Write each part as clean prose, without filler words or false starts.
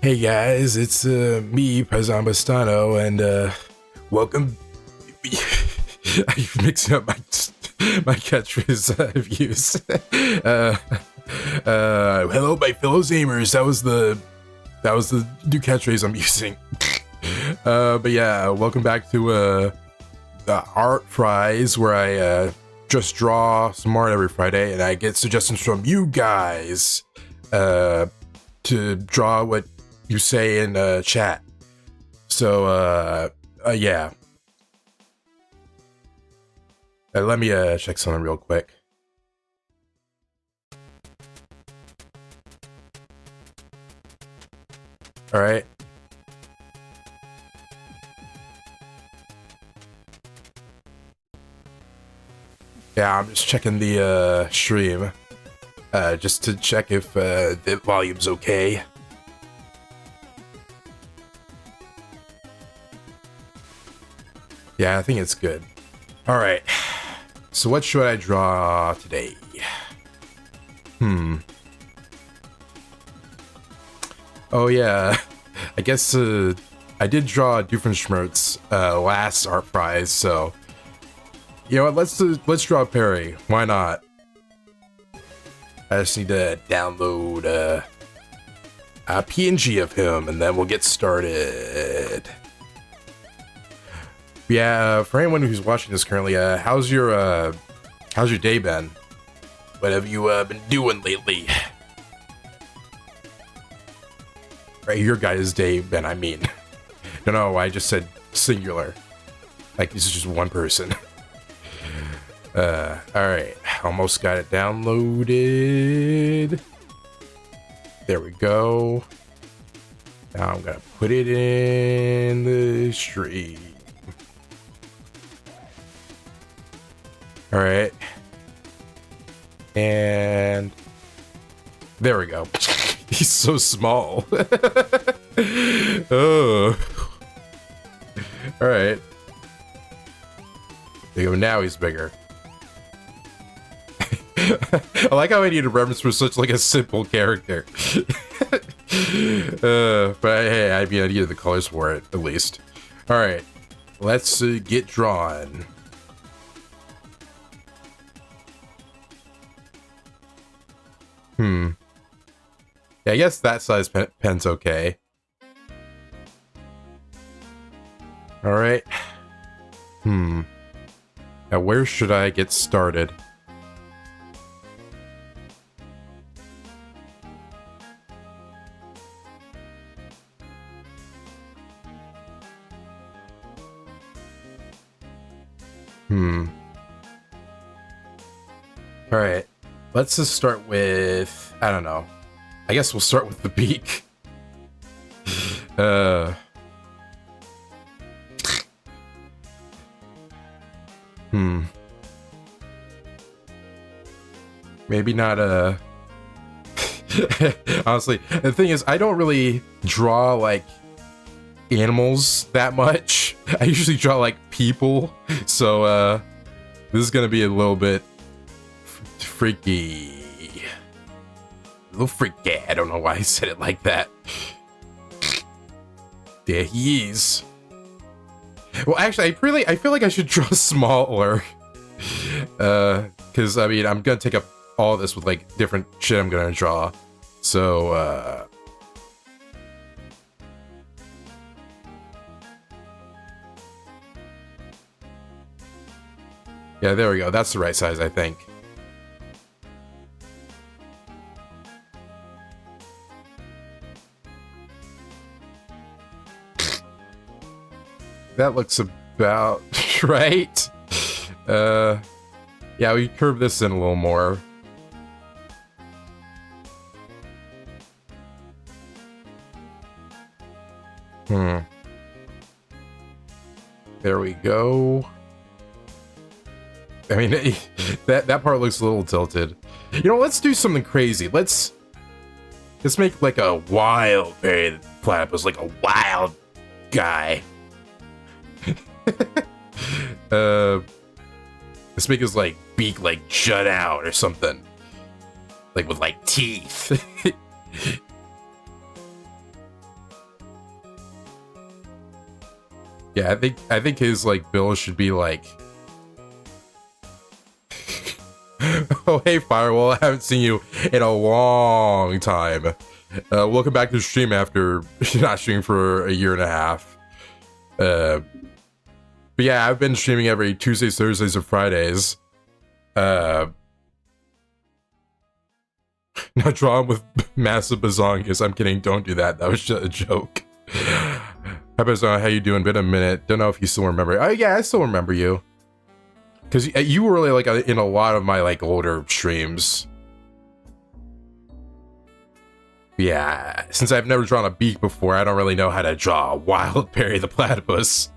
Hey guys, it's me, Pastano, and welcome. I'm mixing up my catchphrase I've used. Hello, my fellow Zamers. That was the new catchphrase I'm using. But yeah, welcome back to the Art Fries, where I just draw some art every Friday, and I get suggestions from you guys to draw what you say in chat. So yeah. Let me check something real quick. All right. Yeah, I'm just checking the stream, just to check if the volume's okay. Yeah, I think it's good. All right. So what should I draw today? Oh yeah, I guess I did draw BUFFENSHMIRTZ last Art Prize, so you know what? Let's draw Perry. Why not? I just need to download a PNG of him, and then we'll get started. Yeah, for anyone who's watching this currently, how's your day been? What have you been doing lately? Right, your guys' day been, I mean. No, I just said singular. Like, this is just one person. Alright, almost got it downloaded. There we go. Now I'm gonna put it in the stream. All right, and there we go. He's so small. Oh, all right. There you go. Now he's bigger. I like how I need a reference for such like a simple character. But hey, I mean, I needed the colors for it at least. All right, let's get drawn. Yeah, I guess that size pen's okay. Alright. Now where should I get started? Alright. Let's just start with, I don't know. I guess we'll start with the beak. Maybe not honestly, the thing is, I don't really draw like animals that much. I usually draw like people. So this is gonna be a little bit freaky. A little freaky. I don't know why I said it like that. There he is. Well, actually, I feel like I should draw smaller. Because, I mean, I'm gonna take up all this with, like, different shit I'm gonna draw. So, yeah, there we go. That's the right size, I think. That looks about right. Yeah, we curve this in a little more. There we go. I mean, that part looks a little tilted. You know, let's do something crazy. Let's make like a wild platypus, like a wild guy. Let's make his like beak like jut out or something, like with like teeth. Yeah, I think his like bill should be like, oh hey Firewall, I haven't seen you in a long time. Welcome back to the stream after not streaming for a year and a half. But yeah, I've been streaming every Tuesdays, Thursdays, and Fridays. Not drawing with massive bazongas. I'm kidding. Don't do that. That was just a joke. Hi, Pizzano. How you doing? Been a minute. Don't know if you still remember. Oh yeah, I still remember you. Because you were really like in a lot of my like older streams. Yeah, since I've never drawn a beak before, I don't really know how to draw a wild Perry the Platypus.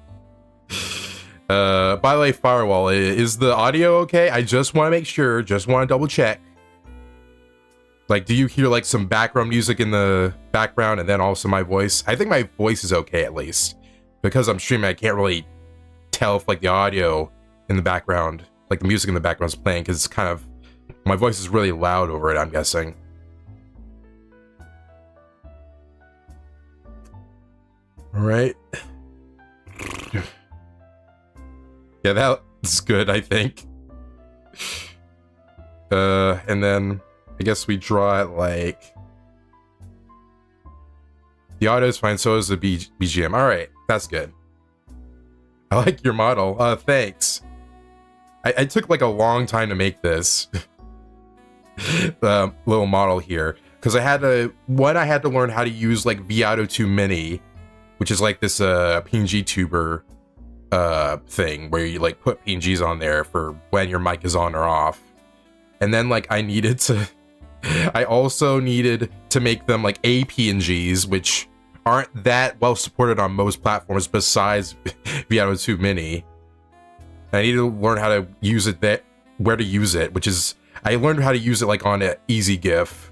By the way, Firewall, is the audio okay? I just want to make sure, just want to double check. Like, do you hear like some background music in the background and then also my voice? I think my voice is okay at least. Because I'm streaming, I can't really tell if like the audio in the background, like the music in the background is playing because it's kind of, my voice is really loud over it, I'm guessing. All right. Yeah, that's good, I think. And then I guess we draw it like... The audio is fine, so is the BGM. Alright, that's good. I like your model. Thanks. I took like a long time to make this. Little model here. Because I had to learn how to use like Viato 2 Mini, which is like this PNG tuber thing where you like put PNGs on there for when your mic is on or off. And then like I also needed to make them like APNGs, which aren't that well supported on most platforms besides Viato 2 Mini. I needed to learn how to use it, where to use it, which is, I learned how to use it like on an Easy GIF.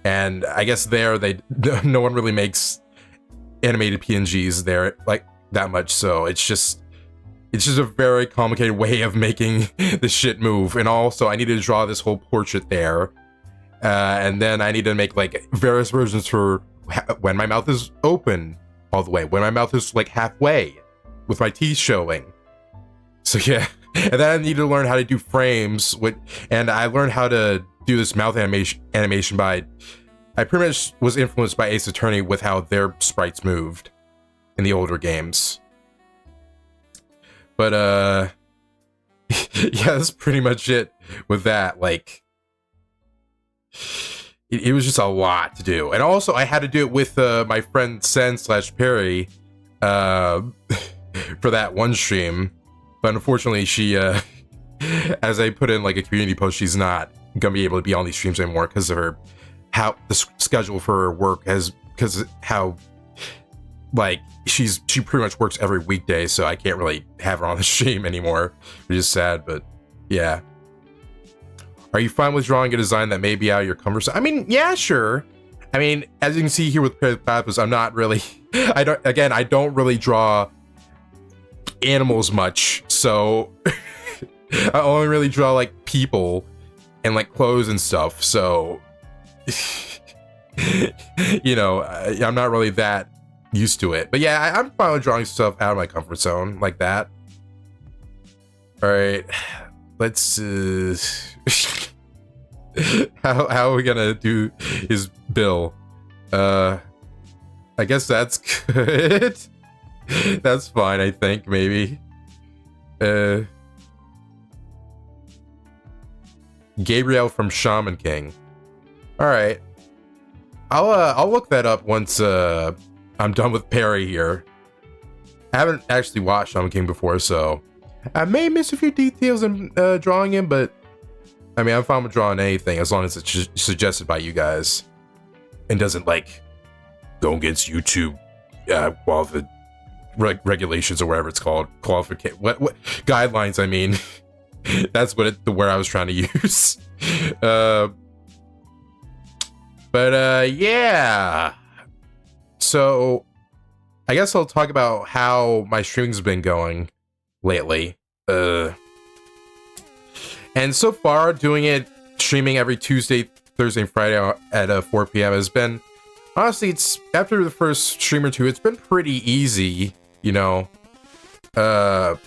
And I guess there, no one really makes animated PNGs there like that much, so it's just a very complicated way of making the shit move. And also I needed to draw this whole portrait there, and then I need to make like various versions for when my mouth is open all the way, when my mouth is like halfway with my teeth showing. So yeah, and then I need to learn how to do frames and I learned how to do this mouth animation by, I pretty much was influenced by Ace Attorney with how their sprites moved in the older games. But yeah, that's pretty much it with that. Like, it was just a lot to do. And also I had to do it with my friend Sen/Perry for that one stream. But unfortunately she, as I put in like a community post, she's not gonna be able to be on these streams anymore because of her, how the schedule for her work has, because how like she pretty much works every weekday, so I can't really have her on the stream anymore, which is sad. But yeah, are you fine with drawing a design that may be out of your comfort zone? I mean, yeah, sure. I mean, as you can see here with Platypus, I'm not really I don't really draw animals much, so I only really draw like people and like clothes and stuff, so you know, I'm not really that used to it. But yeah, I'm fine with drawing stuff out of my comfort zone like that. All right, let's how are we gonna do his bill? I guess that's good. That's fine, I think, maybe. Gabriel from Shaman King. All right, I'll look that up once I'm done with Perry here. I haven't actually watched Shaman King before, so I may miss a few details in drawing him, but I mean, I'm fine with drawing anything as long as it's suggested by you guys and doesn't like go against YouTube while the regulations or whatever it's called, qualification, what guidelines, I mean. That's what the word I was trying to use. Yeah, so I guess I'll talk about how my streaming's been going lately. And so far, doing it, streaming every Tuesday, Thursday, and Friday at 4 p.m. has been, honestly, it's after the first stream or two, it's been pretty easy, you know. But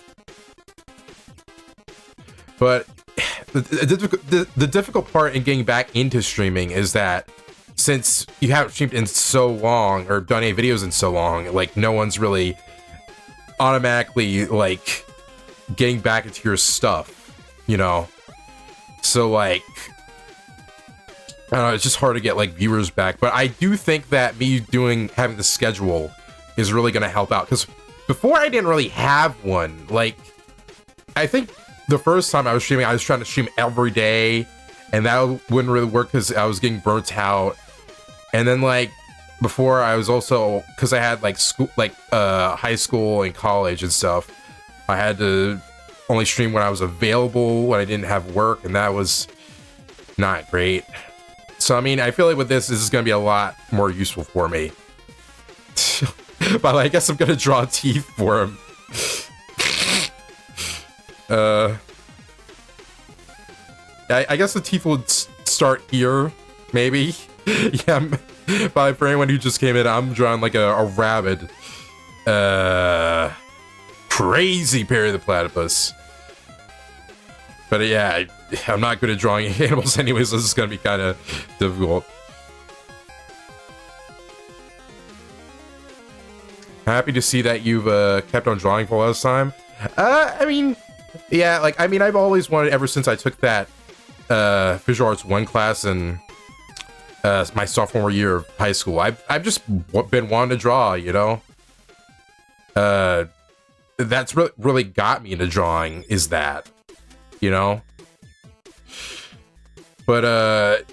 the difficult part in getting back into streaming is that since you haven't streamed in so long or done any videos in so long, like no one's really automatically like getting back into your stuff, you know? So like, I don't know, it's just hard to get like viewers back. But I do think that me having the schedule is really gonna help out, because before I didn't really have one. Like, I think the first time I was streaming, I was trying to stream every day, and that wouldn't really work because I was getting burnt out. And then like before, I was also, because I had like school, like high school and college and stuff, I had to only stream when I was available, when I didn't have work, and that was not great. So I mean, I feel like with this is going to be a lot more useful for me. But I guess I'm going to draw teeth for him. I guess the teeth would start here, maybe. Yeah, but for anyone who just came in, I'm drawing like a rabid, crazy Perry the Platypus. But yeah, I'm not good at drawing animals anyways, so this is gonna be kind of difficult. Happy to see that you've kept on drawing for last time. I mean, yeah, like, I mean, I've always wanted, ever since I took that visual arts 1 class in my sophomore year of high school. I've just been wanting to draw, you know? That's really got me into drawing, is that, you know? But,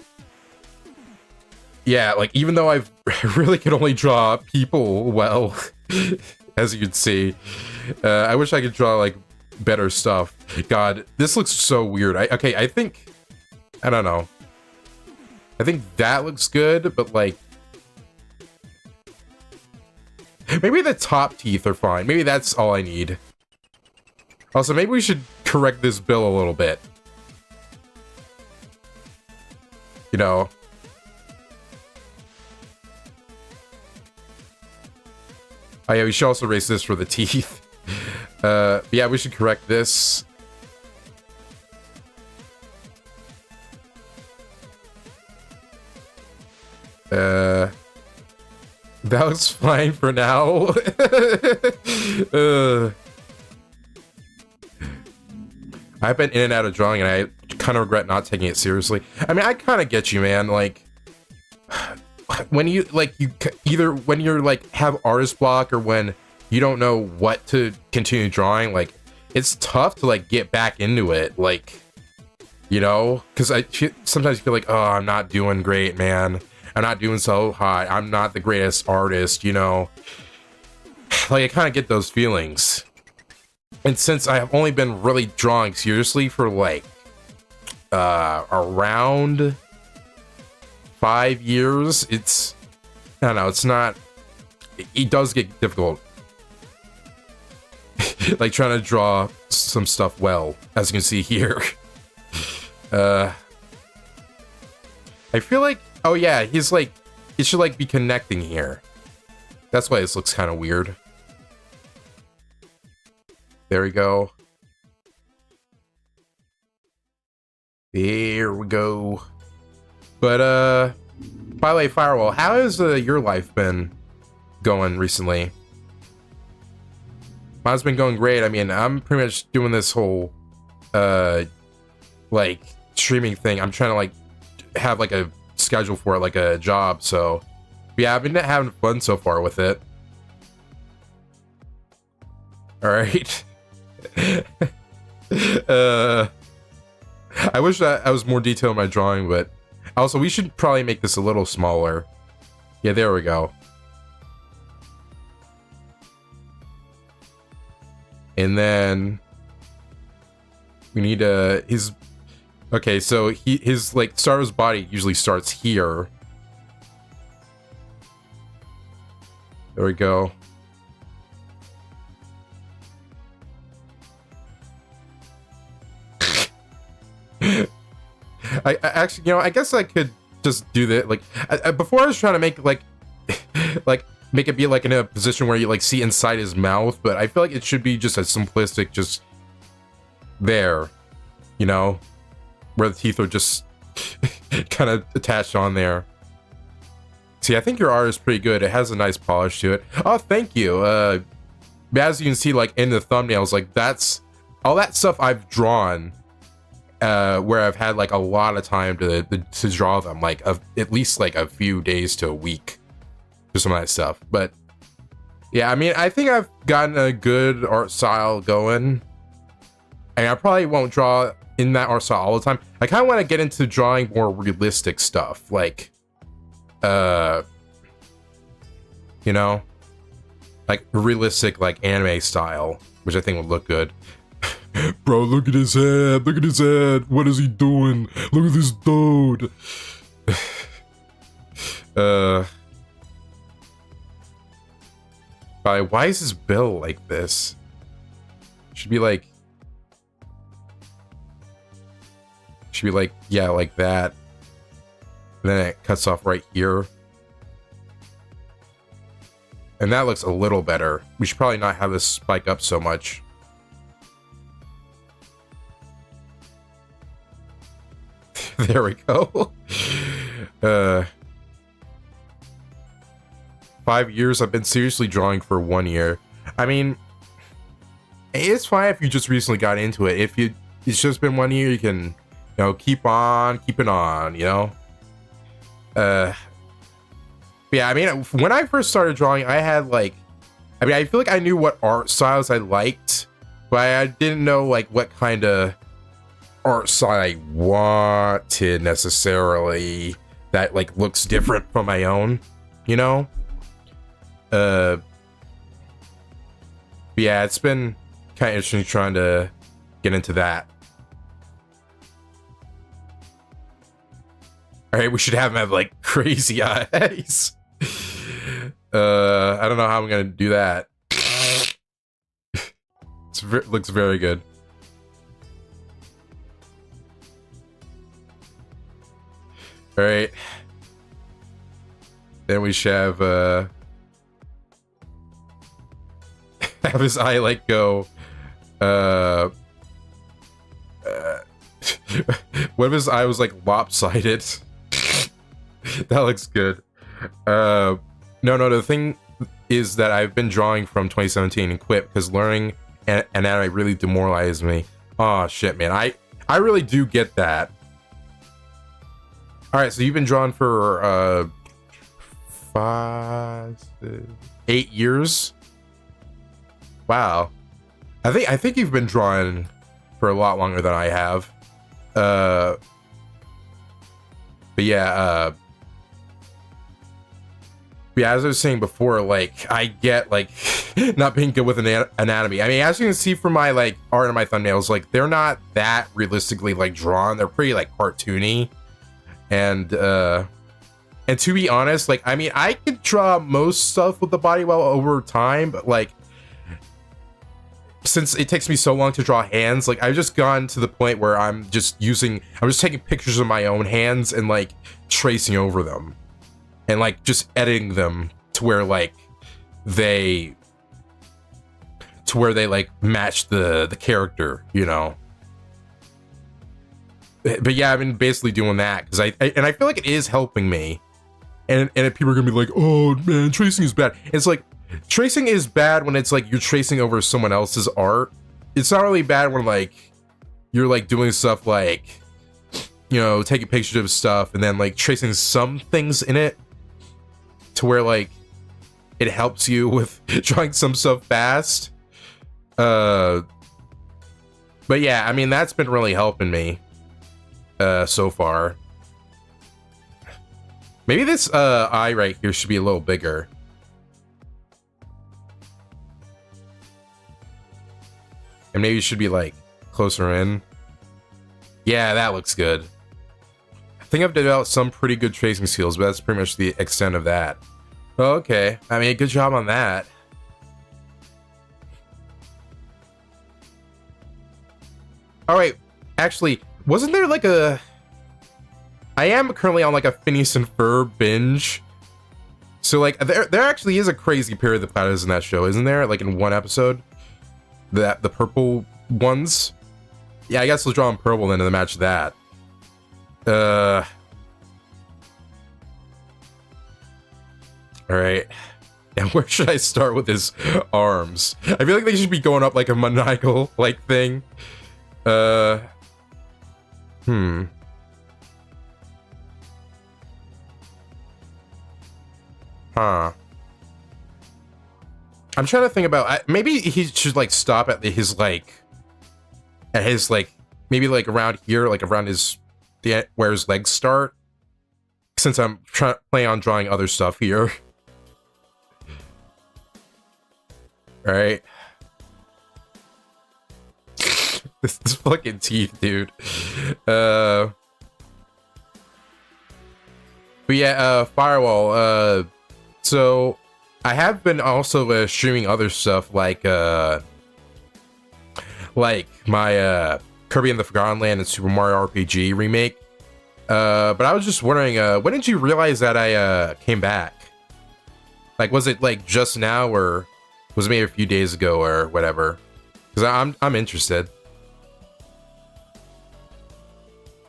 yeah, like, even though I really could only draw people well, as you can see, I wish I could draw, like, better stuff. God, this looks so weird. Okay, I think, I don't know. I think that looks good, but like, maybe the top teeth are fine. Maybe that's all I need. Also, maybe we should correct this bill a little bit. You know. Oh yeah, we should also erase this for the teeth. Yeah, we should correct this. That looks fine for now. I've been in and out of drawing, and I kind of regret not taking it seriously. I mean, I kind of get you, man. Like, when you, like, either when you're, like, have artist block, or when you don't know what to continue drawing, like, it's tough to, like, get back into it, like, you know? Because I sometimes feel like, oh, I'm not doing great, man. I'm not doing so hot. I'm not the greatest artist, you know? Like, I kind of get those feelings. And since I have only been really drawing seriously for, like, around 5 years, it's, I don't know, it's not, it does get difficult. Like, trying to draw some stuff well, as you can see here. I feel like, oh yeah, he's like, it should like be connecting here. That's why this looks kind of weird. There we go. There we go. But by the way, Firewall, how has your life been going recently? Mine's been going great. I mean, I'm pretty much doing this whole like streaming thing. I'm trying to like have like a schedule for it, like a job. So yeah, I've been having fun so far with it. All right. I wish that I was more detailed in my drawing, but also we should probably make this a little smaller. Yeah, there we go. And then we need his, okay, so his like start of his body usually starts here. There we go. I actually, you know, I guess I could just do that. Like, before I was trying to make like, like make it be like in a position where you like see inside his mouth, but I feel like it should be just a simplistic, just there, you know, where the teeth are just kind of attached on there. See, I think your art is pretty good. It has a nice polish to it. Oh, thank you. As you can see, like in the thumbnails, like that's all that stuff I've drawn, where I've had like a lot of time to draw them, like at least like a few days to a week for some of that stuff. But yeah, I mean, I think I've gotten a good art style going. And I probably won't draw in that art style all the time. I kind of want to get into drawing more realistic stuff, like, you know, like realistic, like anime style, which I think would look good. Bro, look at his head. Look at his head. What is he doing? Look at this dude. Why is his bill like this? Should be like, yeah, like that. And then it cuts off right here. And that looks a little better. We should probably not have this spike up so much. There we go. 5 years. I've been seriously drawing for 1 year. I mean, it's fine if you just recently got into it. If it's just been 1 year, you can, you know, keep on keeping on, you know. Yeah, I mean, when I first started drawing, I had like, I mean, I feel like I knew what art styles I liked, but I didn't know like what kind of art style I wanted necessarily that like looks different from my own, you know. Yeah, it's been kind of interesting trying to get into that. All right, we should have him have like crazy eyes. I don't know how I'm gonna do that. Looks very good. All right. Then we should have have his eye like go. What if his eye was like lopsided? That looks good. No, the thing is that I've been drawing from 2017 and quit because learning anatomy really demoralized me. Oh shit, man. I really do get that. All right, so you've been drawing for 8 years. Wow. I think you've been drawing for a lot longer than I have. But yeah, yeah, as I was saying before, like, I get, like, not being good with anatomy. I mean, as you can see from my, like, art and my thumbnails, like, they're not that realistically, like, drawn. They're pretty, like, cartoony. And to be honest, like, I mean, I could draw most stuff with the body well over time, but, like, since it takes me so long to draw hands, like, I've just gone to the point where I'm just taking pictures of my own hands and, like, tracing over them. And, like, just editing them to where, like, they like, match the character, you know? But yeah, I've been basically doing that, because I feel like it is helping me. And people are gonna be like, oh, man, tracing is bad. It's like, tracing is bad when it's, like, you're tracing over someone else's art. It's not really bad when, like, you're, like, doing stuff like, you know, taking pictures of stuff and then, like, tracing some things in it to where, like, it helps you with drawing some stuff fast. But yeah, I mean, that's been really helping me so far. Maybe this eye right here should be a little bigger. And maybe it should be, like, closer in. Yeah, that looks good. I think I've developed some pretty good tracing skills, but that's pretty much the extent of that. Okay, I mean, good job on that. Alright, actually, wasn't there like a... I am currently on like a Phineas and Ferb binge. So like there actually is a crazy pair of the platypus in that show, isn't there? Like in one episode, the purple ones. Yeah, I guess we'll draw them purple then to match that. All right. And where should I start with his arms? I feel like they should be going up like a maniacal like thing. Huh. I'm trying to think about, maybe he should like stop at his like maybe like around here, like around where his legs start, since I'm trying to play on drawing other stuff here. All right. This fucking teeth, dude. But yeah, Firewall. So I have been also streaming other stuff like my Kirby and the Forgotten Land and Super Mario RPG remake. But I was just wondering, when did you realize that I came back? Like, was it like just now, or was it maybe a few days ago, or whatever? Because I'm interested.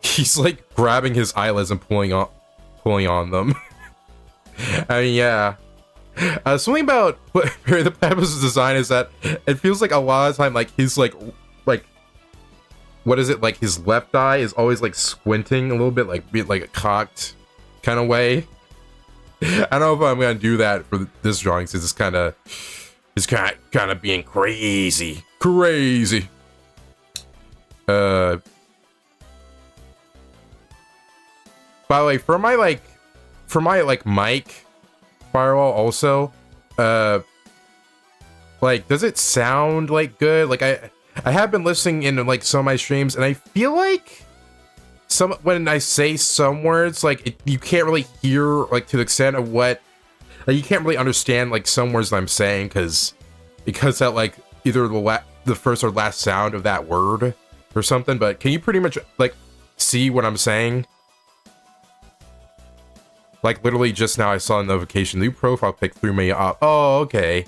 He's like grabbing his eyelids and pulling on them. I mean, yeah. Something about the Platypus' design is that it feels like a lot of time, like his like what is it, like his left eye is always like squinting a little bit, like a cocked kind of way. I don't know if I'm gonna do that for this drawing, since it's kind of being crazy. By the way, for my mic Firewall also, like, does it sound like good? Like I have been listening in like some of my streams, and I feel like when I say some words, like you can't really hear like to the extent of what, like you can't really understand like some words that I'm saying because that like either the first or last sound of that word or something. But can you pretty much like see what I'm saying? Like literally just now I saw a notification, new profile pic threw me off. Oh, okay.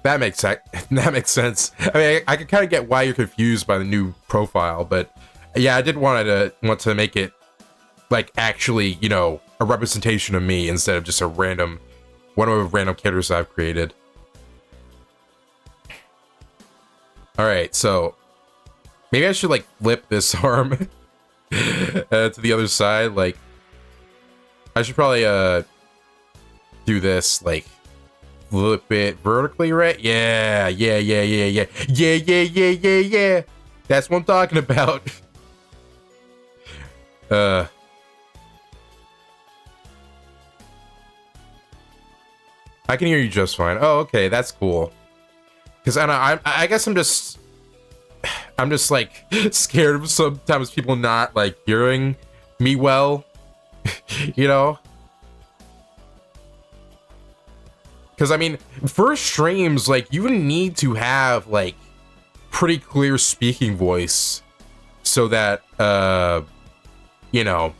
That makes sense. That makes sense. I mean, I can kind of get why you're confused by the new profile, but yeah, I did want to make it like actually, you know, a representation of me instead of just one of the random characters I've created. All right, so maybe I should like flip this arm to the other side. Like, I should probably do this, like flip it vertically, right? Yeah. That's what I'm talking about. I can hear you just fine. Oh, okay, that's cool. Because I guess I'm just like scared of sometimes people not like hearing me well. You know? Because I mean, for streams, like you need to have like pretty clear speaking voice so that you know,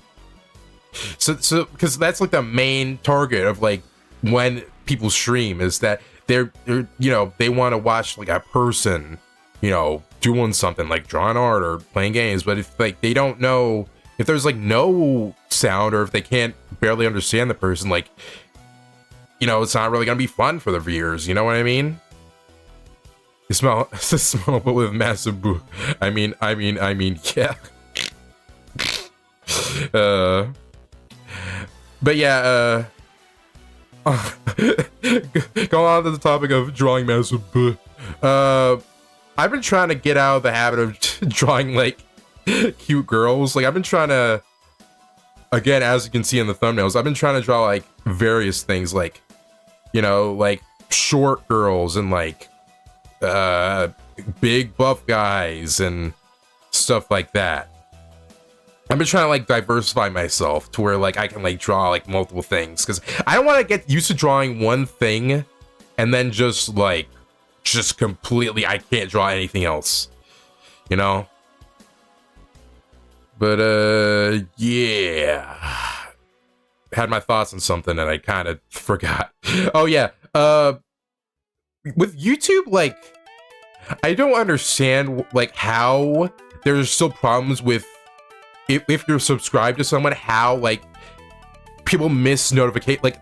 so because that's like the main target of like when people stream, is that they're you know, they want to watch like a person, you know, doing something like drawing art or playing games. But if like they don't know, if there's like no sound, or if they can't barely understand the person, like, you know, it's not really gonna be fun for the viewers. You know what I mean? You smell but with massive boo. I mean, yeah. But yeah, going on to the topic of drawing massive boo. I've been trying to get out of the habit of drawing like cute girls. Like I've been trying to, again, as you can see in the thumbnails, I've been trying to draw like various things, like, you know, like short girls and like big buff guys and stuff like that. I've been trying to like diversify myself to where like I can like draw like multiple things, because I don't want to get used to drawing one thing and then just completely I can't draw anything else, you know? But yeah. had my thoughts on something and I kind of forgot. Oh yeah, with YouTube, like, I don't understand, like, how there's still problems with if you're subscribed to someone, how, like, people miss notificate, like,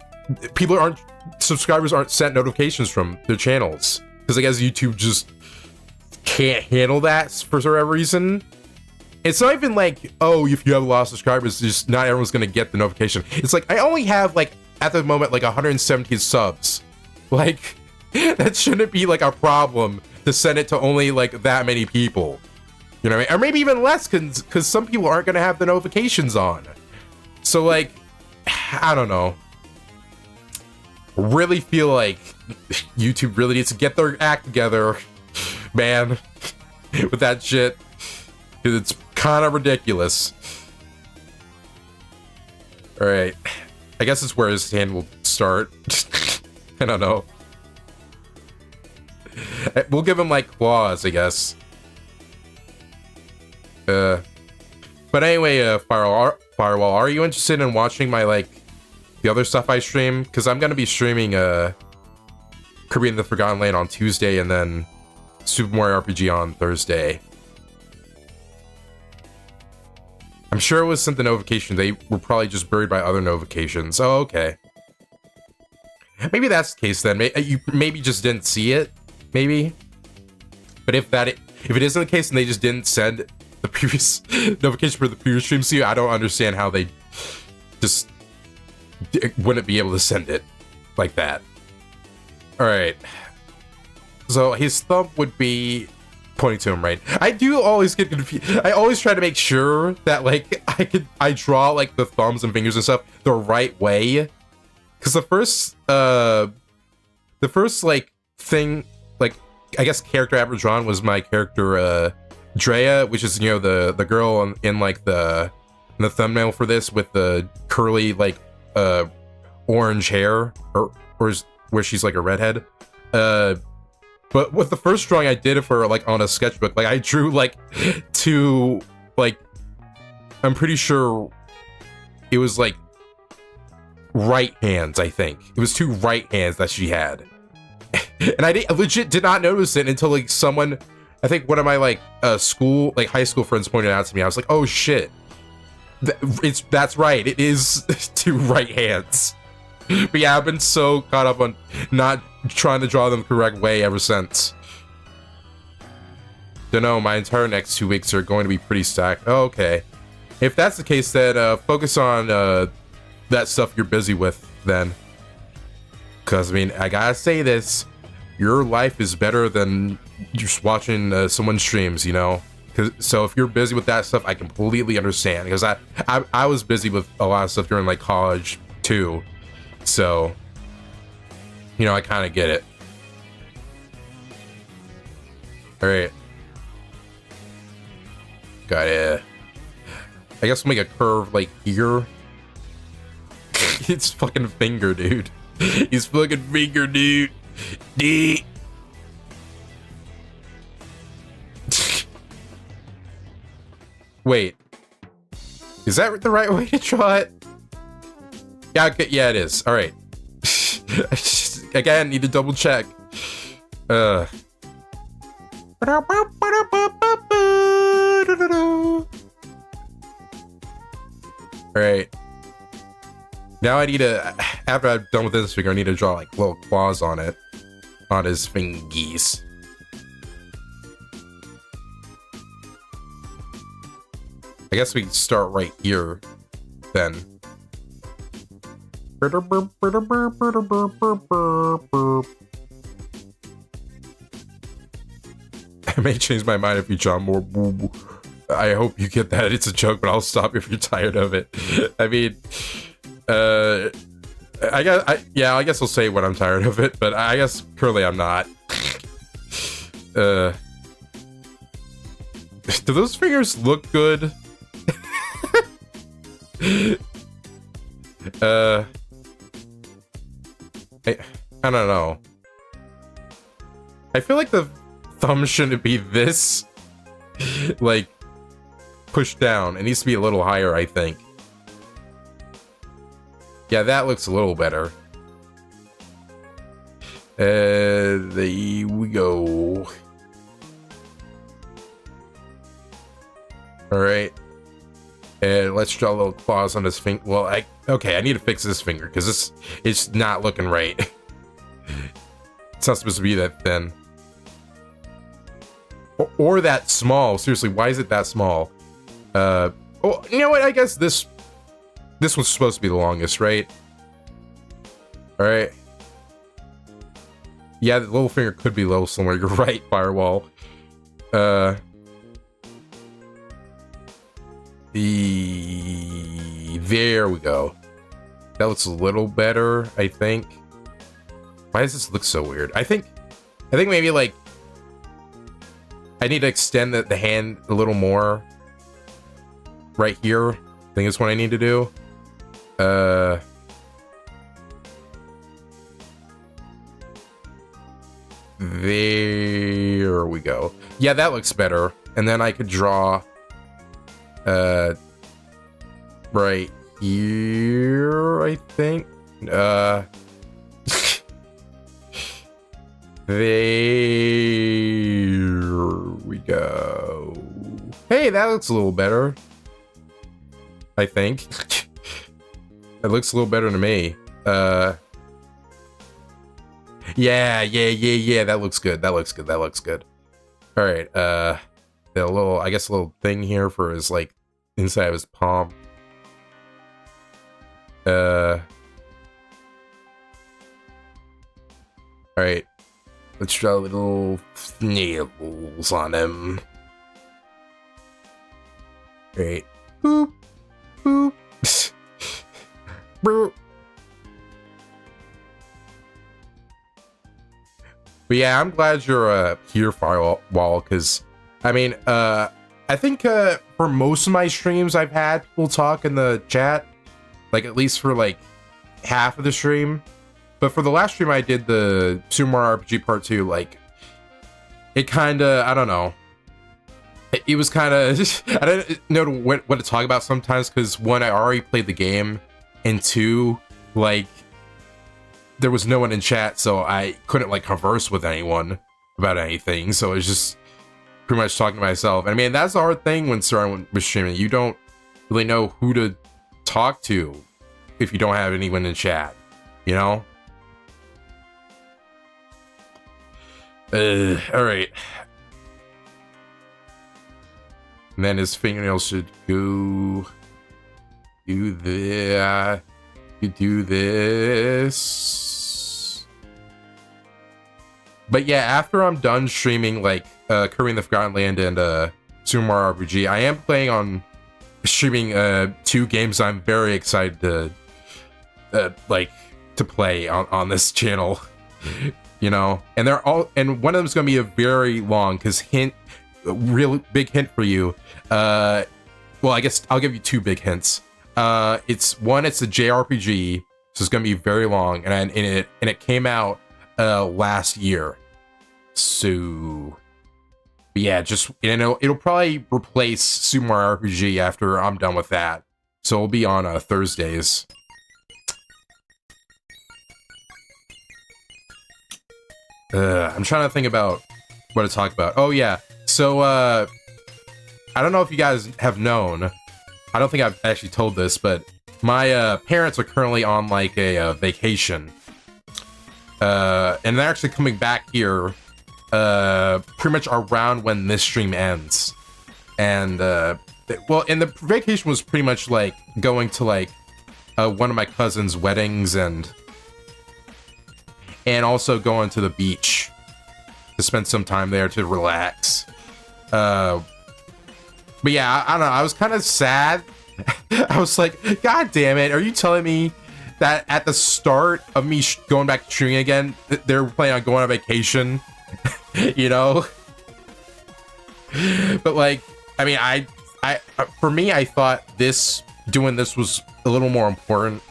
subscribers aren't sent notifications from their channels, because I guess YouTube just can't handle that for whatever reason. It's not even like, oh, if you have a lot of subscribers, just not everyone's gonna get the notification. It's like, I only have, like, at the moment, like 117 subs. Like, that shouldn't be like a problem to send it to only like that many people. You know what I mean? Or maybe even less, because some people aren't gonna have the notifications on. So, like, I don't know. Really feel like YouTube really needs to get their act together, man, with that shit, because it's kind of ridiculous. All right, I guess it's where his hand will start. I don't know. We'll give him like claws, I guess. But anyway, Firewall, are you interested in watching my, like, the other stuff I stream? Because I'm gonna be streaming Kirby and the Forgotten Land on Tuesday, and then Super Mario RPG on Thursday. I'm sure it was sent the notification. They were probably just buried by other notifications. Oh, okay. Maybe that's the case then. You maybe just didn't see it. Maybe. But if it isn't the case and they just didn't send the previous notification for the previous streams to you, I don't understand how they just wouldn't be able to send it like that. All right. So his thumb would be pointing to him, right? I do always get confused. I always try to make sure that, like, I draw, like, the thumbs and fingers and stuff the right way, because the first like thing, like, I guess character I ever drawn was my character Drea, which is, you know, the girl in like the thumbnail for this with the curly, like, orange hair, or where she's like a redhead. But with the first drawing I did of her, like, on a sketchbook, like, I drew, like, two, like, I'm pretty sure it was, like, right hands, I think. It was two right hands that she had. And I legit did not notice it until, like, someone, I think one of my, like, high school friends pointed out to me. I was like, oh, shit. That's right. It is two right hands. But yeah, I've been so caught up on not trying to draw them the correct way ever since. Don't know, my entire next 2 weeks are going to be pretty stacked. Oh, okay. If that's the case, then focus on that stuff you're busy with then. Because, I mean, I gotta say this. Your life is better than just watching someone's streams, you know? So if you're busy with that stuff, I completely understand. Because I was busy with a lot of stuff during, like, college, too. So, you know, I kind of get it. All right. Got it. I guess we'll make a curve, like, here. It's fucking finger, dude. He's fucking finger, dude. D. Wait. Is that the right way to draw it? Yeah, okay, yeah, it is. All right. Again, need to double check. All right. Now I need to, after I'm done with this figure, I need to draw, like, little claws on it, on his fingies. I guess we can start right here, then. I may change my mind if you draw more boo-boo. I hope you get that. It's a joke, but I'll stop if you're tired of it. I mean, I guess I'll say when I'm tired of it, but I guess currently I'm not. Do those fingers look good? I don't know. I feel like the thumb shouldn't be this, like, pushed down. It needs to be a little higher, I think. Yeah, that looks a little better. There we go. All right. And let's draw little claws on this finger. Well, okay, I need to fix this finger because it's not looking right. It's not supposed to be that thin. Or that small. Seriously, why is it that small? Oh, you know what? I guess this one's supposed to be the longest, right? All right. Yeah, the little finger could be low somewhere. You're right, Firewall. There we go. That looks a little better, I think. Why does this look so weird? I think maybe like I need to extend the hand a little more. Right here. I think that's what I need to do. There we go. Yeah, that looks better. And then I could draw right here, I think. There we go. Hey, that looks a little better. I think. It looks a little better to me. Yeah, that looks good. That looks good. All right, the little, I guess a little thing here for his, like, inside of his palm. All right, let's draw little nails on him. All right, boop, boop, boop. But yeah, I'm glad you're here, Firewall, because, I mean, I think for most of my streams I've had people talk in the chat, like at least for like half of the stream. But for the last stream I did, the Super Mario RPG Part 2, like, it kind of, I don't know. It was kind of, I didn't know what to talk about sometimes, because one, I already played the game, and two, like, there was no one in chat, so I couldn't like converse with anyone about anything. So it was just pretty much talking to myself. I mean, that's the hard thing when starting with streaming. You don't really know who to talk to if you don't have anyone in chat, you know? All right. And then his fingernails should go do that. You do this. But yeah, after I'm done streaming like Kirby in the Forgotten Land and Super Mario RPG, I am planning on streaming 2 games I'm very excited to play on this channel. You know, and they're all, and one of them is going to be a very long, because real big hint for you. Well, I guess I'll give you 2 big hints. It's a JRPG, so it's gonna be very long, and it came out last year. So yeah, just, you know, it'll probably replace Super Mario RPG after I'm done with that. So it'll be on Thursdays. I'm trying to think about what to talk about. Oh yeah, so I don't know if you guys have known. I don't think I've actually told this, but my parents are currently on like a vacation, and they're actually coming back here pretty much around when this stream ends. And well, and the vacation was pretty much like going to like one of my cousin's weddings, and also going to the beach to spend some time there to relax. But yeah, I don't know, I was kind of sad. I was like, God damn it, are you telling me that at the start of me going back to streaming again, they're planning on going on vacation? You know? But like, I mean, for me, I thought doing this was a little more important,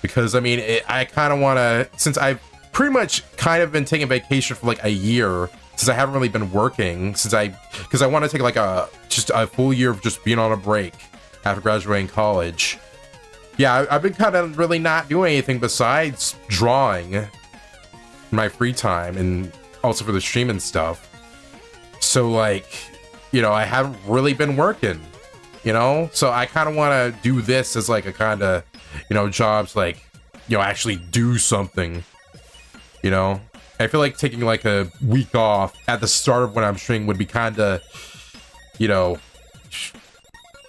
because I mean, I kind of want to, since I've pretty much kind of been taking vacation for like a year, since I haven't really been working, because I want to take like just a full year of just being on a break after graduating college. yeah, I've been kind of really not doing anything besides drawing in my free time and also for the stream and stuff. So like, you know, I haven't really been working, you know? So I kind of want to do this as like a kind of, you know, jobs like, you know, actually do something, you know? I feel like taking like a week off at the start of when I'm streaming would be kind of, you know,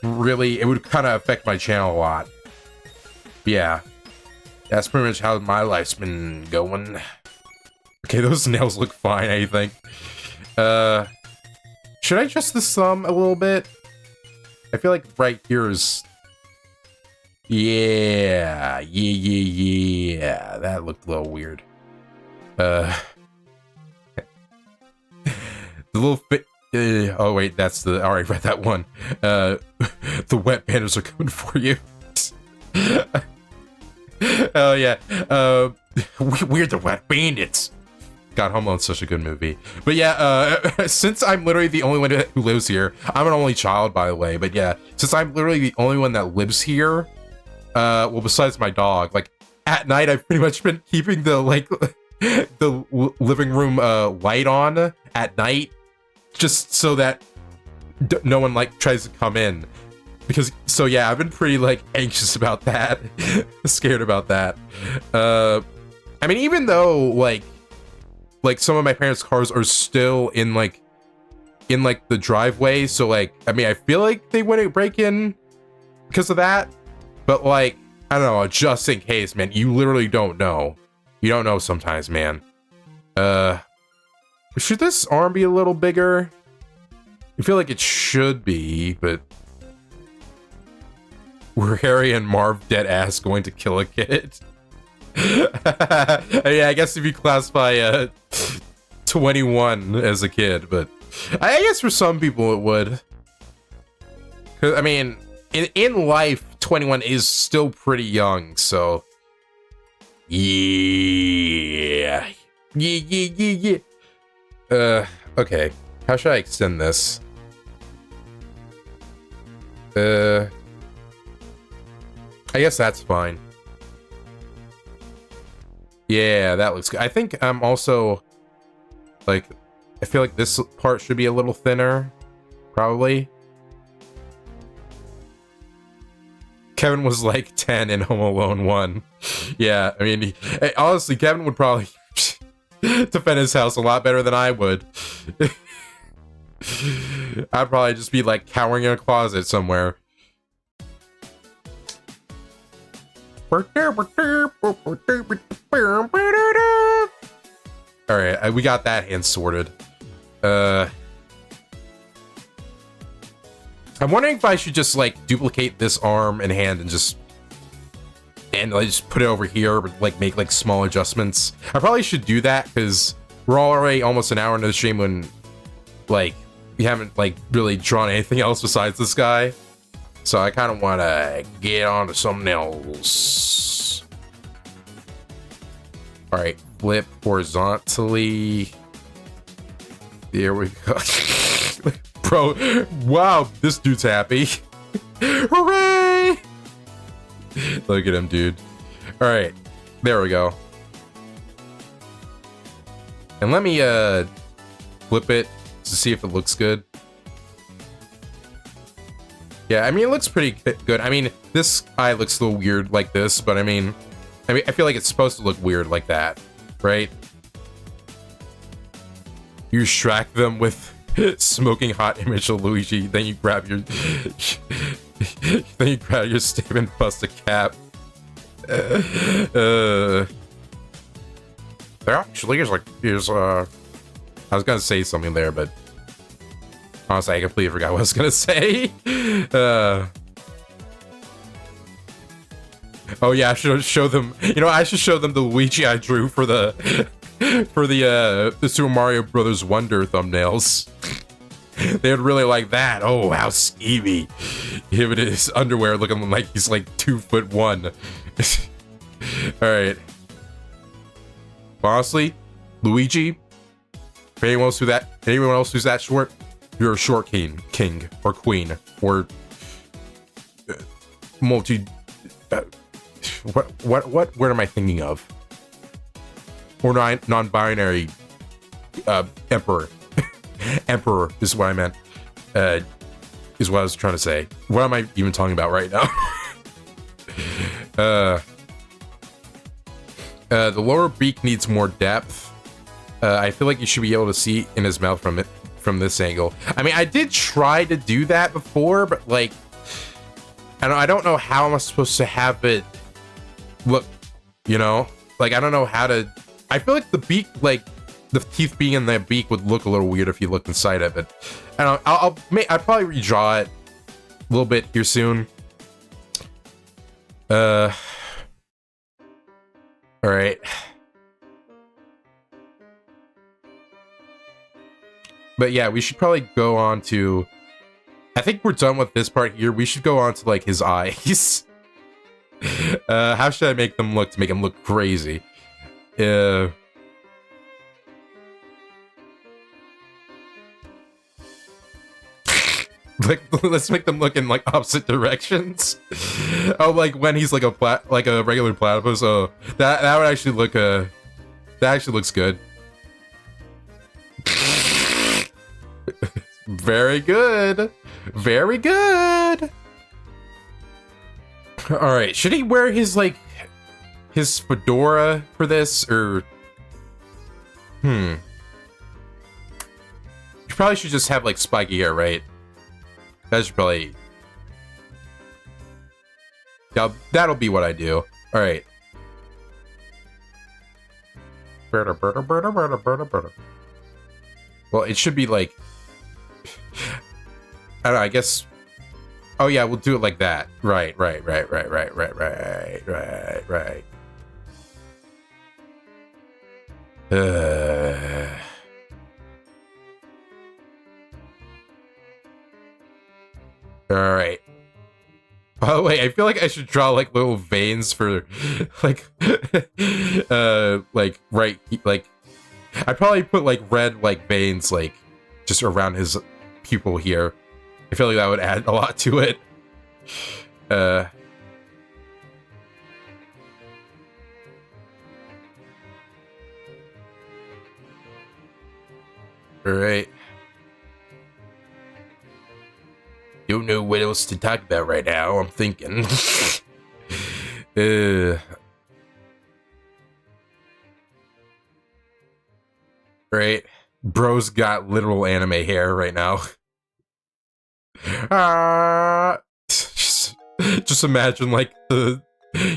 really, it would kind of affect my channel a lot. But yeah, that's pretty much how my life's been going. Okay, those nails look fine, I think. Should I adjust the thumb a little bit? I feel like right here is... Yeah, that looked a little weird. The little fit... oh wait, that's the... I already read that one. The wet pandas are coming for you. Oh yeah. We're the wet bandits. God, Home Alone's such a good movie. But yeah, since I'm literally the only one who lives here, I'm an only child, by the way, but yeah, since I'm literally the only one that lives here, well, besides my dog, like, at night, I've pretty much been keeping the, like, the living room light on at night, just so that no one, like, tries to come in. Because, so yeah, I've been pretty, like, anxious about that, scared about that. I mean, even though, like, some of my parents' cars are still in the driveway, so like, I mean, I feel like they wouldn't break in because of that, but like, I don't know, just in case, man, you literally don't know. You don't know sometimes, man. Should this arm be a little bigger? I feel like it should be, but were Harry and Marv dead ass going to kill a kid? Yeah, I guess if you classify 21 as a kid, but I guess for some people it would. 'Cause, I mean, in life, 21 is still pretty young, so yeah. Okay. How should I extend this? I guess that's fine. Yeah, that looks good. I think I'm also, like, I feel like this part should be a little thinner, probably. Kevin was like 10 in Home Alone 1. Yeah, I mean, honestly, Kevin would probably defend his house a lot better than I would. I'd probably just be, like, cowering in a closet somewhere. Alright, we got that hand sorted. I'm wondering if I should just, like, duplicate this arm and hand and just put it over here, but, like, make, like, small adjustments. I probably should do that, because we're already almost an hour into the stream when, like, we haven't, like, really drawn anything else besides this guy. So I kind of want to get on to something else. All right, flip horizontally. There we go. Bro, wow, this dude's happy. Hooray! Look at him, dude. All right, there we go. And let me flip it to see if it looks good. Yeah, I mean, it looks pretty good. I mean, this eye looks a little weird like this, but I mean, I feel like it's supposed to look weird like that, right? You distract them with smoking hot image of Luigi, then you grab your stem and bust a cap. There actually is I was gonna say something there, but honestly, I completely forgot what I was gonna say. Oh yeah, I should show them. You know, I should show them the Luigi I drew for the Super Mario Brothers Wonder thumbnails. They would really like that. Oh, how skeevy! Him in his underwear, looking like he's like 2'1". All right. Honestly, Luigi. If anyone else who's that short, you're a short king or queen or multi what word am I thinking of? Or non-binary emperor. Emperor is what I meant. Is what I was trying to say. What am I even talking about right now? The lower beak needs more depth. I feel like you should be able to see in his mouth from this angle. I mean, I did try to do that before, but like, I don't know how I'm supposed to have it look, you know? Like, I don't know how to... I feel like the beak, like, the teeth being in the beak would look a little weird if you looked inside of it. And I'll probably redraw it a little bit here soon. All right. But yeah, we should probably go on to... I think we're done with this part here. We should go on to, like, his eyes. How should I make them look to make him look crazy? Like, let's make them look in like opposite directions. Oh, like when he's like a regular platypus. Oh, that would actually look that actually looks good. Very good, very good. All right, should he wear his like his fedora for this or? You probably should just have like spiky hair, right? That should probably... That'll be what I do. Alright. Well, it should be like... I don't know, I guess... Oh yeah, we'll do it like that. Right. Alright. By the way, I feel like I should draw like little veins for like right, like I'd probably put like red like veins like just around his pupil here. I feel like that would add a lot to it. Alright. Don't know what else to talk about right now. I'm thinking. Right. Bro's got literal anime hair right now. Just imagine like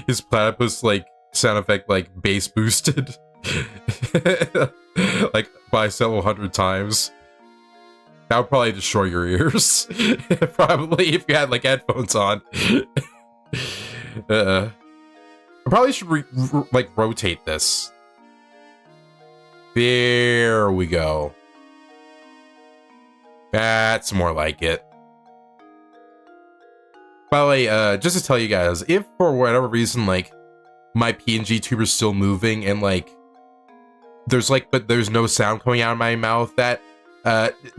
his platypus like sound effect like bass boosted. Like by several hundred times. That would probably destroy your ears. Probably if you had like headphones on. I probably should like rotate this. There we go. That's more like it. By the way, just to tell you guys, if for whatever reason like my PNG tube is still moving and like there's no sound coming out of my mouth, that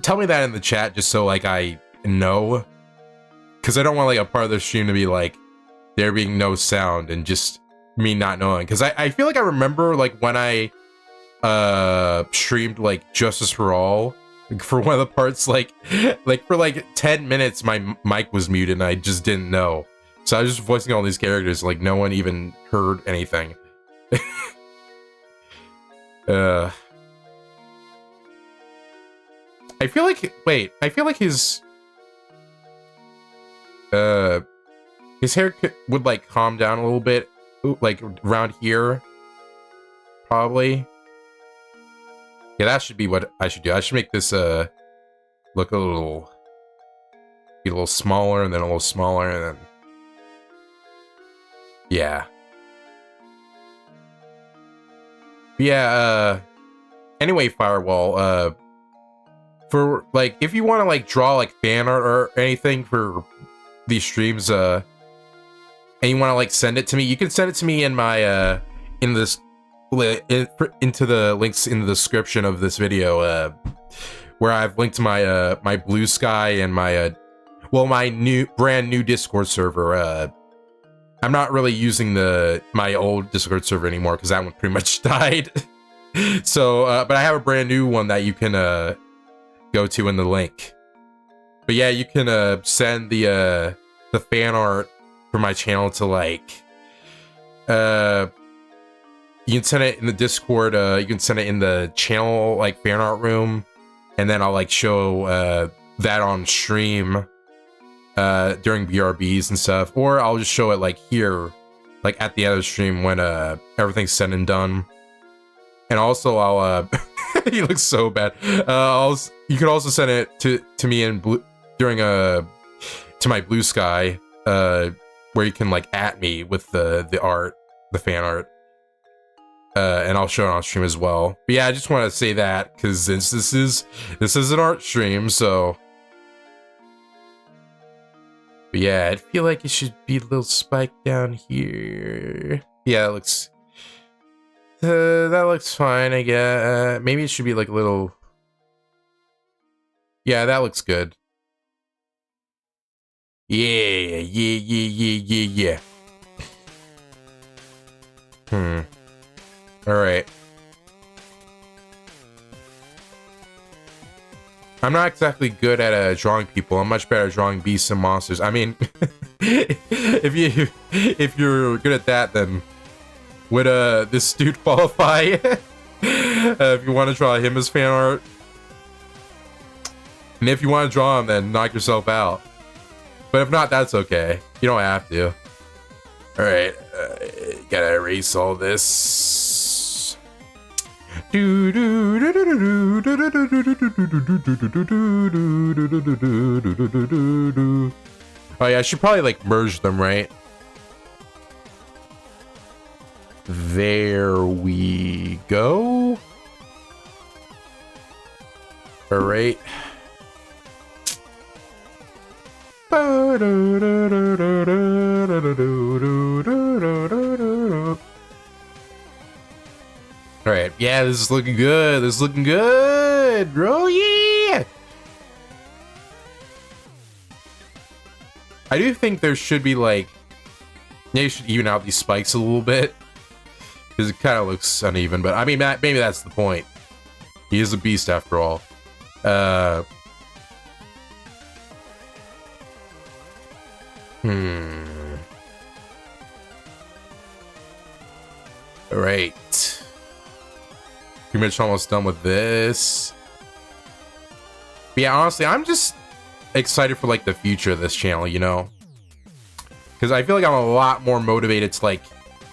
tell me that in the chat just so like I know, because I don't want like a part of the stream to be like there being no sound and just me not knowing, because I feel like I remember like when I streamed like Justice for All, for one of the parts like for like 10 minutes my mic was muted and I just didn't know, so I was just voicing all these characters like no one even heard anything. I feel like his hair would like calm down a little bit, like around here, probably. Yeah, that should be what I should do. I should make this look be a little smaller and then a little smaller and then yeah. Yeah, anyway, Firewall, for like if you want to like draw like fan art or anything for these streams, and you want to like send it to me, you can send it to me in my into the links in the description of this video, where I've linked my my Blue Sky and my my brand new Discord server, I'm not really using my old Discord server anymore because that one pretty much died. So, but I have a brand new one that you can go to in the link. But yeah, you can send the fan art for my channel to like you can send it in the Discord, you can send it in the channel like fan art room, and then I'll like show that on stream during BRBs and stuff, or I'll just show it like here, like at the end of the stream when everything's said and done. And also I'll he looks so bad. You can also send it to me in blue during to my Blue Sky, where you can like at me with the art, the fan art, and I'll show it on stream as well. But yeah, I just want to say that because since this is an art stream, so. But yeah, I feel like it should be a little spike down here. Yeah, it looks. That looks fine, I guess. Maybe it should be like a little. Yeah, that looks good. Yeah. Alright. I'm not exactly good at drawing people. I'm much better at drawing beasts and monsters. I mean, if you're good at that, then would this dude qualify? If you want to draw him as fan art, and if you want to draw him, then knock yourself out. But if not, that's okay. You don't have to. All right, gotta erase all this. Oh yeah, I should probably like merge them, right? There we go. All right. All right, yeah, this is looking good. This is looking good, bro. Yeah. I do think there should be like, yeah, you should even out these spikes a little bit because it kind of looks uneven. But I mean, maybe that's the point. He is a beast after all. All right. Pretty much almost done with this. But yeah, honestly, I'm just excited for like the future of this channel, you know? Because I feel like I'm a lot more motivated to like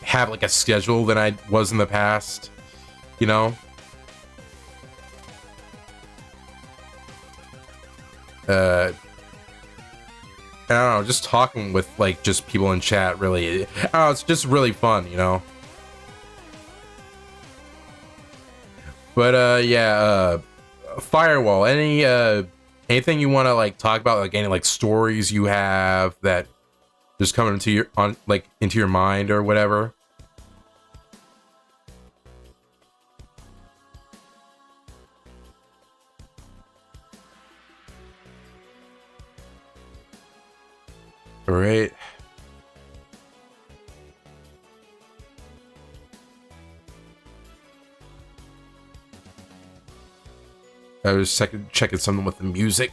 have like a schedule than I was in the past, you know? I don't know, just talking with like just people in chat really, I don't know, it's just really fun, you know? But yeah, Firewall, anything you want to like talk about, like any like stories you have that just coming into your into your mind or whatever? All right. I was checking something with the music.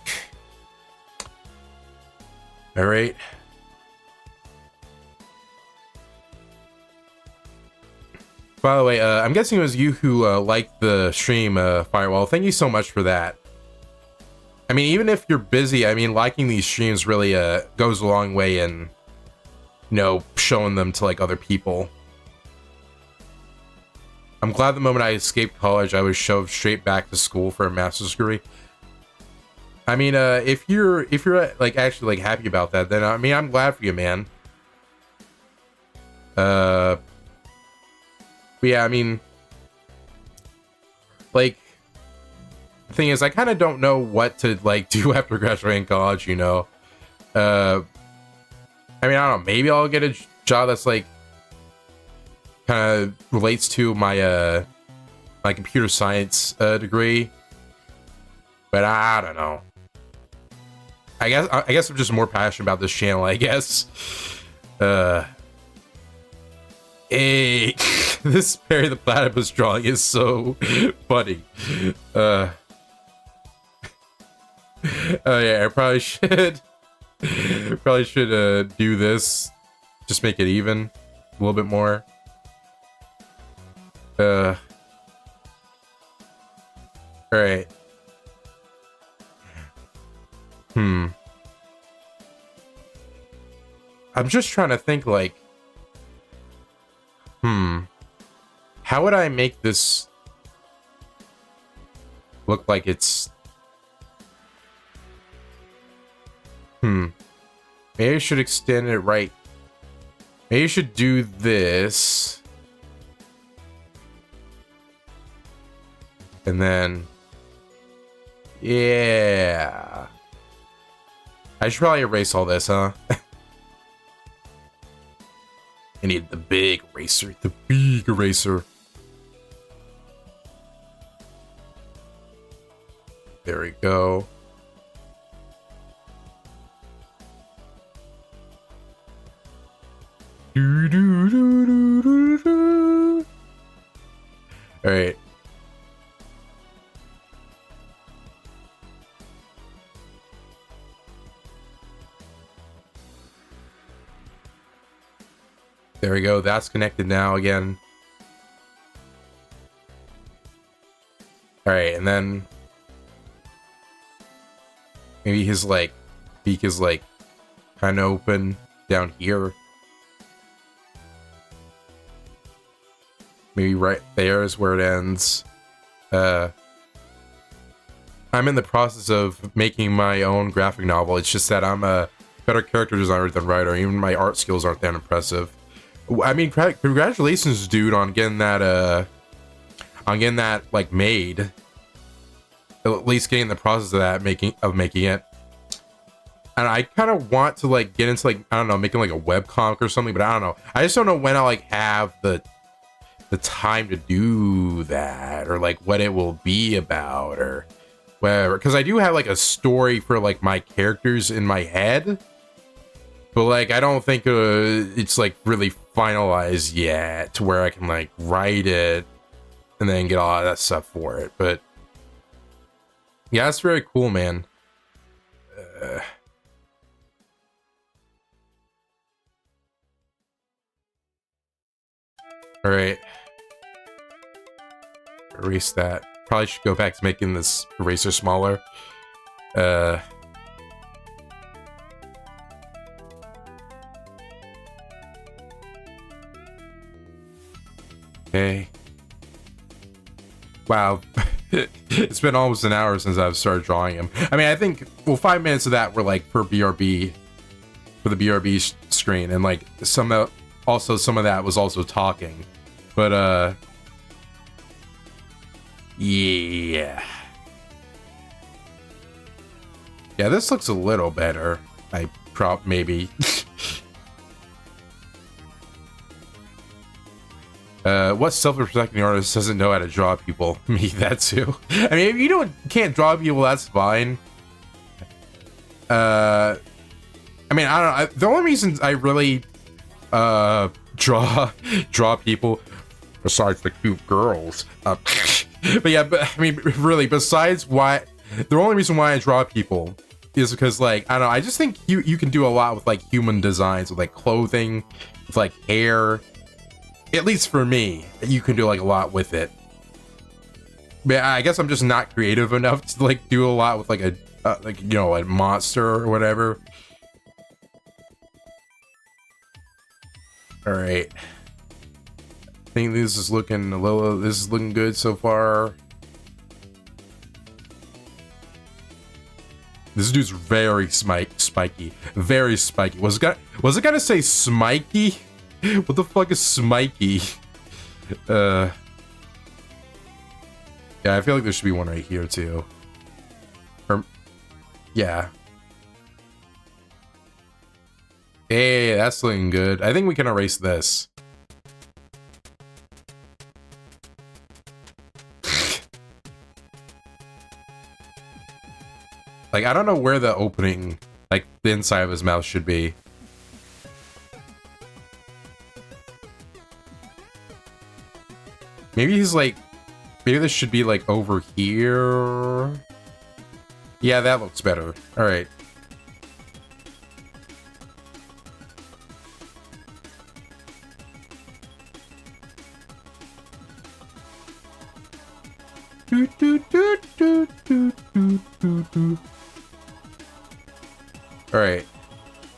All right. By the way, I'm guessing it was you who liked the stream, Firewall. Thank you so much for that. I mean, even if you're busy, I mean, liking these streams really goes a long way in, you know, showing them to like other people. I'm glad the moment I escaped college, I was shoved straight back to school for a master's degree. I mean, if you're like actually like happy about that, then I mean, I'm glad for you, man. But yeah, I mean, like, the thing is, I kind of don't know what to like do after graduating college, you know. I mean, I don't know. Maybe I'll get a job that's like kind of relates to my my computer science degree, but I don't know. I guess I'm just more passionate about this channel, I guess. Hey, this Perry the Platypus drawing is so funny. Oh yeah, I probably should do this. Just make it even a little bit more. All right. I'm just trying to think, like, how would I make this look like it's... Maybe I should extend it right. Maybe I should do this. And then... Yeah. I should probably erase all this, huh? I need the big eraser. The big eraser. There we go. All right. There we go. That's connected now again. All right, and then maybe his like beak is like kind of open down here. Maybe right there is where it ends. I'm in the process of making my own graphic novel. It's just that I'm a better character designer than writer. Even my art skills aren't that impressive. I mean, congratulations, dude, on getting that like made. At least getting the process of that making it. And I kind of want to like get into like, I don't know, making like a webcomic or something, but I don't know. I just don't know when I'll like have the time to do that, or like what it will be about, or whatever. Because I do have like a story for like my characters in my head, but like I don't think it's like really finalized yet to where I can like write it and then get all of that stuff for it. But yeah, that's very cool, man. All right. Erase that. Probably should go back to making this eraser smaller. Okay. Wow. It's been almost an hour since I've started drawing him. I mean, I think, well, 5 minutes of that were like for BRB, for the BRB screen, and like some of that was also talking. But yeah. Yeah, this looks a little better. Maybe. What self-respecting artist doesn't know how to draw people? Me, that too. I mean, if you can't draw people, that's fine. I mean, I don't know. The only reason I really draw people, besides the cute girls, but yeah, but I mean, really, besides the only reason why I draw people is because, like, I don't know, I just think you can do a lot with like human designs, with like clothing, with like hair. At least for me, you can do like a lot with it. But I guess I'm just not creative enough to like do a lot with like a like, you know, a monster or whatever. All right. I think this is looking good so far. This dude's very spiky. Very spiky. Was it gonna say smiky? What the fuck is smiky? Yeah, I feel like there should be one right here too. Or, yeah. Hey, that's looking good. I think we can erase this. Like, I don't know where the opening, like, the inside of his mouth should be. Maybe he's like, maybe this should be like over here. Yeah, that looks better. All right. All right.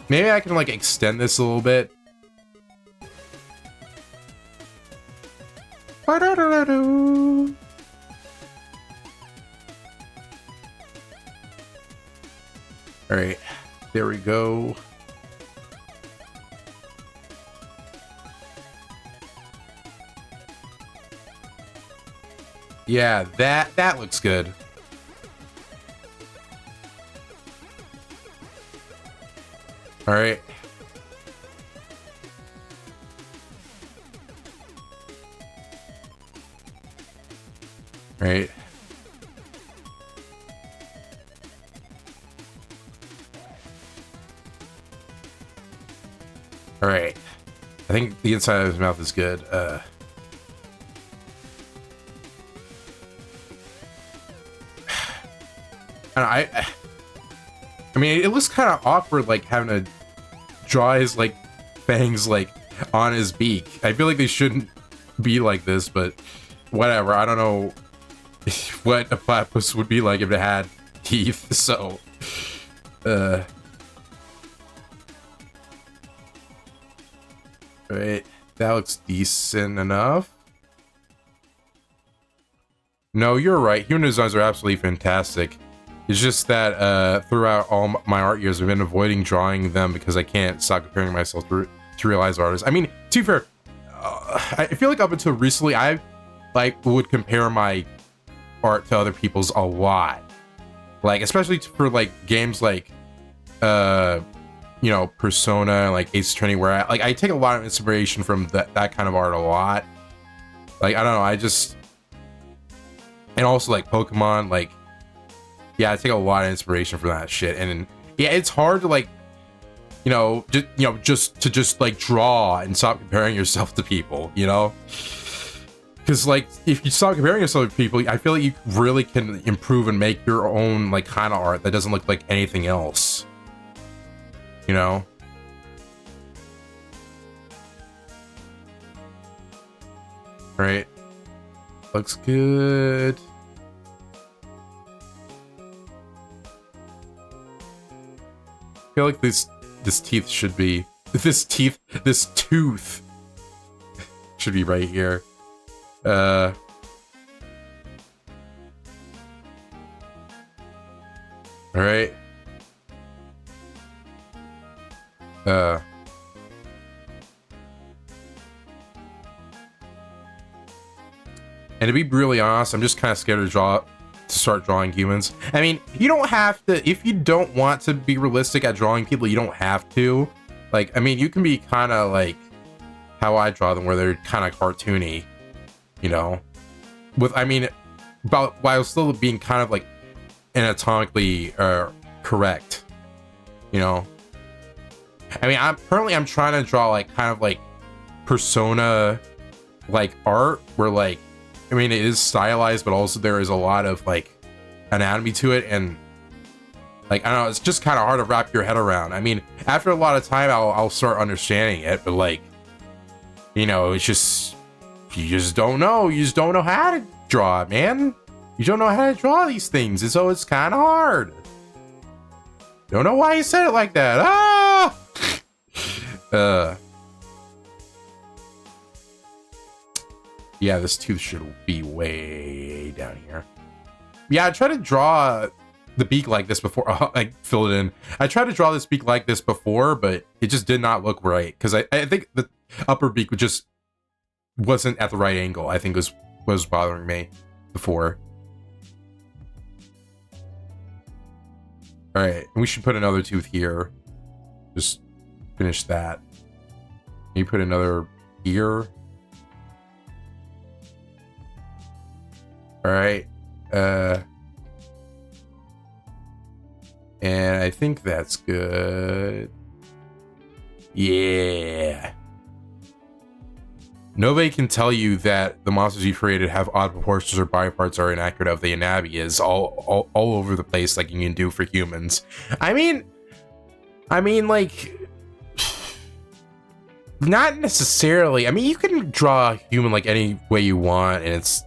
Maybe I can like extend this a little bit. All right, there we go. Yeah, that looks good. All right. Right. All right. I think the inside of his mouth is good. I mean, it looks kind of awkward, like having to draw his like fangs like on his beak. I feel like they shouldn't be like this, but whatever. I don't know what a platypus would be like if it had teeth. So, right, that looks decent enough. No, you're right. Human designs are absolutely fantastic. It's just that throughout all my art years, I've been avoiding drawing them because I can't stop comparing myself to realized artists. I mean, to be fair, I feel like up until recently, I like would compare my art to other people's a lot. Like, especially for like games like, you know, Persona, like Ace Attorney, where I take a lot of inspiration from that kind of art a lot. Like, I don't know, I just, and also like Pokemon, like, yeah, I take a lot of inspiration from that shit. And yeah, it's hard to like, you know, just like draw and stop comparing yourself to people, you know? Because like, if you stop comparing yourself to people, I feel like you really can improve and make your own like kind of art that doesn't look like anything else, you know? Right. Looks good. I feel like this tooth should be right here. All right. And to be really honest, I'm just kind of scared to start drawing humans. I mean, you don't have to, if you don't want to be realistic at drawing people, you don't have to. Like, I mean, you can be kind of like how I draw them, where they're kind of cartoony, you know? I mean, while still being kind of like anatomically correct, you know? I mean, I'm trying to draw like kind of like Persona like art, where like, I mean, it is stylized, but also there is a lot of like anatomy to it, and like, I don't know, it's just kind of hard to wrap your head around. I mean, after a lot of time, I'll start understanding it, but like, you know, it's just, you just don't know. You just don't know how to draw it, man. You don't know how to draw these things, and so it's kind of hard. Don't know why you said it like that. Ah! Yeah, this tooth should be way down here. Yeah, I tried to draw the beak like this before. I filled it in. I tried to draw this beak like this before, but it just did not look right. Because I think the upper beak just wasn't at the right angle. I think was bothering me before. All right, we should put another tooth here. Just finish that. Maybe put another here. All right. And I think that's good. Yeah. nobody can tell you that the monsters you created have odd proportions or body parts are inaccurate of the anatomy is all over the place like you can do for humans. I mean, like, not necessarily. I mean, you can draw a human like any way you want, and it's,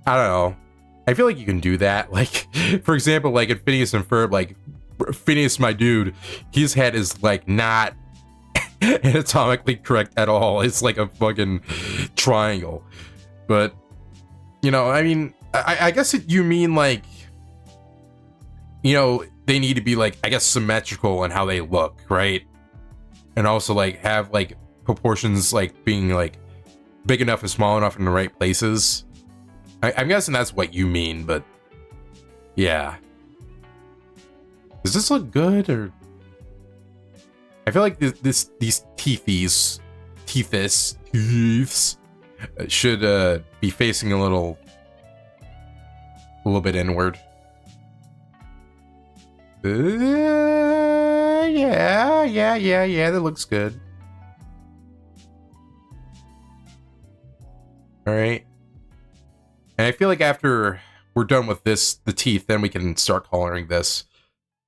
I don't know. I feel like you can do that. Like, for example, like in Phineas and Ferb, like Phineas, my dude, his head is like not anatomically correct at all. It's like a fucking triangle. But, you know, I mean, I guess you mean like, you know, they need to be like, I guess, symmetrical in how they look, right? And also like have like proportions like being like big enough and small enough in the right places. I'm guessing that's what you mean, but yeah. Does this look good, or I feel like these teeths should be facing a little bit inward. Yeah, that looks good. All right. And I feel like after we're done with this, the teeth, then we can start coloring this.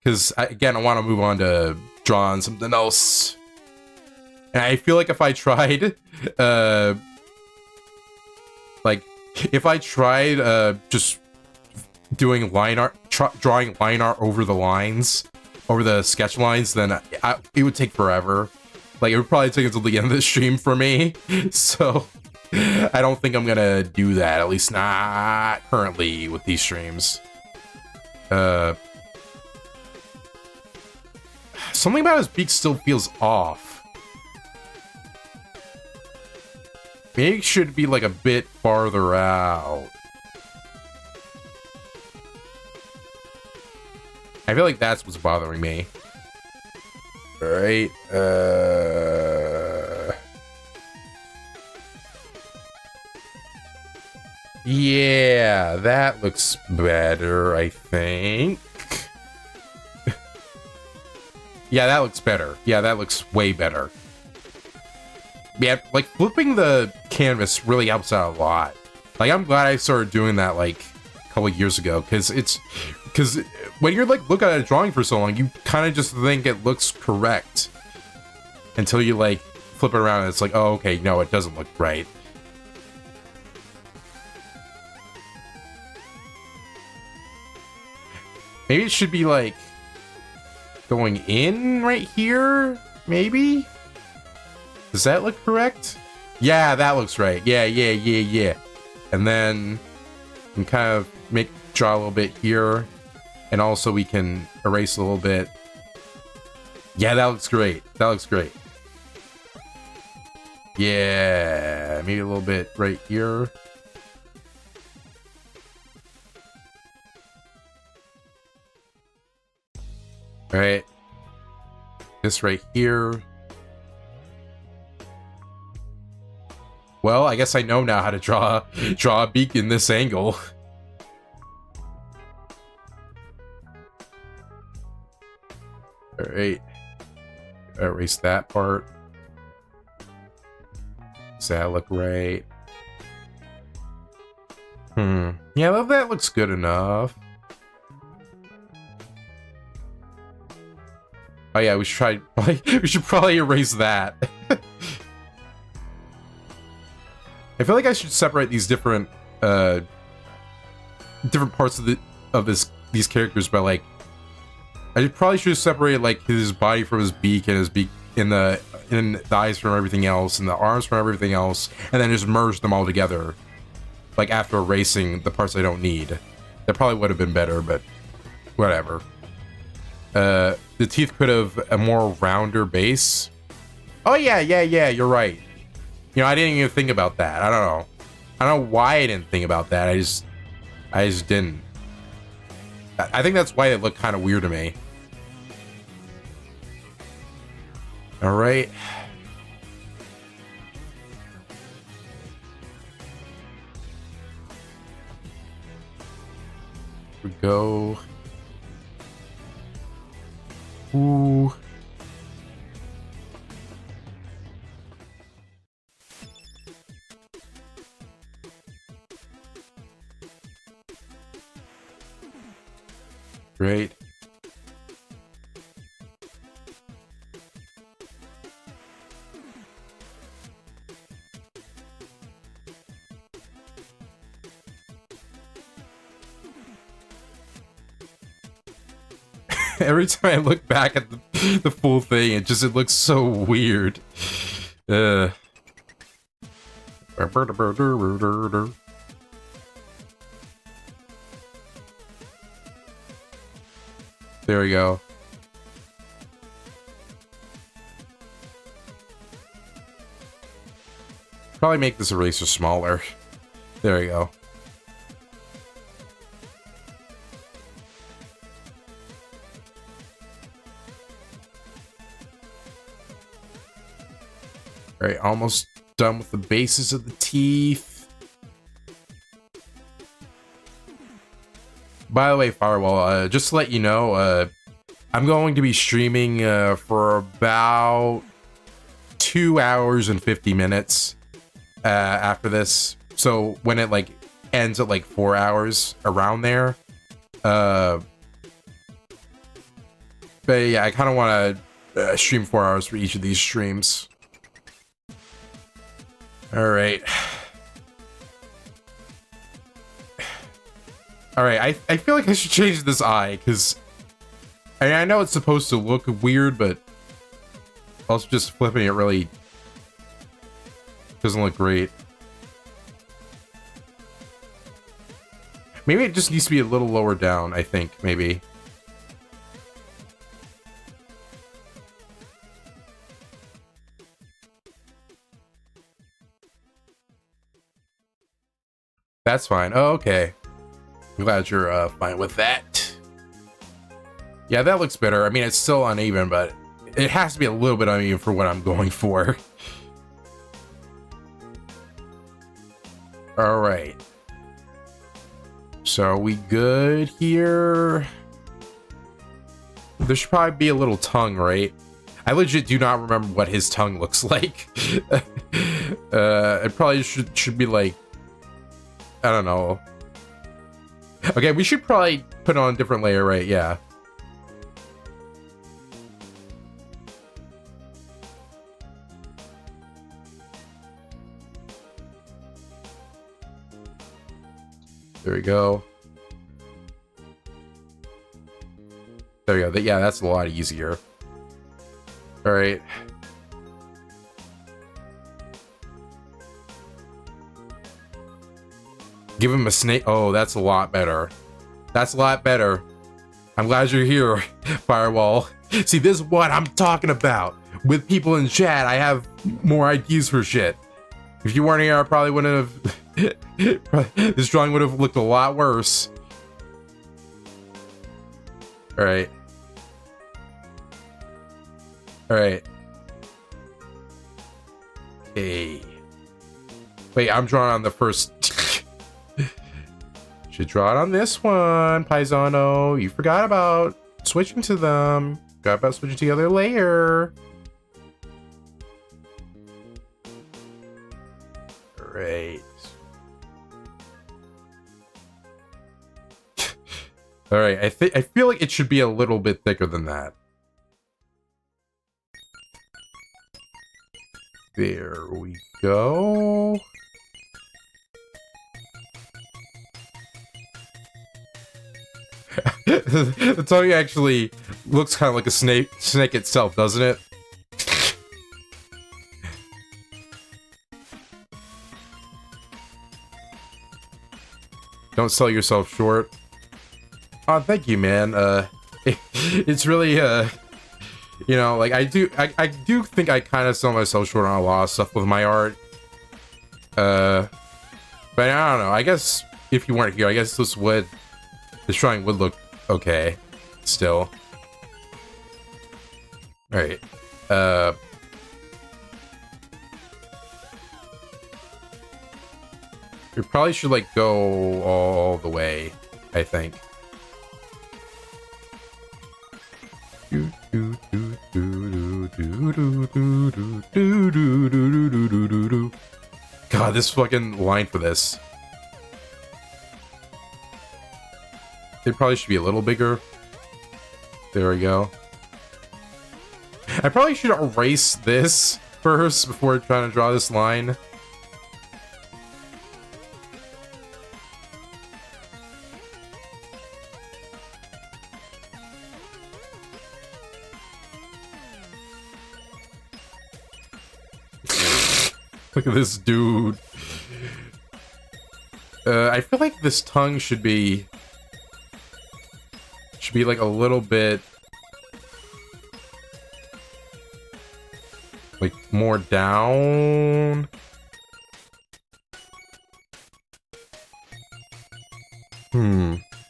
Because, again, I want to move on to drawing something else. And I feel like if I tried, just doing line art, drawing line art over the lines, over the sketch lines, then it would take forever. Like, it would probably take until the end of the stream for me. So I don't think I'm gonna do that, at least not currently with these streams. Something about his beak still feels off. Maybe it should be like a bit farther out. I feel like that's what's bothering me. Alright, yeah, that looks better, I think. Yeah, that looks better. Yeah, that looks way better. Yeah, like, flipping the canvas really helps out a lot. Like, I'm glad I started doing that, like, a couple years ago, because when you're, like, looking at a drawing for so long, you kind of just think it looks correct. Until you, like, flip it around and it's like, oh, okay, no, it doesn't look right. Maybe it should be, like, going in right here, maybe? Does that look correct? Yeah, that looks right. Yeah. And then we can kind of draw a little bit here. And also we can erase a little bit. Yeah, that looks great. That looks great. Yeah, maybe a little bit right here. All right. This right here. Well, I guess I know now how to draw a beak in this angle. All right. Erase that part. Does that look right? Yeah, well, that looks good enough. Oh yeah, we should probably erase that. I feel like I should separate these different parts of these characters by, like, I probably should separate, like, his body from his beak, and his beak and the eyes from everything else, and the arms from everything else, and then just merge them all together, like, after erasing the parts I don't need. That probably would have been better, but whatever. The teeth could have a more rounder base. Oh yeah, you're right. You know, I didn't even think about that. I don't know why I didn't think about that. I just didn't. I think that's why it looked kind of weird to me. All right. Here we go. Ooh. Great. Every time I look back at the full thing, it looks so weird. There we go. Probably make this eraser smaller. There we go. Alright, almost done with the bases of the teeth. By the way, Firewall, just to let you know, I'm going to be streaming for about 2 hours and 50 minutes after this. So when it like ends at like 4 hours, around there. But yeah, I kind of want to stream 4 hours for each of these streams. Alright. Alright, I feel like I should change this eye, because I know it's supposed to look weird, but also just flipping it really doesn't look great. Maybe it just needs to be a little lower down, I think, maybe. That's fine. Oh, okay. I'm glad you're fine with that. Yeah, that looks better. I mean, it's still uneven, but it has to be a little bit uneven for what I'm going for. All right. So are we good here? There should probably be a little tongue, right? I legit do not remember what his tongue looks like. It probably should be like, I don't know. Okay, we should probably put on a different layer, right? Yeah. There we go. There we go. Yeah, that's a lot easier. All right. Give him a snake. Oh, that's a lot better. That's a lot better. I'm glad you're here, Firewall. See, this is what I'm talking about. With people in chat, I have more ideas for shit. If you weren't here, I probably wouldn't have... This drawing would have looked a lot worse. Alright. Alright. Okay. Wait, I'm drawing on the first... Should draw it on this one, Pizzano. You forgot about switching to them. Forgot about switching to the other layer. Great. All right, I feel like it should be a little bit thicker than that. There we go. The tongue actually looks kind of like a snake itself, doesn't it? Don't sell yourself short. Oh, thank you, man. It's really, you know, like I do think I kind of sell myself short on a lot of stuff with my art. But I don't know. I guess if you weren't here, I guess this drawing would look okay still. All right. We probably should like go all the way, I think. God, this fucking line for this. It probably should be a little bigger. There we go. I probably should erase this first before trying to draw this line. Look at this dude. I feel like this tongue should be like a little bit like more down.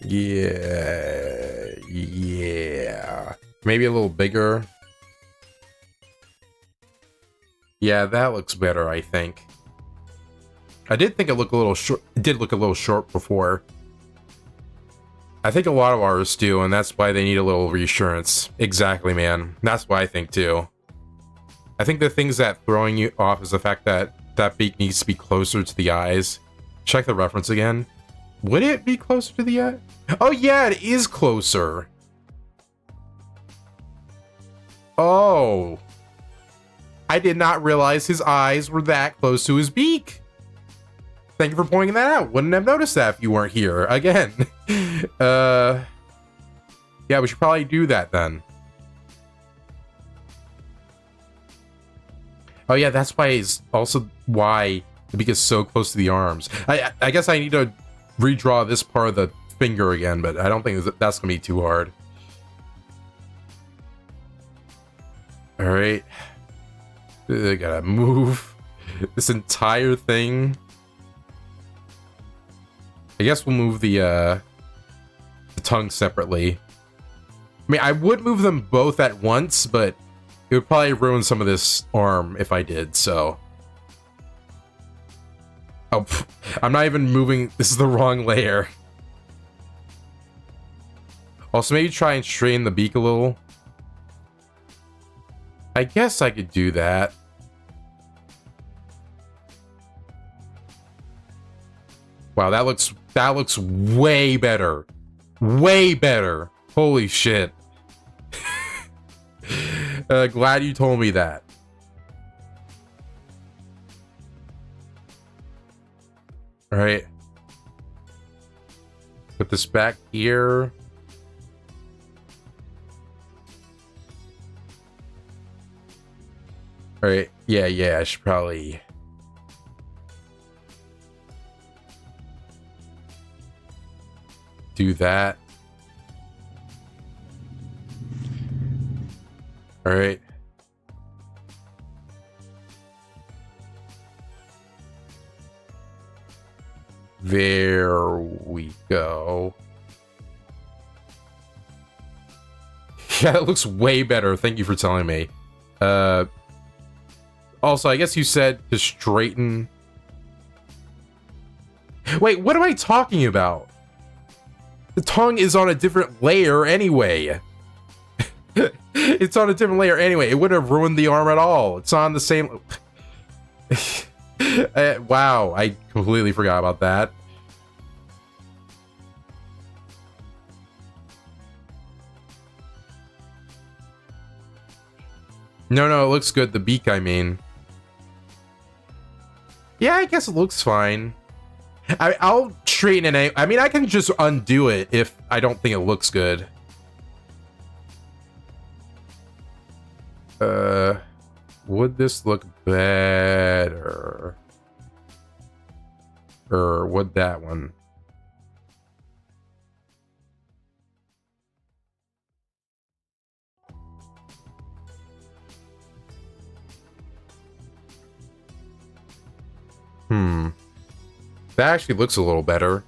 Yeah. Maybe a little bigger. Yeah, that looks better, I think. I did think it looked a little short. It did look a little short before. I think a lot of artists do, and that's why they need a little reassurance. Exactly, man. That's what I think too. I think the things that throwing you off is the fact that that beak needs to be closer to the eyes. Check the reference again. Would it be closer to the eye? Oh yeah, it is closer. Oh. I did not realize his eyes were that close to his beak. Thank you for pointing that out. Wouldn't have noticed that if you weren't here. Again. Yeah, we should probably do that then. Oh yeah, that's why it's also why the beak is so close to the arms. I guess I need to redraw this part of the finger again, but I don't think that's gonna be too hard. All right. I gotta move this entire thing. I guess we'll move the tongue separately. I mean, I would move them both at once, but it would probably ruin some of this arm if I did, so. Oh, I'm not even moving. This is the wrong layer. Also, maybe try and straighten the beak a little. I guess I could do that. Wow, that looks way better. Way better. Holy shit. Glad you told me that. All right. Put this back here. All right. Yeah, I should probably do that. All right. There we go. Yeah, it looks way better. Thank you for telling me. Also, I guess you said to straighten. Wait, what am I talking about? The tongue is on a different layer anyway. It's on a different layer anyway. It wouldn't have ruined the arm at all. It's on the same... Wow, I completely forgot about that. No, it looks good. The beak, I mean. Yeah, I guess it looks fine. I'll straighten it. I mean, I can just undo it if I don't think it looks good. Would this look better? Or would that one? That actually looks a little better.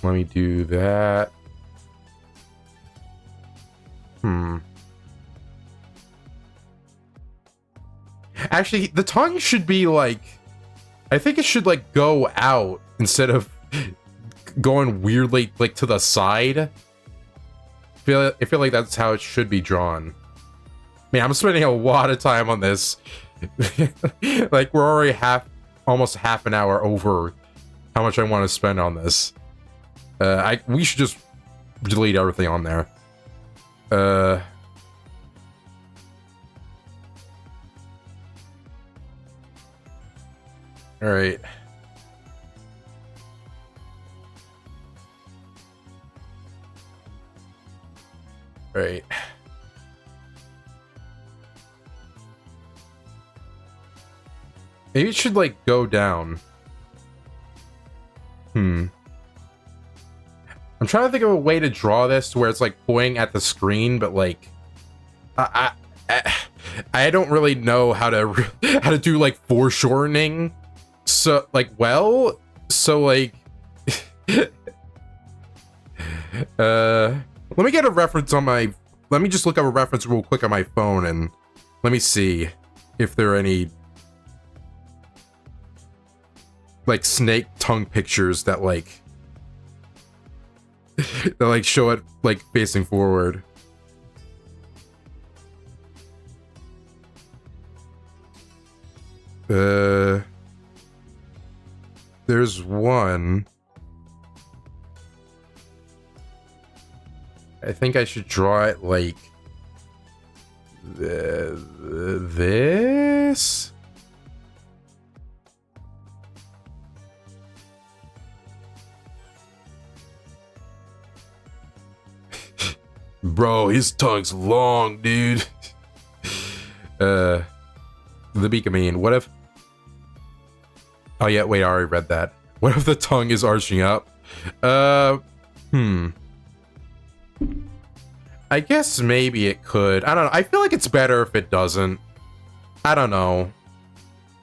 Let me do that. Actually, the tongue should be like... I think it should like go out instead of going weirdly like to the side. I feel like that's how it should be drawn. I mean, I'm spending a lot of time on this. Like, we're already almost half an hour over how much I want to spend on this. We should just delete everything on there. All right. Right. Maybe it should, like, go down. I'm trying to think of a way to draw this to where it's, like, pointing at the screen, but, like... I don't really know how to do, like, foreshortening. So, like, well... So, like... Let me get a reference on my... Let me just look up a reference real quick on my phone and let me see if there are any like snake tongue pictures that like that like show it like facing forward. There's one. I think I should draw it like this. Bro, his tongue's long, dude. The beak, I mean, what if... Oh yeah, wait, I already read that. What if the tongue is arching up? I guess maybe it could. I don't know. I feel like it's better if it doesn't. I don't know.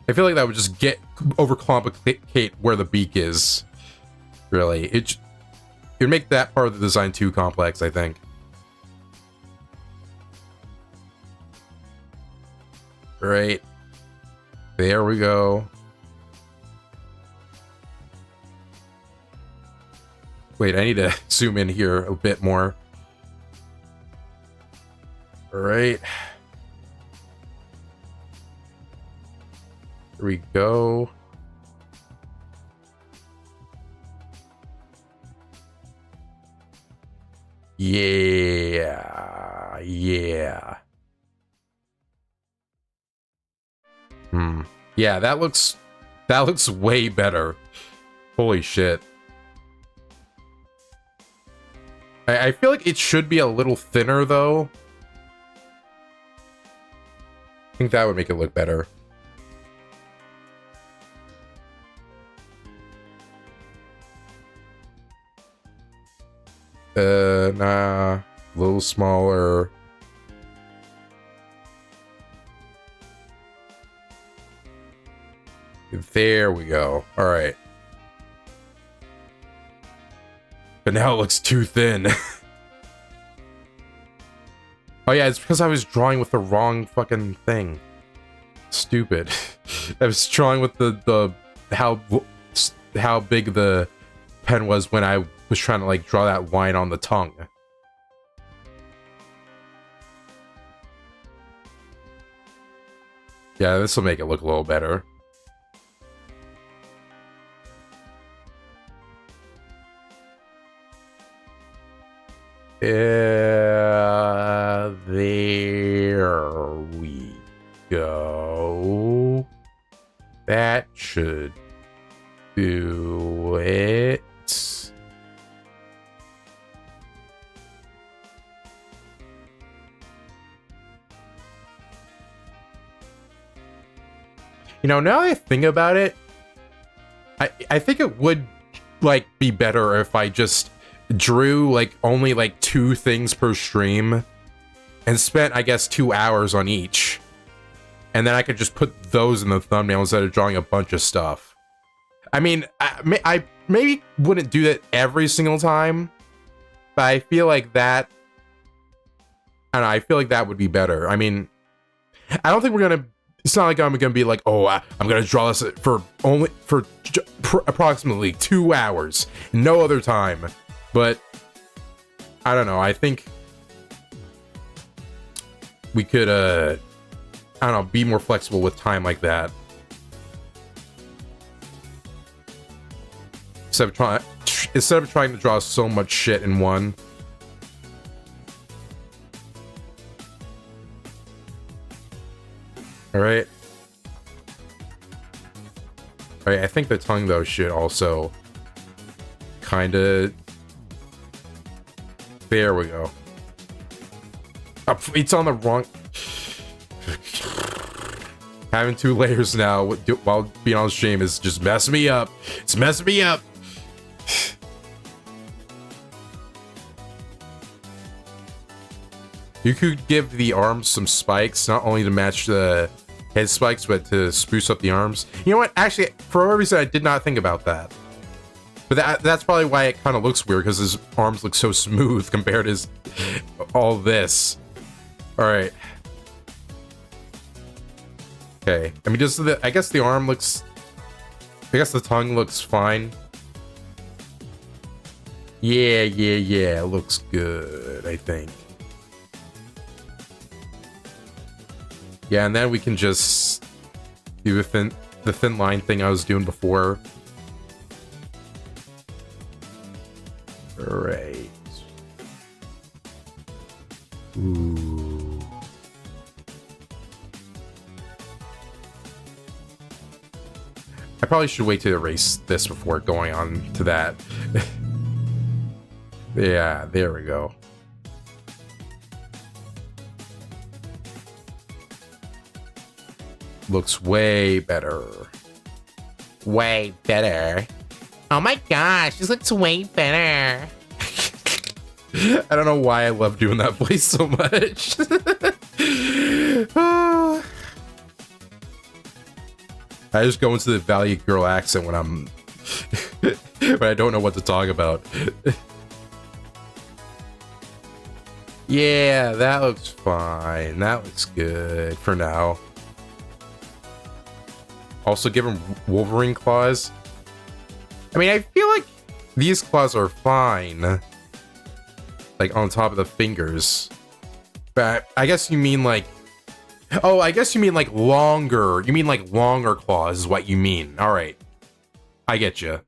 I feel like that would just overcomplicate where the beak is. Really. It would make that part of the design too complex, I think. Right. There we go. Wait, I need to zoom in here a bit more. All right. Here we go. Yeah. Yeah. Yeah, that looks way better. Holy shit. I feel like it should be a little thinner though. I think that would make it look better. Nah, a little smaller. There we go. All right. But now it looks too thin. Oh yeah, it's because I was drawing with the wrong fucking thing. Stupid. I was drawing with the how big the pen was when I was trying to like draw that line on the tongue. Yeah, this will make it look a little better. There we go. That should do it. You know, now that I think about it, I think it would like be better if I just drew like only like 2 things per stream and spent, I guess, 2 hours on each, and then I could just put those in the thumbnail instead of drawing a bunch of stuff. I mean, I maybe wouldn't do that every single time, but I feel like that, I don't know, I feel like that would be better. I mean, I don't think we're gonna, it's not like I'm gonna be like, oh, I'm gonna draw this for approximately 2 hours, no other time. But I don't know, I think we could I don't know, be more flexible with time like that. Instead of trying to draw so much shit in one. Alright. Alright, I think the tongue, though, should also kinda... There we go. Oh, it's on the wrong... Having 2 layers now while being on stream is just messing me up. It's messing me up. You could give the arms some spikes, not only to match the head spikes, but to spruce up the arms. You know what? Actually, for whatever reason, I did not think about that. But that's probably why it kind of looks weird, because his arms look so smooth compared to his, all this. Alright. Okay. I mean, I guess the arm looks... I guess the tongue looks fine. Yeah, it looks good, I think. Yeah, and then we can just do the thin line thing I was doing before. Alright. Ooh. I probably should wait to erase this before going on to that. Yeah, there we go. Looks way better. Way better. Oh my gosh, this looks way better. I don't know why I love doing that voice so much. I just go into the Valley Girl accent when I'm... when I don't know what to talk about. Yeah, that looks fine. That looks good for now. Also give him Wolverine claws. I mean, I feel like these claws are fine. Like, on top of the fingers. But I guess you mean, like... Oh, I guess you mean, like, longer. You mean, like, longer claws is what you mean. Alright. I get you.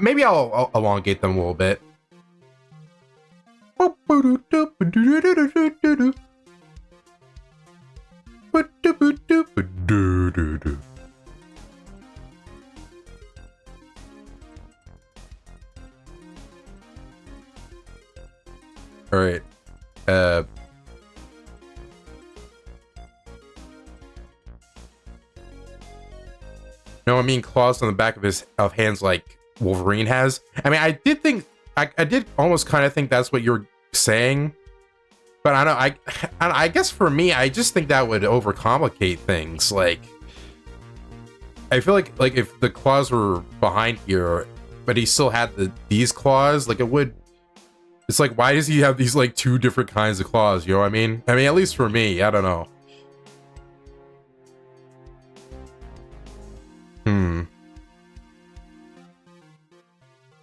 Maybe I'll elongate them a little bit. Alright. No, I mean claws on the back of his hands like Wolverine has. I mean, I did think... I did almost kind of think that's what you're saying. But I don't know, I guess for me, I just think that would overcomplicate things. Like, I feel like if the claws were behind here, but he still had these claws, like it would... It's like, why does he have these like 2 different kinds of claws? You know what I mean? I mean, at least for me, I don't know.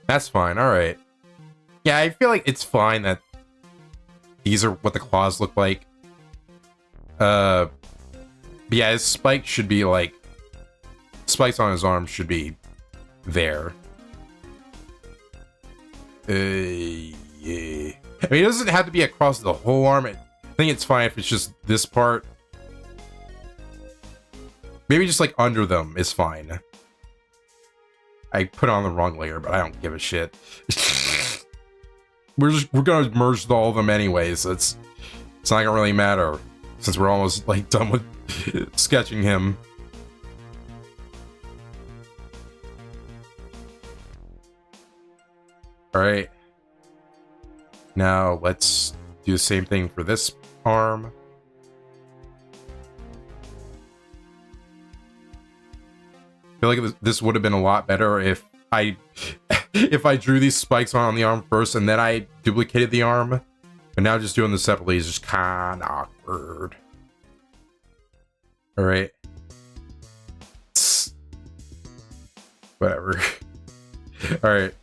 That's fine, alright. Yeah, I feel like it's fine that these are what the claws look like. But yeah, his spike should be like... Spikes on his arm should be there. Yeah. I mean, it doesn't have to be across the whole arm. I think it's fine if it's just this part. Maybe just like under them is fine. I put on the wrong layer, but I don't give a shit. We're gonna merge all of them anyways. So it's not gonna really matter since we're almost like done with sketching him. All right. Now let's do the same thing for this arm. I feel like this would have been a lot better if I drew these spikes on the arm first and then I duplicated the arm. But now just doing this separately is just kind of awkward. All right. Whatever. All right.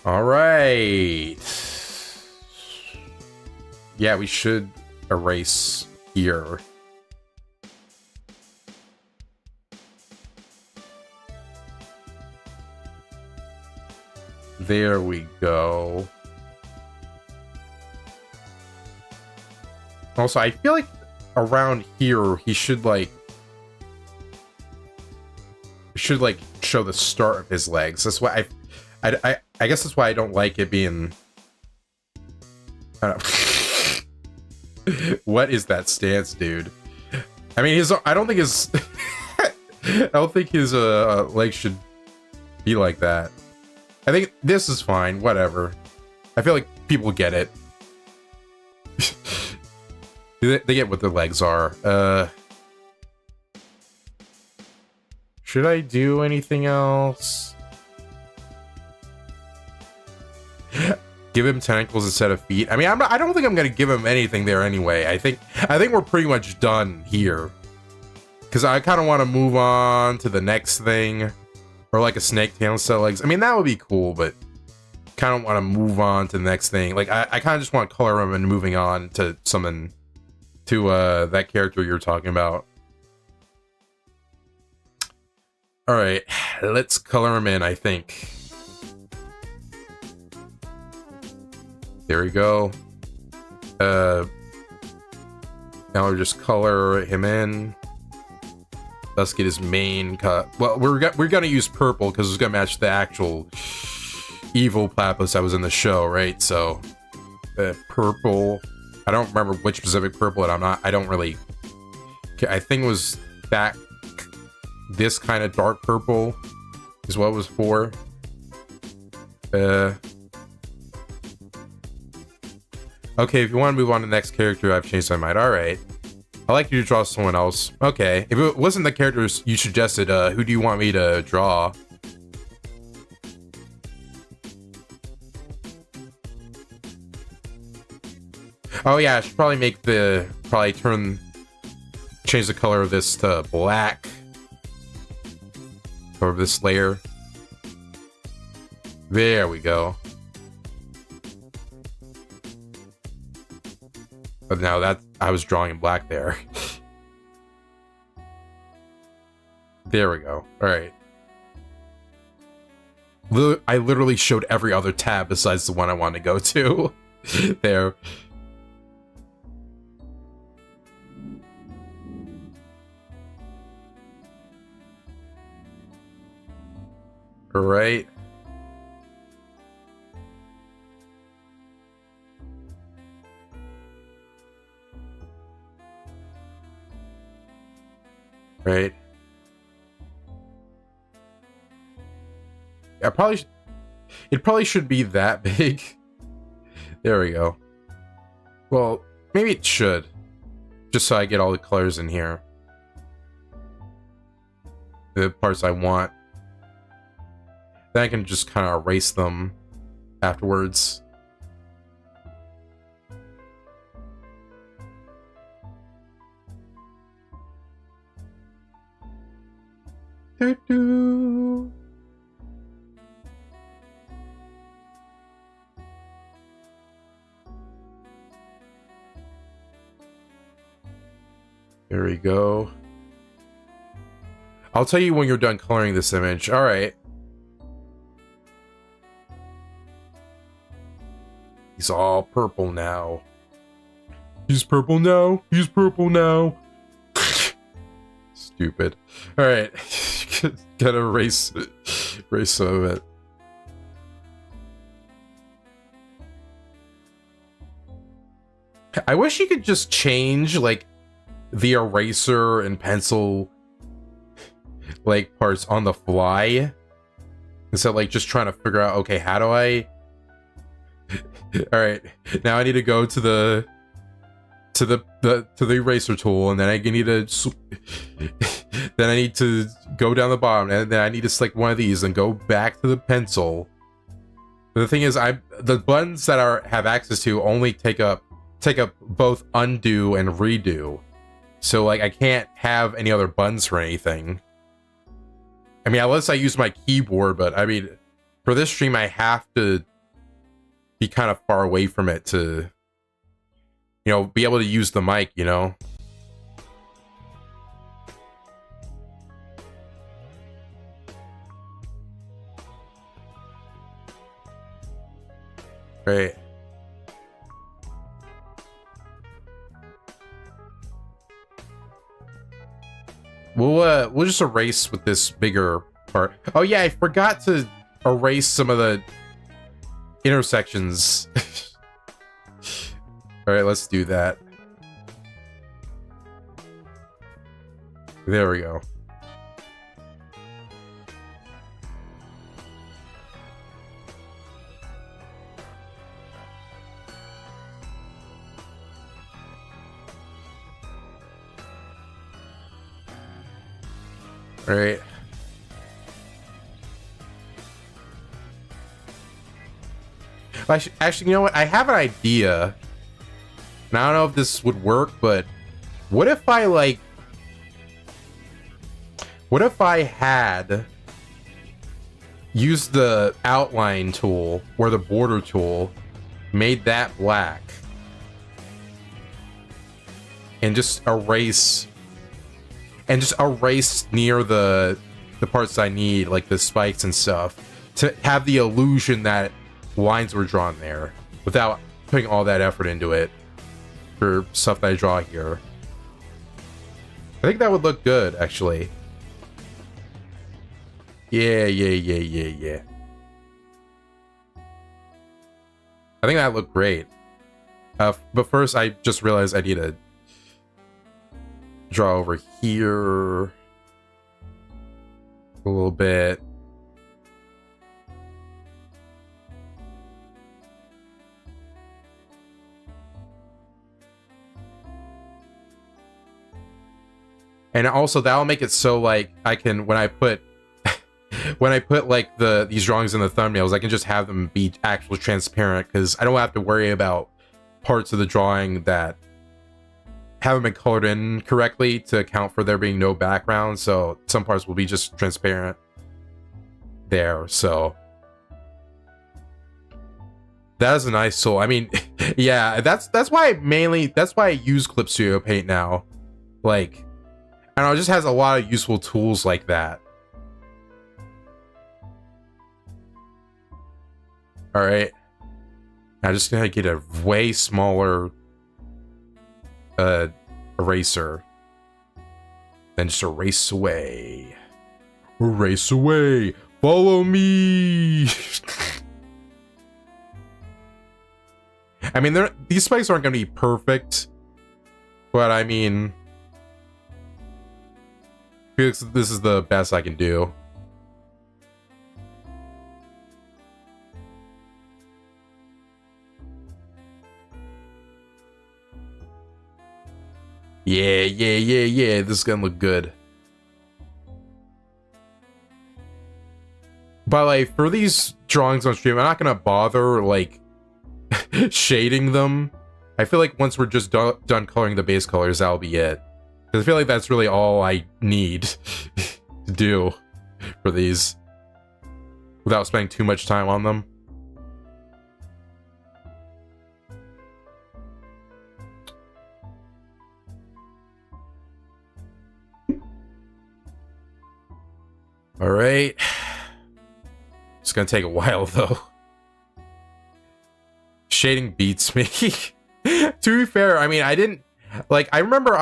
All right. yeah, we should erase here. There we go. Also, I feel like around here he should like show the start of his legs. That's why I guess that's why I don't like it being. I don't know. What is that stance, dude? I mean, I don't think his I don't think his legs should be like that. I think this is fine. Whatever. I feel like people get it. They get what their legs are. Should I do anything else? Give him tentacles instead of feet. I mean, I don't think I'm gonna give him anything there anyway. I think we're pretty much done here. Because I kind of want to move on to the next thing. Or like a snake tail instead of legs. I mean, that would be cool, but kind of want to move on to the next thing. Like, I kind of just want to color him and moving on to something, to that character you're talking about. All right, let's color him in, I think. There we go. Now we'll just color him in. Let's get his main cut. Well, we're gonna use purple because it's gonna match the actual evil platypus that was in the show, right? So, purple. I don't remember which specific purple, and I don't really. I think it was that. This kind of dark purple is what it was for. Okay, if you want to move on to the next character, I've changed my mind. All right. I'd like you to draw someone else. Okay. If it wasn't the characters you suggested, who do you want me to draw? Oh yeah, I should probably change the color of this to black. Over this layer. There we go. But now that I was drawing in black there. There we go. All right. I literally showed every other tab besides the one I wanted to go to. There. All right. Right. It probably should be that big. There we go. Well, maybe it should. Just so I get all the colors in here. The parts I want. Then I can just kind of erase them afterwards. Doo-doo. There we go. I'll tell you when you're done coloring this image. All right. He's all purple now. He's purple now. He's purple now. Stupid. All right. Gotta erase some of it. I wish you could just change like the eraser and pencil like parts on the fly instead of like just trying to figure out, okay, how do I all right, now I need to go to the eraser tool, and then I need to go down the bottom, and then I need to select one of these and go back to the pencil. But the thing is, the buttons that have access to only take up both undo and redo. So like I can't have any other buttons for anything. I mean, unless I use my keyboard, but I mean, for this stream I have to be kind of far away from it to you know, be able to use the mic, you know. Right. We'll just erase with this bigger part. Oh yeah, I forgot to erase some of the intersections. All right, let's do that. There we go. All right. Actually, you know what? I have an idea. And I don't know if this would work, but what if I like... What if I had used the outline tool or the border tool, made that black, and just erase... And just erase near the parts I need, like the spikes and stuff, to have the illusion that lines were drawn there without putting all that effort into it for stuff that I draw here. I think that would look good, actually. Yeah. I think that looked great. But first, I just realized I need to draw over here a little bit. And also that'll make it so like I can, when I put like these drawings in the thumbnails, I can just have them be actually transparent, because I don't have to worry about parts of the drawing that haven't been colored in correctly to account for there being no background. So some parts will be just transparent there. So that is a nice tool. I mean, yeah, that's why I use Clip Studio Paint now. Like, I don't know, it just has a lot of useful tools like that. All right, I'm just gonna get a way smaller eraser, then just erase away. Erase away. Follow me. I mean, these spikes aren't gonna be perfect, but I mean, this is the best I can do. Yeah. This is gonna look good. But like, for these drawings on stream, I'm not gonna bother like shading them. I feel like once we're just done coloring the base colors, that'll be it. Because I feel like that's really all I need to do for these without spending too much time on them. All right. It's gonna take a while though. Shading beats me. To be fair, I mean, I didn't like, I remember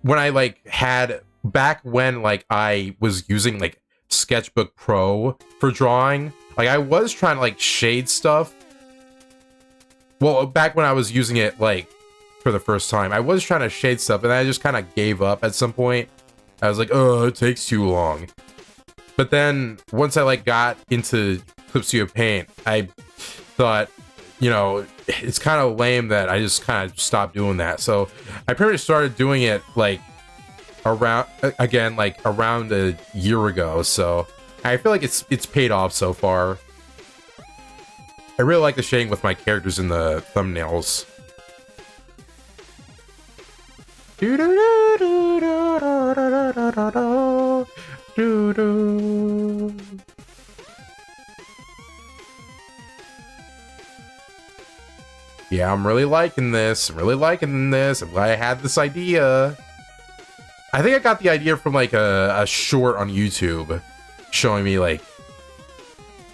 when I like had back when like I was using like Sketchbook Pro for drawing, like I was trying to like shade stuff. Well, back when I was using it like for the first time, I was trying to shade stuff, and I just kind of gave up at some point. I was like, oh, it takes too long. But then once I like got into Clip Studio Paint, I thought, you know, it's kind of lame that I just kind of stopped doing that. So I pretty much started doing it like around a year ago. So I feel like it's paid off so far. I really like the shading with my characters in the thumbnails. yeah, I'm really liking this. I'm really liking this. I'm glad I had this idea. I think I got the idea from like a short on YouTube showing me like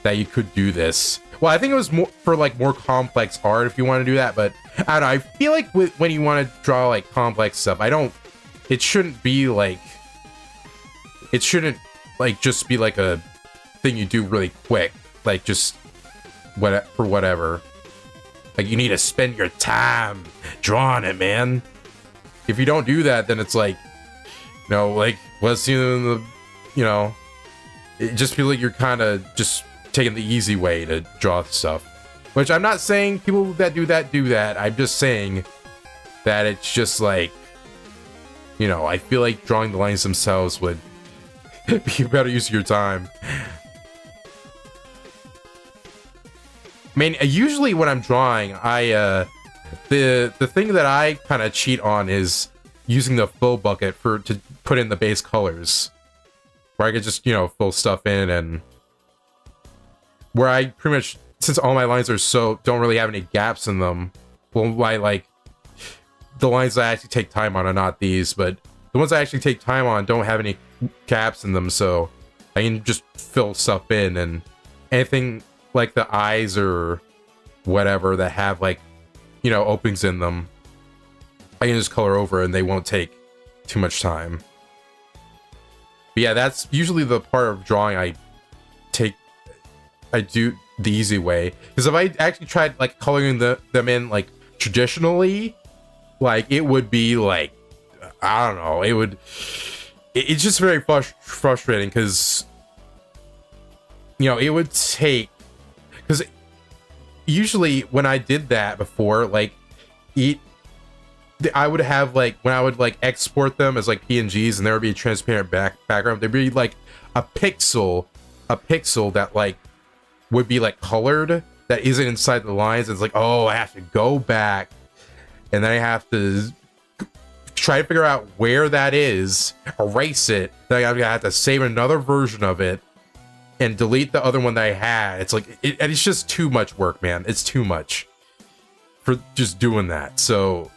that you could do this. Well, I think it was more for like more complex art if you want to do that, but I don't know. I feel like when you want to draw like complex stuff, it shouldn't be like, it shouldn't like just be like a thing you do really quick, like just for whatever. Like you need to spend your time drawing it, man. If you don't do that, then it's like, you know, like let's it just feels like you're kind of just taking the easy way to draw stuff. Which I'm not saying people that do that. I'm just saying that it's just like, you know, I feel like drawing the lines themselves would be a better use of your time. I mean, usually when I'm drawing, the thing that I kind of cheat on is using the fill bucket to put in the base colors, where I could just, you know, fill stuff in, and where I pretty much, since all my lines don't really have any gaps in them, well, like the lines that I actually take time on are not these, but the ones I actually take time on don't have any gaps in them, so I can just fill stuff in, and anything like the eyes or whatever that have like, you know, openings in them, I can just color over and they won't take too much time. But yeah, that's usually the part of drawing I do the easy way. Because if I actually tried like coloring them in like traditionally, like it would be like, I don't know, it's just very frustrating because, you know, it would take, because usually when I did that before, like I would have like, when I would like export them as like PNGs and there would be a transparent background, there'd be like a pixel that like would be like colored that isn't inside the lines. It's like, oh, I have to go back and then I have to try to figure out where that is, erase it, then I have to save another version of it and delete the other one that I had. It's like, it's just too much work, man. It's too much for just doing that. So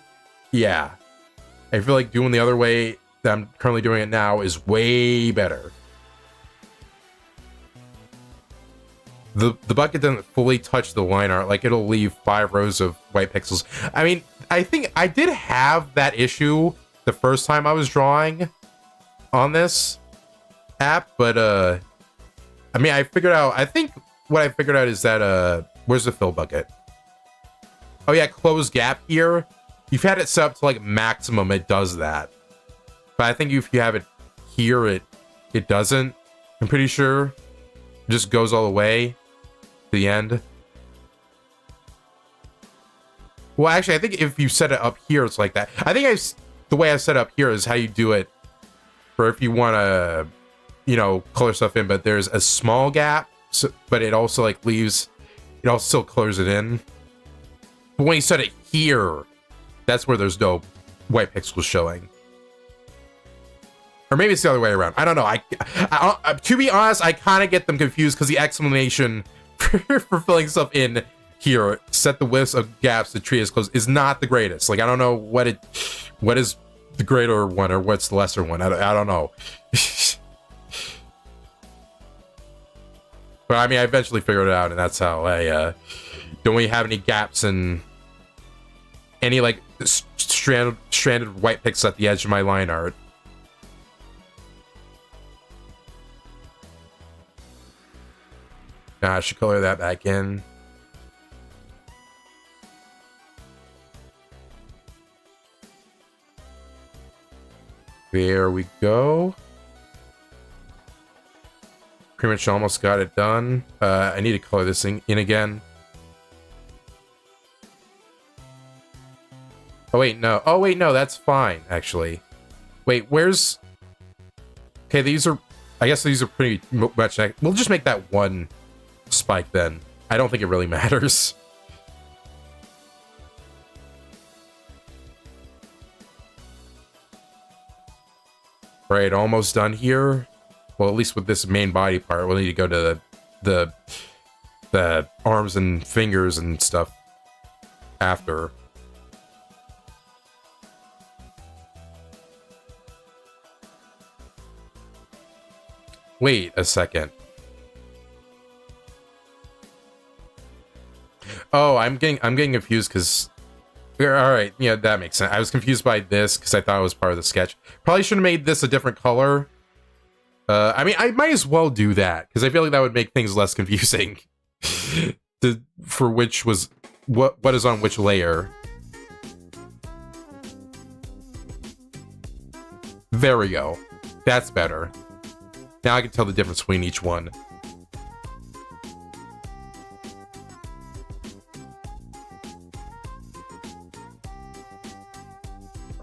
yeah, I feel like doing the other way that I'm currently doing it now is way better. The bucket doesn't fully touch the line art, like it'll leave 5 rows of white pixels. I mean, I think I did have that issue the first time I was drawing on this app, but I mean, I think what I figured out is that where's the fill bucket? Oh yeah, close gap here. You've had it set up to like maximum, it does that. But I think if you have it here, it doesn't. I'm pretty sure it just goes all the way to the end. Well, actually, I think if you set it up here, it's like that. I think the way I set up here is how you do it for if you want to, you know, color stuff in, but there's a small gap, so, but it also like leaves, it also still colors it in. But when you set it here, that's where there's no white pixels showing. Or maybe it's the other way around. I don't know. I to be honest, I kind of get them confused because the explanation for filling stuff in here, set the widths of gaps the tree is closed, is not the greatest. Like, I don't know what is the greater one or what's the lesser one. I don't know. But I mean, I eventually figured it out, and that's how I don't really have any gaps and any like stranded white pixels at the edge of my line art. I should color that back in. There we go. Pretty much almost got it done. I need to color this thing in again. Oh wait, no. Oh wait, no, that's fine, actually. Wait, where's... Okay, these are... I guess these are pretty much... We'll just make that one spike then. I don't think it really matters. Right, almost done here. Well, at least with this main body part, we'll need to go to the arms and fingers and stuff. after. Wait a second. Oh, I'm getting confused because... Alright, yeah, that makes sense. I was confused by this because I thought it was part of the sketch. Probably should have made this a different color. I mean, I might as well do that because I feel like that would make things less confusing. For which was... What is on which layer. There we go. That's better. Now I can tell the difference between each one.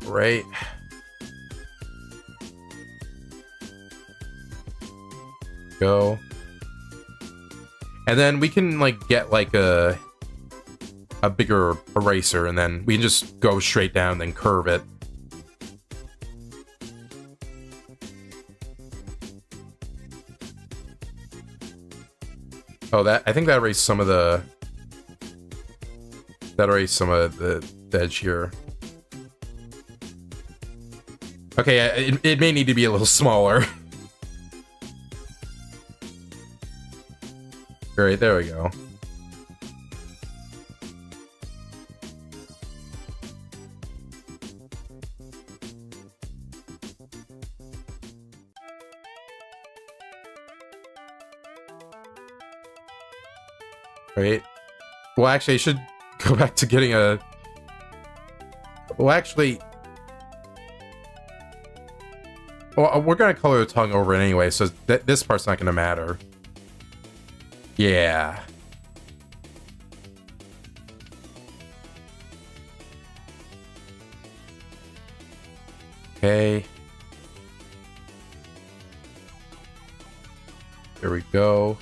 Right. Go. And then we can like get like a bigger eraser, and then we can just go straight down and then curve it. Oh, I think that erased some of the... That erased some of the edge here. Okay, it may need to be a little smaller. Alright, there we go. Right. Well, actually, I should go back to getting a... Well, actually... Well, we're gonna color the tongue over it anyway, so this part's not gonna matter. Yeah. Okay. There we go.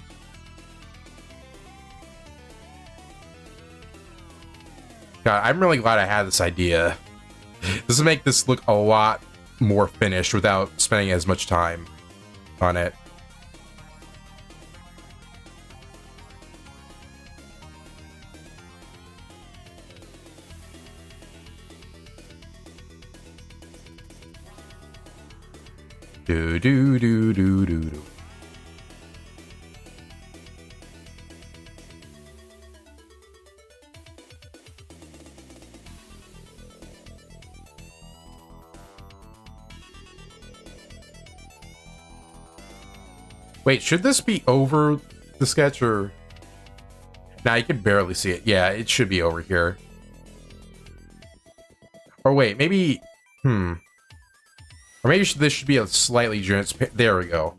God, I'm really glad I had this idea. This will make this look a lot more finished without spending as much time on it. Do do do do do do. Wait, should this be over the sketch or... Nah, you can barely see it. Yeah, it should be over here. Or wait, maybe... Or maybe this should be a slightly transparent... There we go.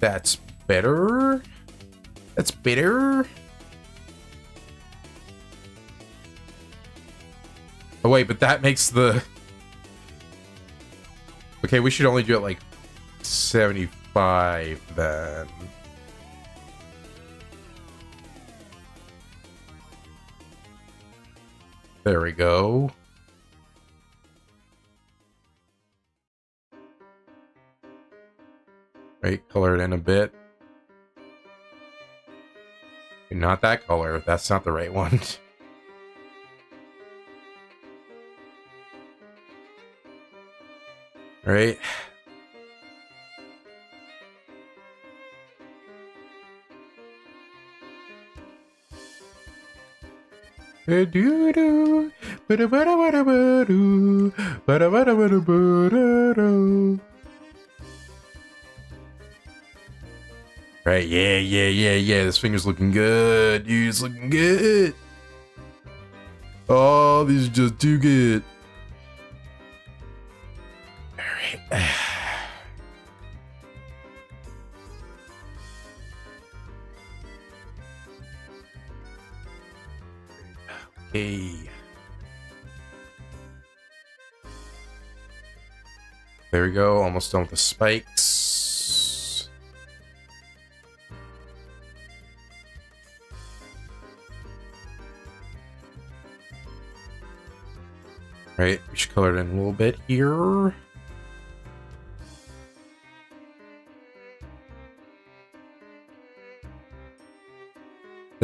That's better. That's better. Oh wait, but that makes the... Okay, we should only do it like 75 then. There we go. Right, color it in a bit. Not that color. That's not the right one. Right. Right, yeah. This finger's looking good, dude. It's looking good. Oh, these are just too good. Alright. Okay. There we go. Almost done with the spikes. Right, we should color it in a little bit here.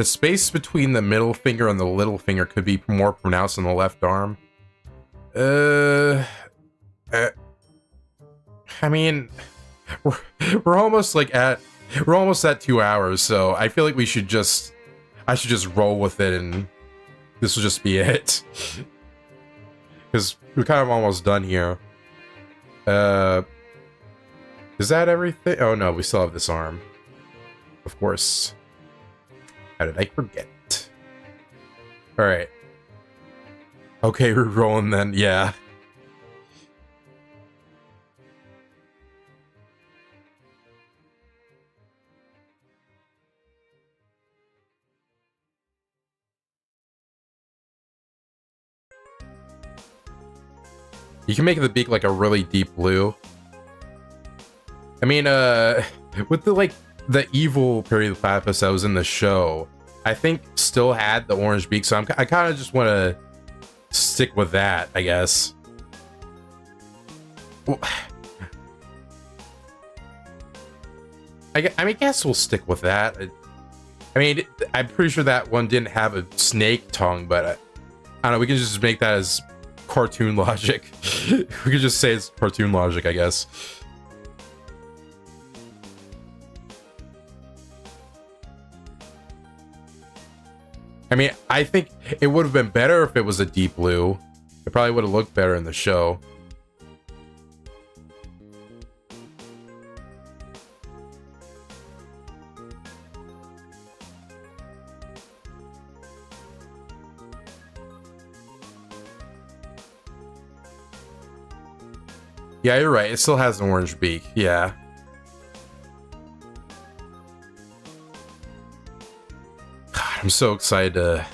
The space between the middle finger and the little finger could be more pronounced on the left arm. I mean, we're almost like we're almost at 2 hours, so I feel like I should just roll with it, and this will just be it. Because we're kind of almost done here. Is that everything? Oh no, we still have this arm. Of course. How did I forget? Alright. Okay, we're rolling then, yeah. You can make the beak like a really deep blue. I mean, with the evil Peripatus that was in the show, I think still had the orange beak, so I kind of just want to stick with that, I guess. Well, I guess we'll stick with that. I mean, I'm pretty sure that one didn't have a snake tongue, but I don't know, we can just make that as cartoon logic. We could just say it's cartoon logic, I guess. I mean, I think it would have been better if it was a deep blue. It probably would have looked better in the show. Yeah, you're right. It still has an orange beak. Yeah. God, I'm so excited to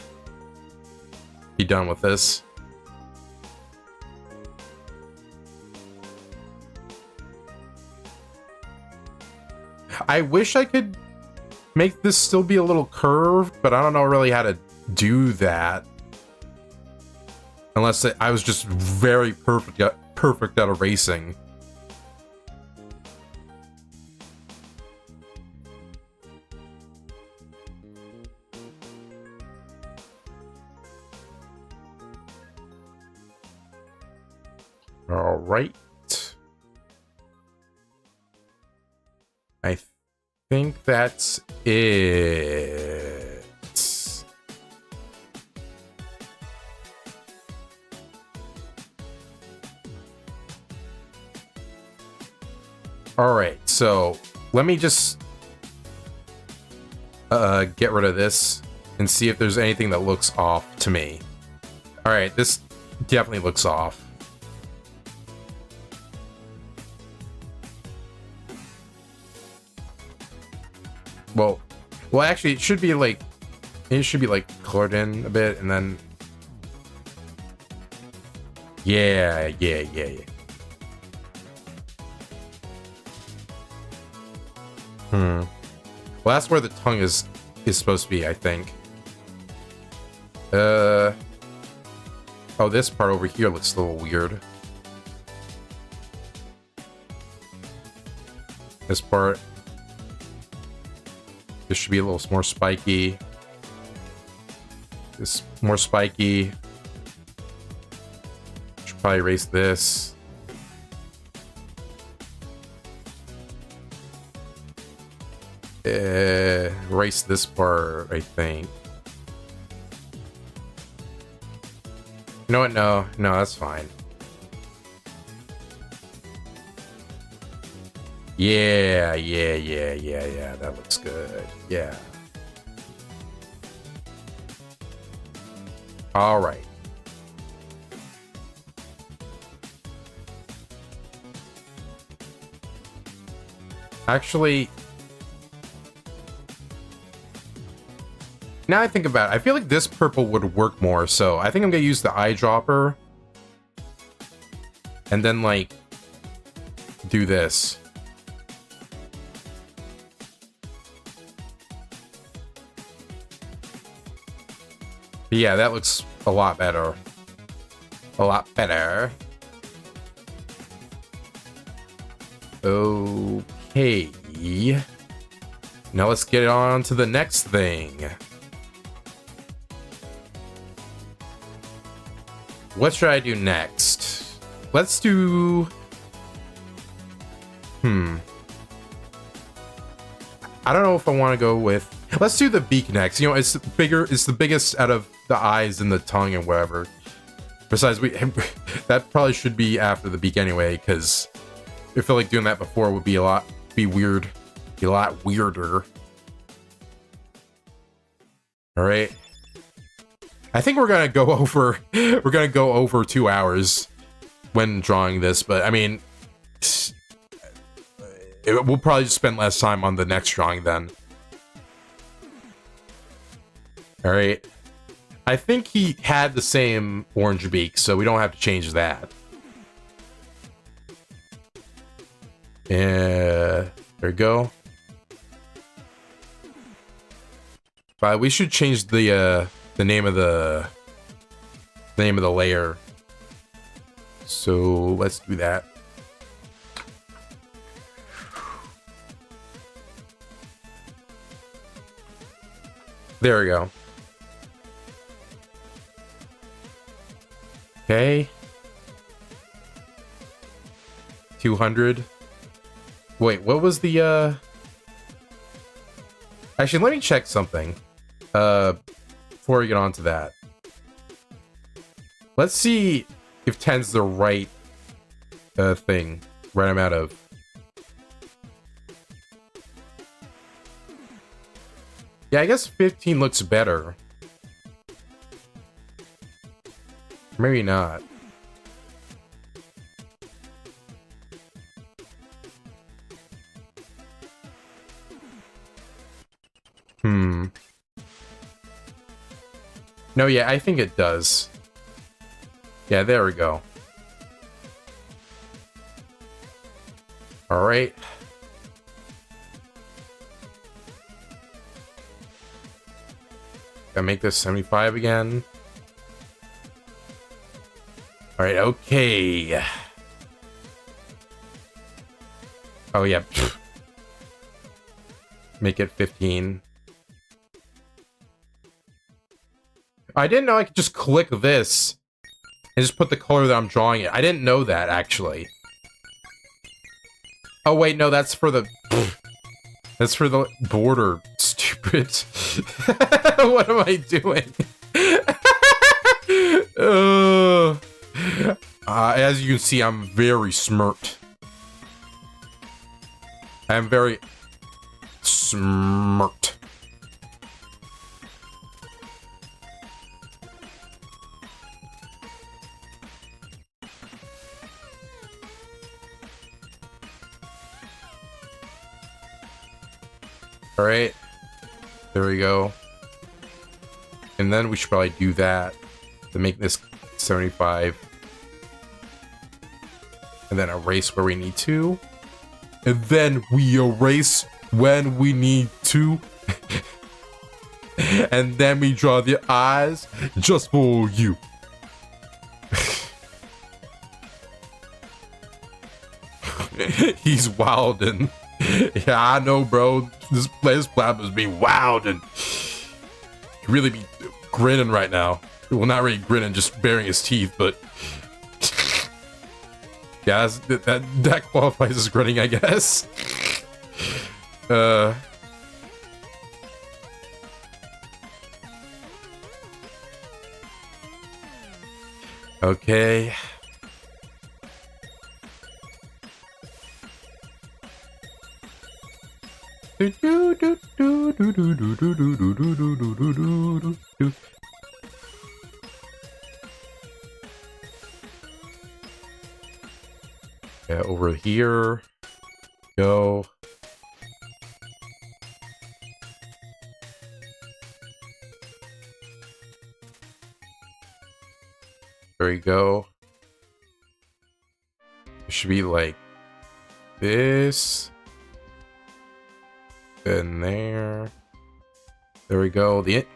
be done with this. I wish I could make this still be a little curved, but I don't know really how to do that. Unless I was just very perfect at erasing. All right. I think that's it. All right, so let me just get rid of this and see if there's anything that looks off to me. All right, this definitely looks off. Well, actually, it should be like colored in a bit, and then yeah. Well, that's where the tongue is supposed to be, I think. Oh, this part over here looks a little weird. This part. This should be a little more spiky. This more spiky. Should probably erase this. Erase this part, I think. You know what? No, that's fine. Yeah. That looks good. Yeah. All right. Actually, now I think about it, I feel like this purple would work more, so I think I'm gonna use the eyedropper. And then, like, do this. But yeah, that looks a lot better. A lot better. Okay. Now let's get on to the next thing. What should I do next? Let's do... I don't know if I want to go with... Let's do the beak next. You know, it's bigger. It's the biggest out of the eyes and the tongue and whatever. Besides, that probably should be after the beak anyway, because I feel like doing that before would be weird. Be a lot weirder. All right. I think we're gonna go over. We're gonna go over 2 hours when drawing this, but I mean, we'll probably just spend less time on the next drawing then. All right. I think he had the same orange beak, so we don't have to change that. There we go. But we should change the name of the layer. So let's do that. There we go. Okay. 200. Wait, what was the Actually, let me check something. Before we get on to that. Let's see if 10's the right thing. Right amount of. Yeah, I guess 15 looks better. Maybe not. No, yeah, I think it does. Yeah, there we go. All right. Gotta make this 75 again. All right, okay. Oh, yeah. Make it 15. I didn't know I could just click this and just put the color that I'm drawing it. I didn't know that, actually. Oh, wait, no, that's for the... That's for the border, stupid. What am I doing? As you can see, I'm very smirked. I'm very smirked. All right, there we go. And then we should probably do that to make this 75. And then erase where we need to. And then we erase when we need to. And then we draw the eyes just for you. He's wildin'. Yeah, I know, bro. This platform's be wildin'. He really be grinning right now. Well, not really grinning, just baring his teeth, but... Yeah, that qualifies as grinning, I guess. Okay. Yeah, over here. Go. There we go. It should be like this. And there. There we go. The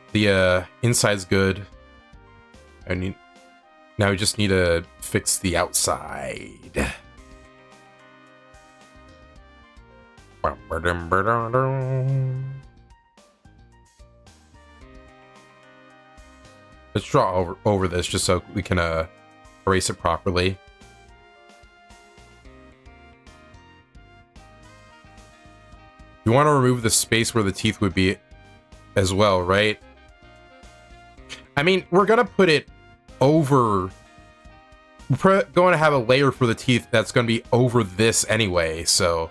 inside's good. Now we just need to fix the outside. Let's draw over this just so we can erase it properly. You want to remove the space where the teeth would be as well, right? I mean, we're going to put it over... We're going to have a layer for the teeth that's going to be over this anyway, so...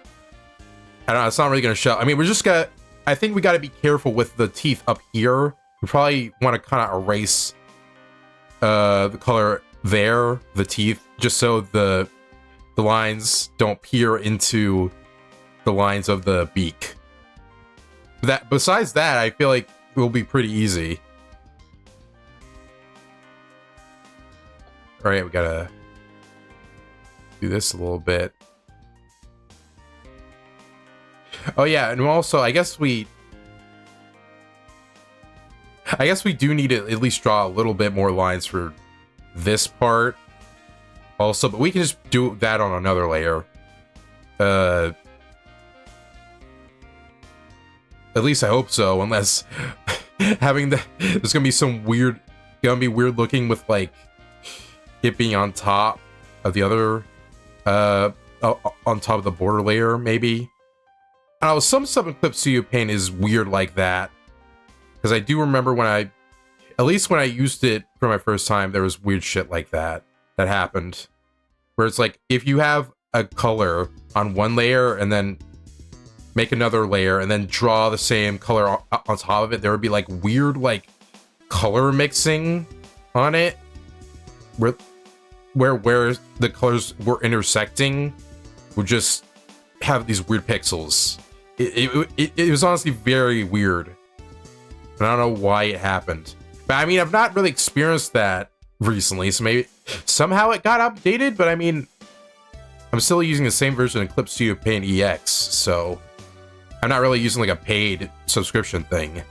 I don't know, it's not really going to show. I mean, we're just going to... I think we got to be careful with the teeth up here. We probably want to kind of erase the color there, the teeth, just so the lines don't peer into the lines of the beak. Besides that, I feel like it will be pretty easy. All right, we gotta do this a little bit. Oh yeah, and also I guess we do need to at least draw a little bit more lines for this part also, but we can just do that on another layer. At least I hope so, unless having there's gonna be some weird, looking with like it being on top of the other, on top of the border layer, maybe. I don't know, some Eclipse Studio Paint is weird like that. Because I do remember at least when I used it for my first time, there was weird shit like that happened. Where it's like, if you have a color on one layer and then make another layer and then draw the same color on top of it, there would be like weird like color mixing on it. Where the colors were intersecting would just have these weird pixels. It was honestly very weird. And I don't know why it happened. But I mean, I've not really experienced that recently, so maybe somehow it got updated, but I mean, I'm still using the same version of Eclipse Studio Paint EX, so I'm not really using like a paid subscription thing.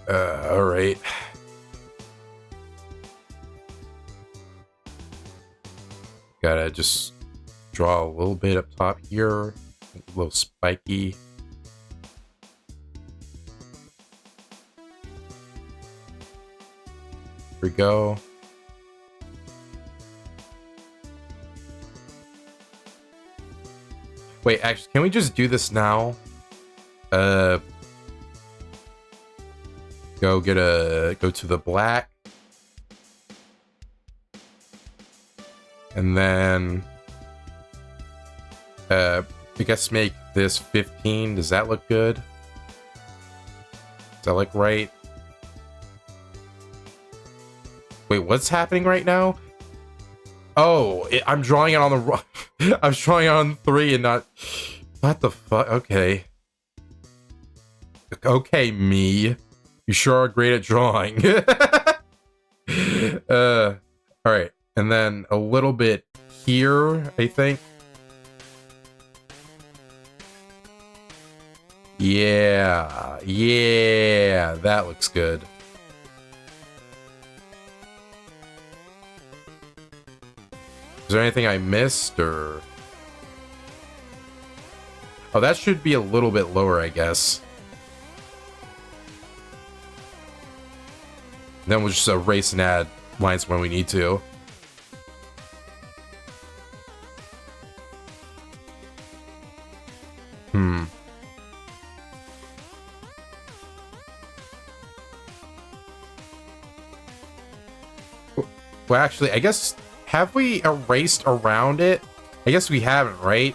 Alright. Gotta just draw a little bit up top here, a little spiky. Here we go. Wait, actually, can we just do this now? Go to the black. And then I guess make this 15. Does that look good? Does that look right? Wait, what's happening right now? Oh, I'm drawing it on the wrong... I was drawing it on 3 and not... What the fuck? Okay. Okay, me. You sure are great at drawing. Alright. And then a little bit here, I think. Yeah. Yeah. That looks good. Is there anything I missed, or... Oh, that should be a little bit lower, I guess. Then we'll just erase and add lines when we need to. Well, actually, I guess... Have we erased around it? I guess we haven't, right?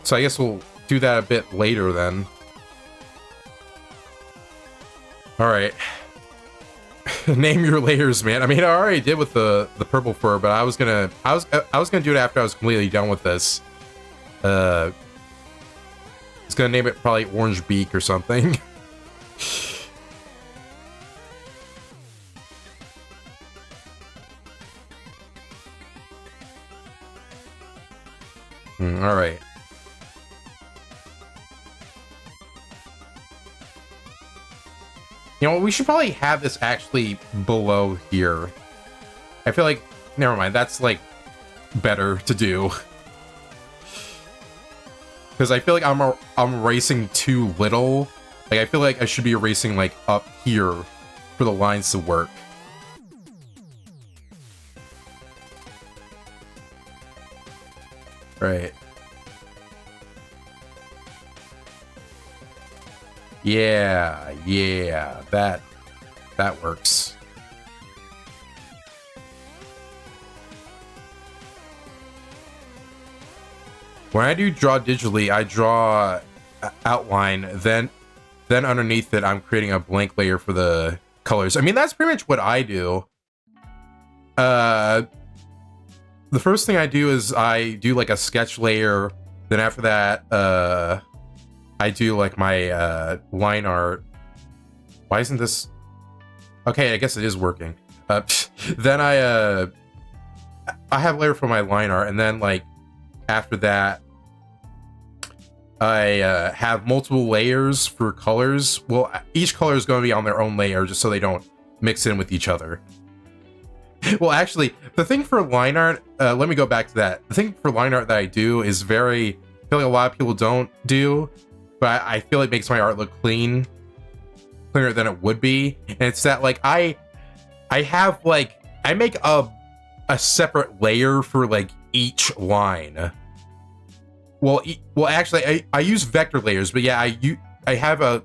So I guess we'll do that a bit later then. Alright. Name your layers, man. I mean, I already did with the purple fur, but I was gonna do it after I was completely done with this. I was gonna name it probably Orange Beak or something. All right. You know, we should probably have this actually below here. I feel like, never mind, that's like better to do. Because I feel like I'm erasing too little. Like, I feel like I should be erasing like up here for the lines to work. Right. Yeah, that works. When I do draw digitally, I draw outline, then underneath it, I'm creating a blank layer for the colors. I mean, that's pretty much what I do. The first thing I do is I do like a sketch layer. Then after that, I do like my line art. Why isn't this? Okay, I guess it is working. Then I have a layer for my line art, and then like after that, I have multiple layers for colors. Well, each color is going to be on their own layer just so they don't mix in with each other. Well, actually, the thing for line art, let me go back to that. The thing for line art that I do is I feel like a lot of people don't do, but I feel it makes my art look cleaner than it would be. And it's that like I have like, I make a separate layer for like each line. Well, actually, I use vector layers, but yeah, I have a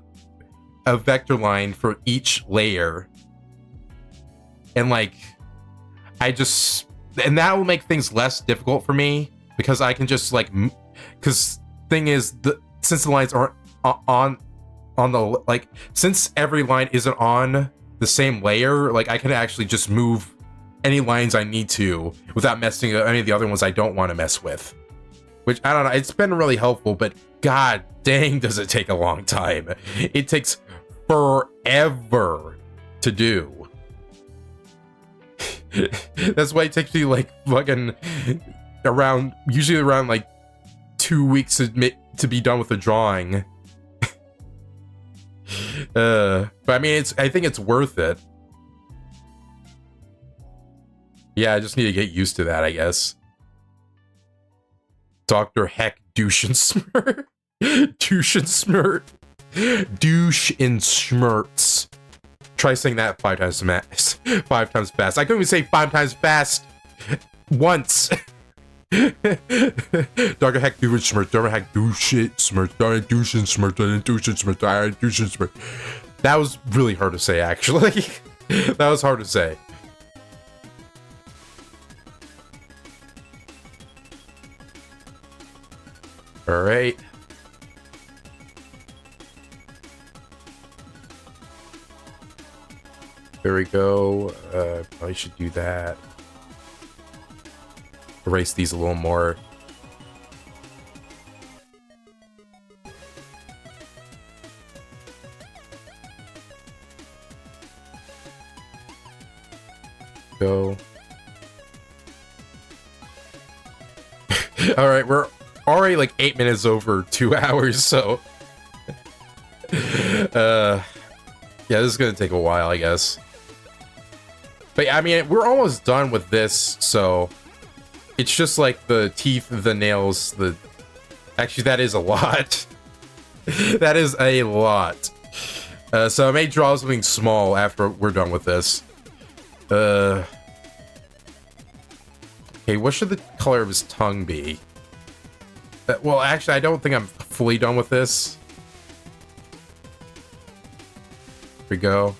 vector line for each layer, and like and that will make things less difficult for me because I can just like, because thing is since the lines aren't on the like, since every line isn't on the same layer, like I can actually just move any lines I need to without messing up any of the other ones I don't want to mess with. Which, I don't know, it's been really helpful, but god dang does it take a long time. It takes forever to do. That's why it takes me like fucking usually around like 2 weeks to be done with the drawing. But I mean, I think it's worth it. Yeah, I just need to get used to that, I guess. Dr. Heck Douchensmirtz. Douchensmirtz. Try saying that 5 times fast. 5 times fast. I couldn't even say 5 times fast once. Dr. Heck Douchensmirtz. Dr. Heck Douchensmirtz. Dr. Douchensmirtz. That was really hard to say, actually. That was hard to say. All right. There we go. Probably should do that. Erase these a little more. Go. All right, we're already like 8 minutes over 2 hours, so yeah, this is gonna take a while, I guess. But I mean, we're almost done with this, so it's just like the teeth, the nails, actually that is a lot. That is a lot. So I may draw something small after we're done with this. Okay, what should the color of his tongue be? Well, actually, I don't think I'm fully done with this. Here we go.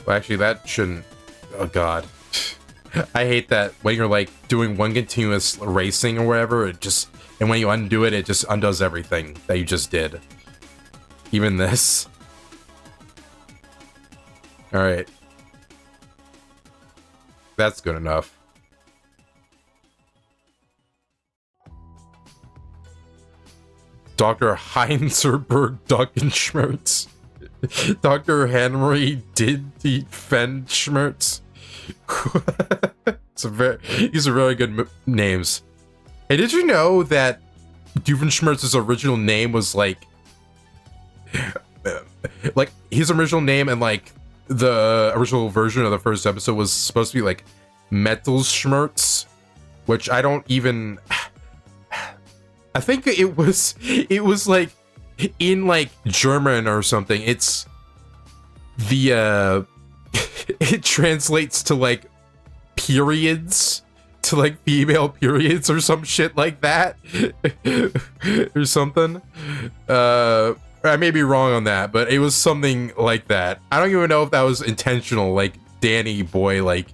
Well, actually, that shouldn't... Oh, God. I hate that when you're, like, doing one continuous erasing or whatever, it just... And when you undo it, it just undoes everything that you just did. Even this. Alright. That's good enough. Dr. Heinzerberg Duckenschmertz. Dr. Henry Diefenschmertz. These are very good names. Hey, did you know that Doofenshmirtz's original name was like his original name and like the original version of the first episode was supposed to be like Metalschmertz, which I don't even... I think it was like in like German or something. It's the it translates to like periods, to like female periods or some shit like that. Or something. I may be wrong on that, but it was something like that. I don't even know if that was intentional, like Danny boy like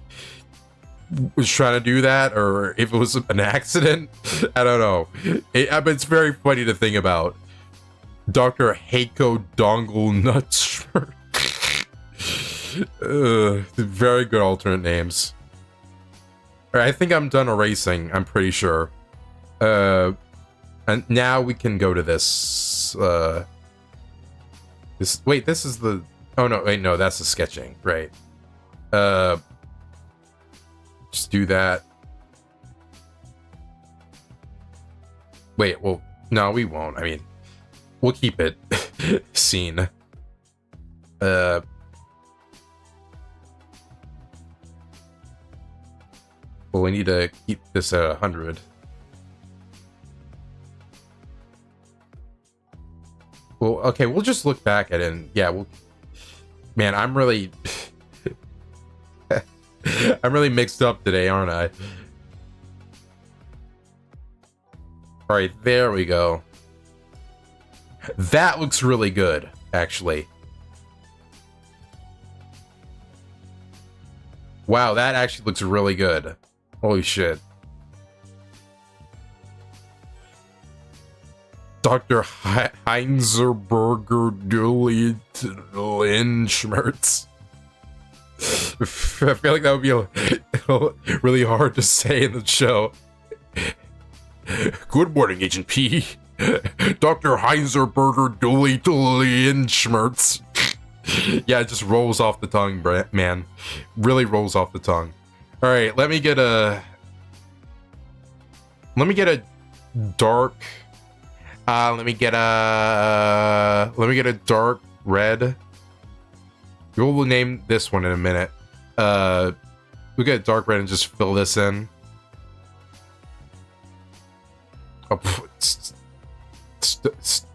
was trying to do that, or if it was an accident. I don't know. But it's very funny to think about. Dr. Heiko Dongle Nutshirt. Very good alternate names. Alright, I think I'm done erasing, I'm pretty sure. And now we can go to this. Wait, this is the... Oh, no, wait, no, that's the sketching, right. Just do that. Wait, well, no, we won't. I mean, we'll keep it scene. Well, we need to keep this at 100. Well, okay, we'll just look back at it and yeah, we'll... Man, I'm really... I'm really mixed up today, aren't I? Alright, there we go. That looks really good, actually. Wow, that actually looks really good. Holy shit. Dr. Heinzerberger Schmertz. I feel like that would be really hard to say in the show. Good morning, Agent P. Dr. Heinzerberger Schmertz. Yeah, it just rolls off the tongue, man. Really rolls off the tongue. All right, let me get a dark. Let me get a dark red. We'll name this one in a minute. We'll get a dark red and just fill this in. Oh, it's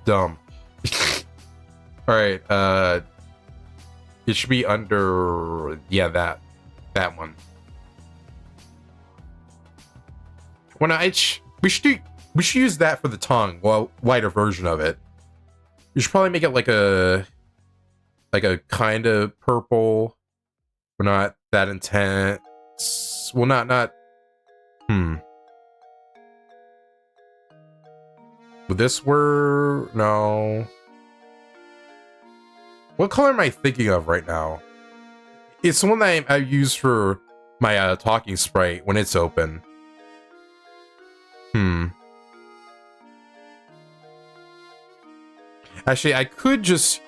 dumb. All right. It should be under, yeah, that one. We should use that for the tongue. Well, lighter version of it. You should probably make it like a kind of purple, but not that intense. Well, not. Would this were no. What color am I thinking of right now? It's the one that I use for my talking sprite when it's open. Actually, I could just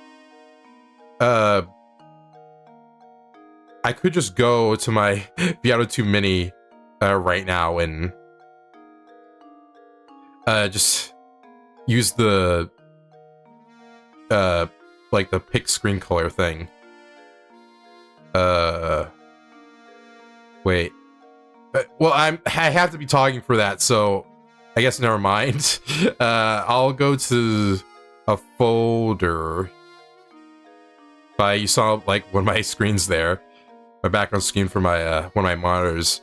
go to my Piano 2 Mini right now and just use the like the pick screen color thing. Wait. Well, I have to be talking for that, so I guess never mind. I'll go to a folder. You saw like one of my screens there, my background screen for my one of my monitors.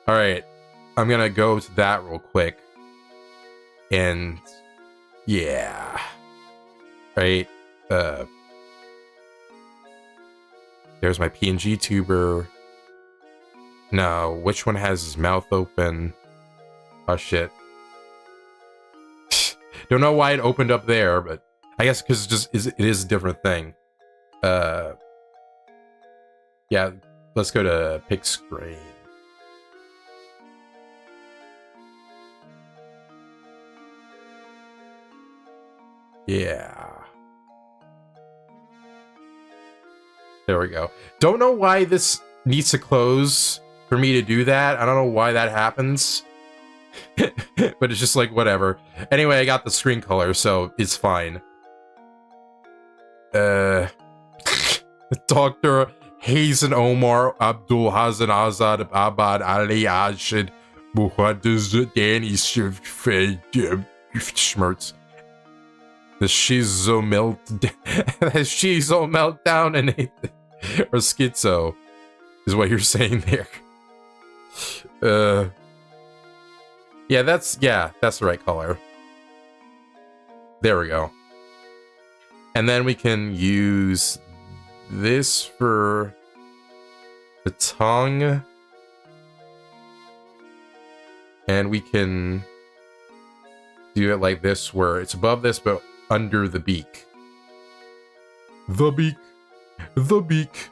All right, I'm gonna go to that real quick, and yeah, right. There's my PNG tuber. Now, which one has his mouth open? Oh shit. Don't know why it opened up there, but I guess because it is a different thing. Yeah, let's go to pick screen. Yeah. There we go. Don't know why this needs to close for me to do that. I don't know why that happens. But it's just like, whatever. Anyway, I got the screen color, so it's fine. Dr. Hazen Omar Abdul Hasan Azad Abad Ali Ashid Muhaddis Danny Shift Schmertz. The Shizo meltdown and or schizo is what you're saying there. Yeah, that's the right color. There we go. And then we can use this for the tongue. And we can do it like this, where it's above this, but under the beak. The beak. The beak.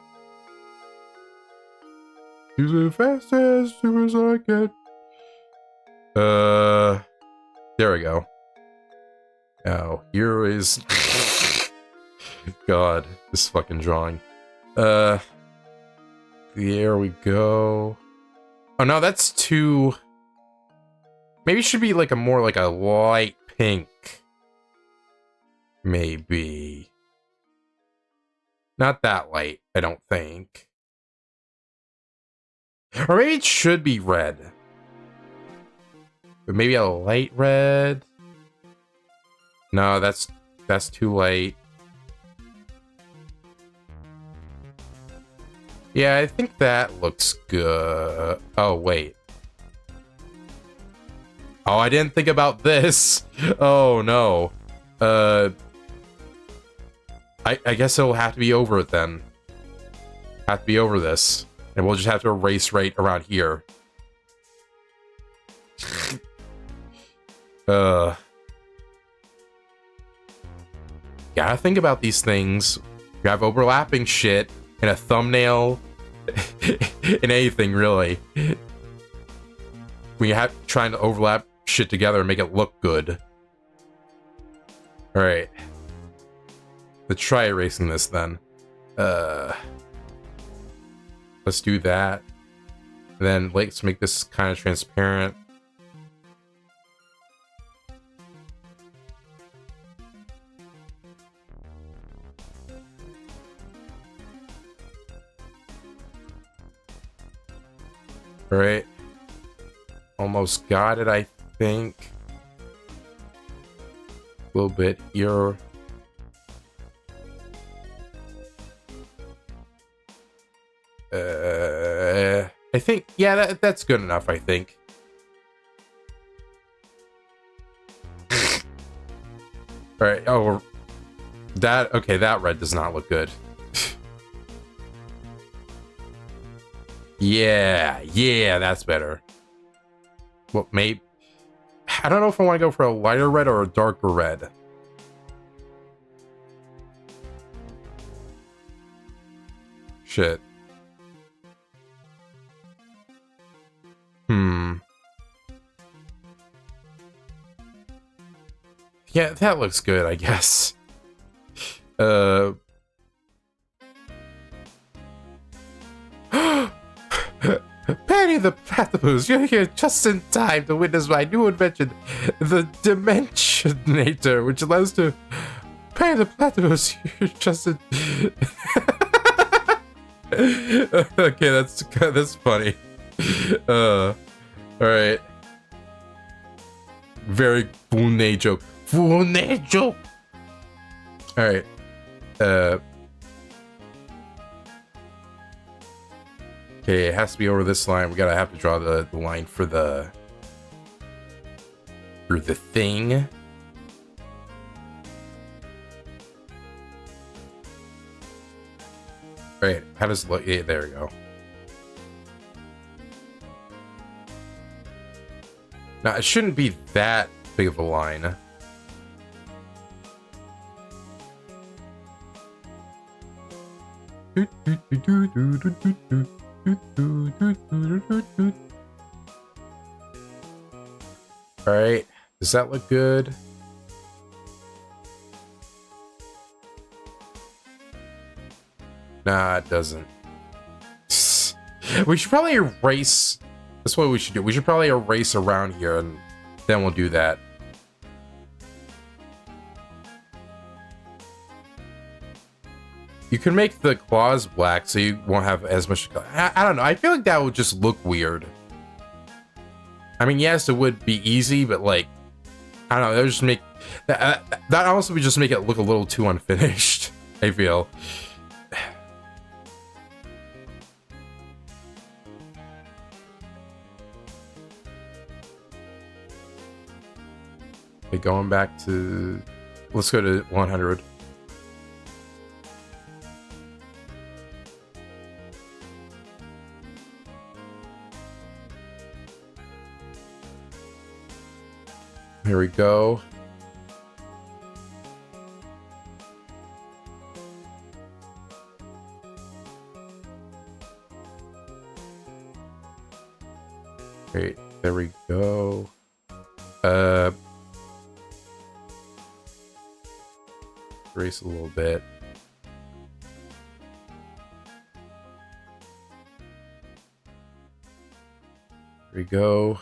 Use it fast as soon as I can. There we go. Now, here is... God, this fucking drawing. There we go. Oh no, that's too... Maybe it should be like a more like a light pink. Maybe. Not that light, I don't think. Or maybe it should be red. But maybe a light red. No, that's too light. Yeah, I think that looks good. Oh, wait. Oh, I didn't think about this. Oh, no. I guess it'll have to be over it then. Have to be over this. And we'll just have to erase right around here. Gotta think about these things. You have overlapping shit in a thumbnail. In anything, really. When you have trying to overlap shit together and make it look good. Alright. Let's try erasing this then. Let's do that. And then let's make this kind of transparent. Alright. Almost got it, I think. A little bit here. I think, yeah, that's good enough, I think. Alright, oh, okay, that red does not look good. Yeah, that's better. Well, maybe... I don't know if I want to go for a lighter red or a darker red. Shit. Yeah, that looks good, I guess. Penny the Platypus, you're here just in time to witness my new invention, the Dimensionator, which allows to... Penny the Platypus, you're just in... Okay, that's funny. Alright. Very funny joke. Funny joke! Alright. Okay, it has to be over this line. We gotta have to draw the line for the thing. Right, how does it look? Yeah, there we go. Now, it shouldn't be that big of a line. Alright, does that look good? Nah, it doesn't. We should probably erase... That's what we should do. We should probably erase around here, and then we'll do that. You can make the claws black, so you won't have as much... I don't know. I feel like that would just look weird. I mean, yes, it would be easy, but, like... I don't know. That would just make that honestly would just make it look a little too unfinished. I feel. Okay, going back to, let's go to 100. Here we go. Great, there we go. Race a little bit. Here we go.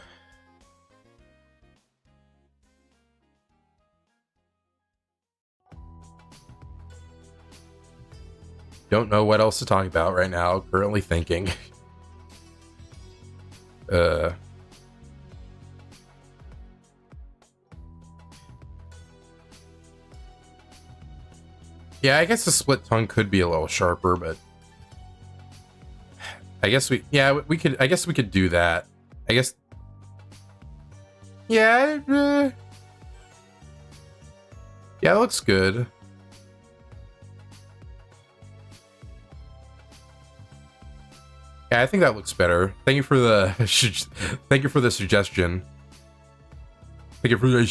Don't know what else to talk about right now. Currently thinking. Yeah, I guess the split tongue could be a little sharper, but I guess we could do that. I guess. Yeah. Yeah, it looks good. Yeah, I think that looks better. Thank you for the thank you for the suggestion. Thank you for the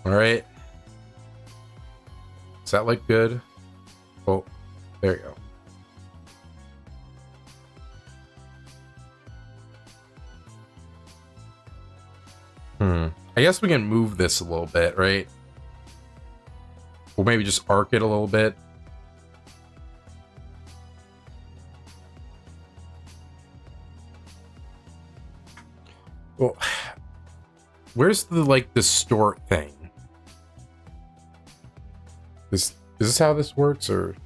All right. Does that look good? Oh, there you go. I guess we can move this a little bit, right? Or maybe just arc it a little bit. Well, where's the, like, distort thing? Is this how this works, or?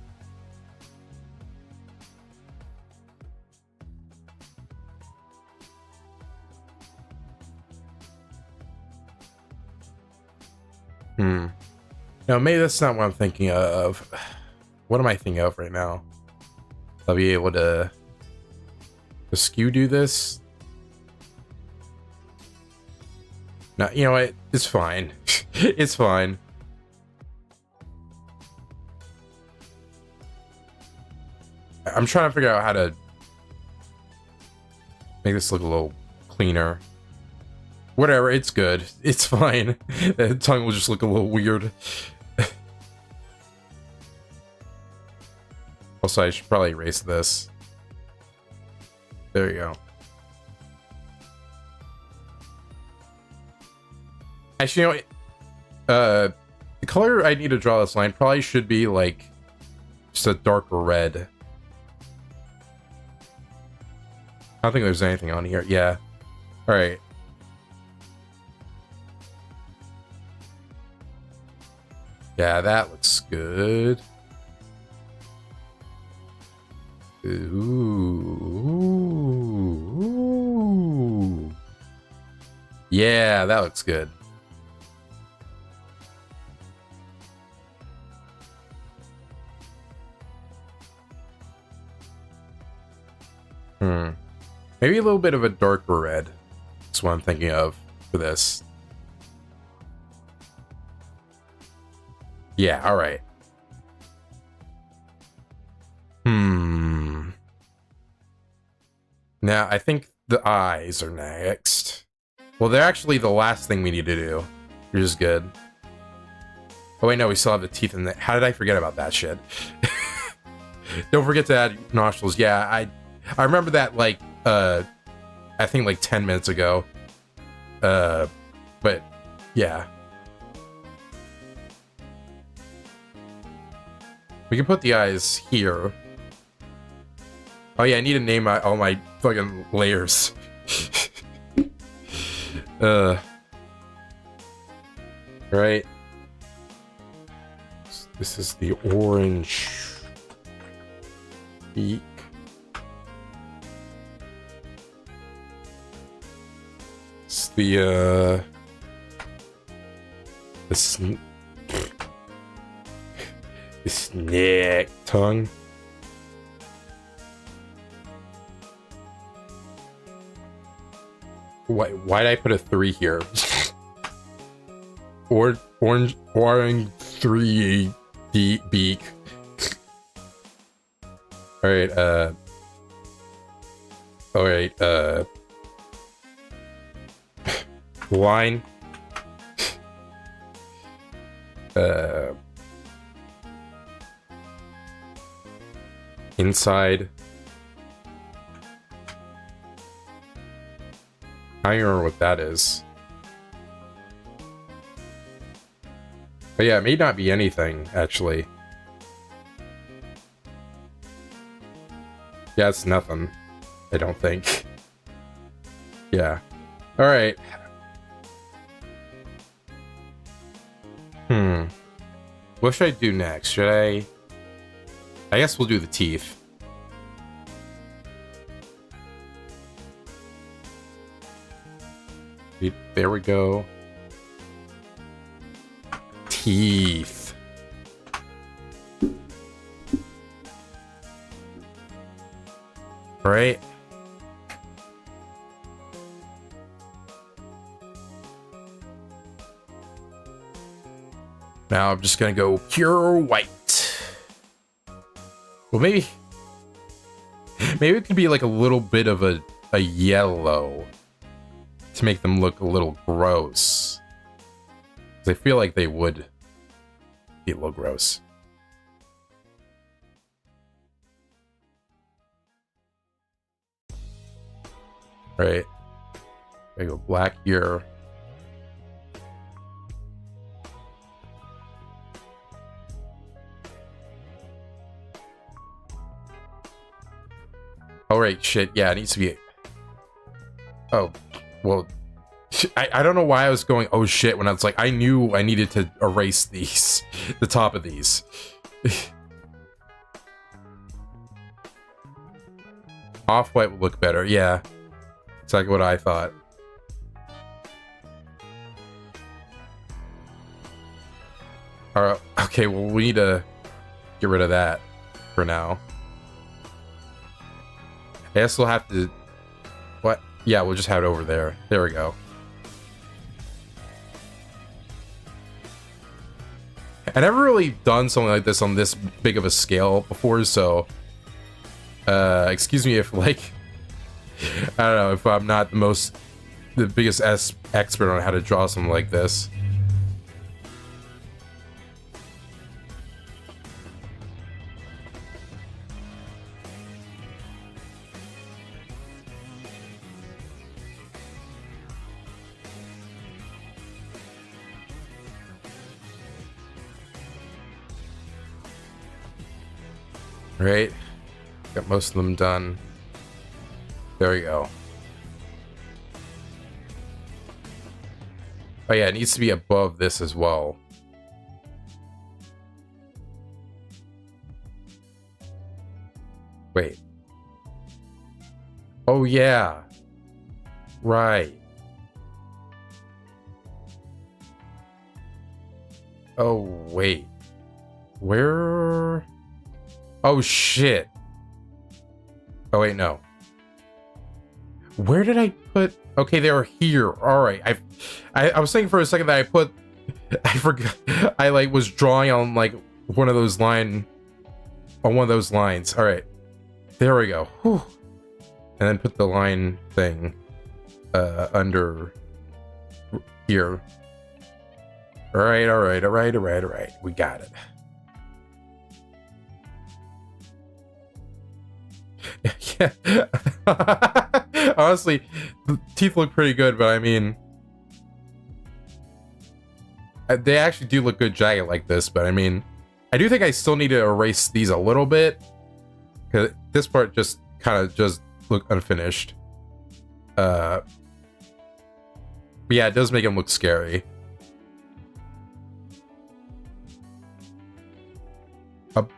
No, maybe that's not what I'm thinking of. What am I thinking of right now? I'll be able to skew do this. No, you know what? It's fine. It's fine. I'm trying to figure out how to make this look a little cleaner. Whatever, it's good. It's fine. The tongue will just look a little weird. Also, I should probably erase this. There you go. Actually, you know, the color I need to draw this line probably should be like just a darker red. I don't think there's anything on here. Yeah. All right. Yeah, that looks good. Ooh. Yeah, that looks good. Maybe a little bit of a darker red. That's what I'm thinking of for this. Yeah, all right. Now, I think the eyes are next. Well, they're actually the last thing we need to do, which is good. Oh, wait, no, we still have the teeth in the... How did I forget about that shit? Don't forget to add nostrils. Yeah, I remember that, like, I think, like, 10 minutes ago. But, yeah. We can put the eyes here. Oh yeah, I need to name all my fucking layers. Right. This is the orange beak. It's the snake tongue. Why'd I put a 3 here? Orange 3 beak. Alright, line. Inside. I don't remember what that is. But yeah, it may not be anything, actually. Yeah, it's nothing. I don't think. Yeah. Alright. What should I do next? Should I guess we'll do the teeth. There we go. Teeth. Right? Now I'm just gonna go pure white. Well, maybe it could be like a little bit of a yellow to make them look a little gross. 'Cause I feel like they would be a little gross. Right. I go black here. Oh, right, shit. Yeah, it needs to be... Oh, well... I don't know why I was going, oh shit, when I was like, I knew I needed to erase these. The top of these. Off-white would look better, yeah. Exactly what I thought. Alright, okay, well, we need to get rid of that for now. I guess we'll have to... What? Yeah, we'll just have it over there. There we go. I never really done something like this on this big of a scale before, so... excuse me if, like... I don't know, if I'm not the biggest expert on how to draw something like this. Right? Got most of them done. There we go. Oh yeah, it needs to be above this as well. Wait. Oh yeah. Right. Oh wait. Where? Oh shit. Oh wait, no. Where did I put? Okay, they were here. All right. I was thinking for a second that I forgot. I like was drawing on like one of those lines. All right. There we go. Whew. And then put the line thing under here. All right. We got it. Yeah. Honestly, the teeth look pretty good, but I mean, they actually do look good jagged like this, but I mean, I do think I still need to erase these a little bit, because this part just kind of just look unfinished. But yeah, it does make them look scary.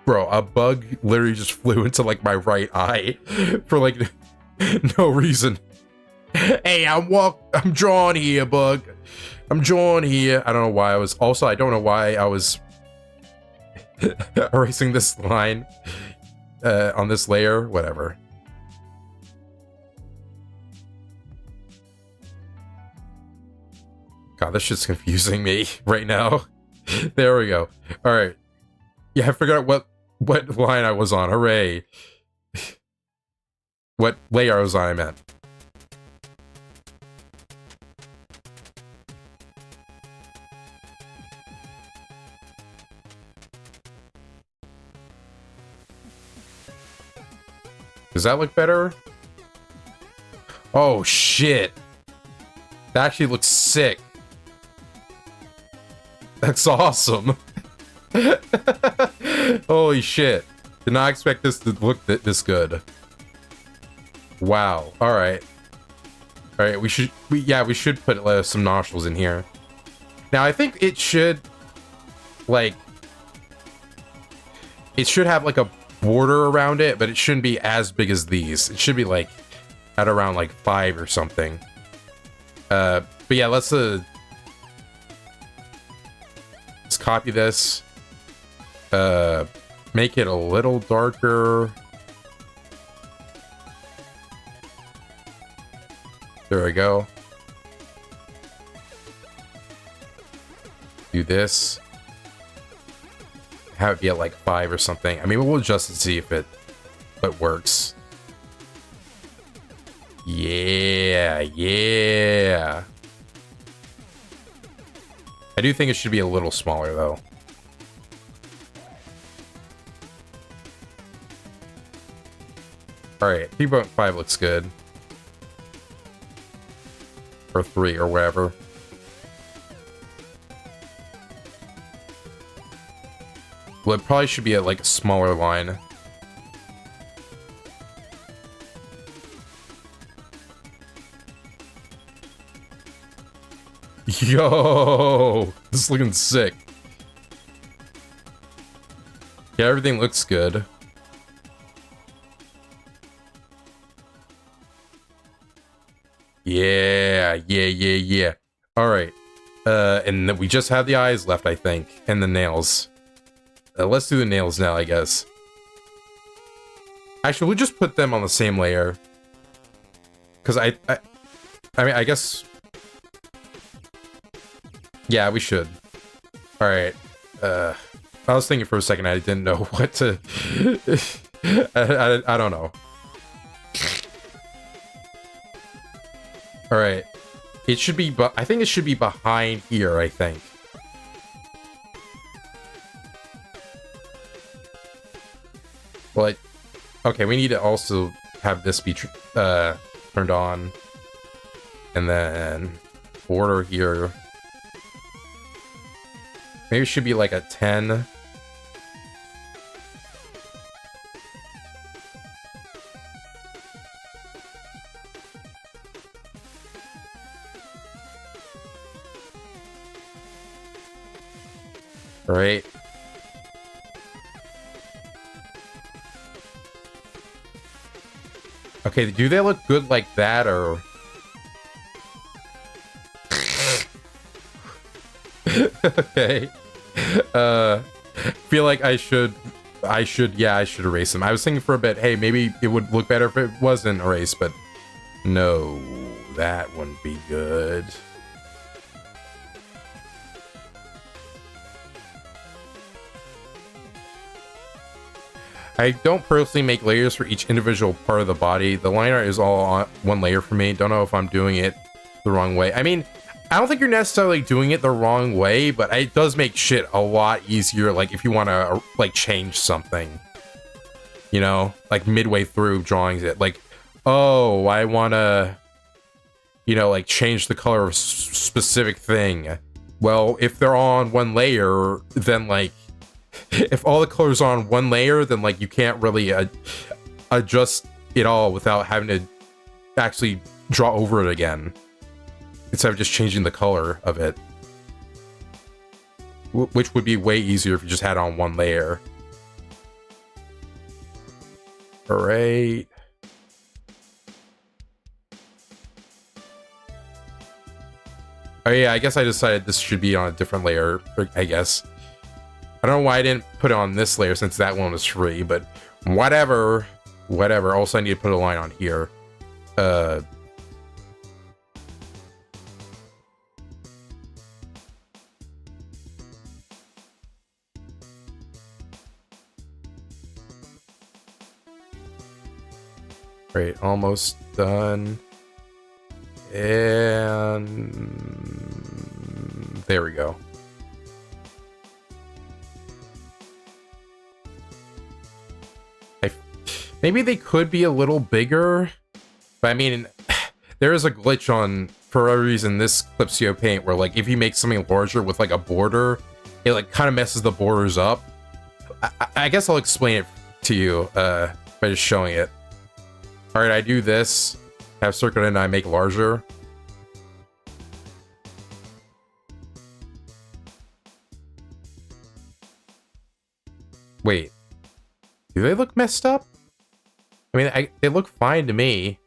Bro, a bug literally just flew into like my right eye for like no reason. Hey, I'm drawing here, bug. I'm drawing here. I don't know why I was. Also, I don't know why I was erasing this line on this layer. Whatever. God, this shit's confusing me right now. There we go. All right. Yeah, I figured out what line I was on. Hooray. What layer I was on, I meant. Does that look better? Oh, shit. That actually looks sick. That's awesome. Holy shit. Did not expect this to look this good. Wow. Alright. Alright, we should put some nostrils in here. Now, I think it should, like, it should have, like, a border around it, but it shouldn't be as big as these. It should be, like, at around, like, 5 or something. But yeah, let's copy this. Make it a little darker. There we go. Do this. Have it be at like 5 or something. I mean, we'll adjust and see if it works. Yeah, yeah. I do think it should be a little smaller though. Alright, 3.5 looks good. Or 3 or whatever. Well, it probably should be like a smaller line. Yo, this is looking sick. Yeah, everything looks good. Yeah. All right. And then we just have the eyes left, I think, and the nails. Let's do the nails now, I guess. Actually, we'll just put them on the same layer. Because I mean, I guess... Yeah, we should. Alright. I was thinking for a second, I didn't know what to... I don't know. Alright. It should be... I think it should be behind here, I think. But... Okay, we need to also have this be turned on. And then... border here. Maybe it should be like a 10. Right. Okay, do they look good like that, or... Okay. Feel like I should erase them. I was thinking for a bit, hey, maybe it would look better if it wasn't erased, but no, that wouldn't be good. I don't personally make layers for each individual part of the body. The line art is all on one layer for me. Don't know if I'm doing it the wrong way. I mean, I don't think you're necessarily doing it the wrong way, but it does make shit a lot easier, like, if you want to, like, change something. You know? Like, midway through drawing it. Like, oh, I want to, you know, like, change the color of a specific thing. Well, if they're all on one layer, then, like, if all the colors are on one layer, then, like, you can't really adjust it all without having to actually draw over it again. Instead of just changing the color of it. Which would be way easier if you just had it on one layer. All right. Oh yeah, I guess I decided this should be on a different layer, I guess. I don't know why I didn't put it on this layer since that one was free, but whatever. Whatever. Also, I need to put a line on here. Right, almost done. And there we go. Maybe they could be a little bigger, but I mean, there is a glitch on, for whatever reason, this Clipsio paint where, like, if you make something larger with, like, a border, it, like, kind of messes the borders up. I guess I'll explain it to you by just showing it. All right, I do this, have circle and I make larger. Wait, do they look messed up? I mean, they look fine to me.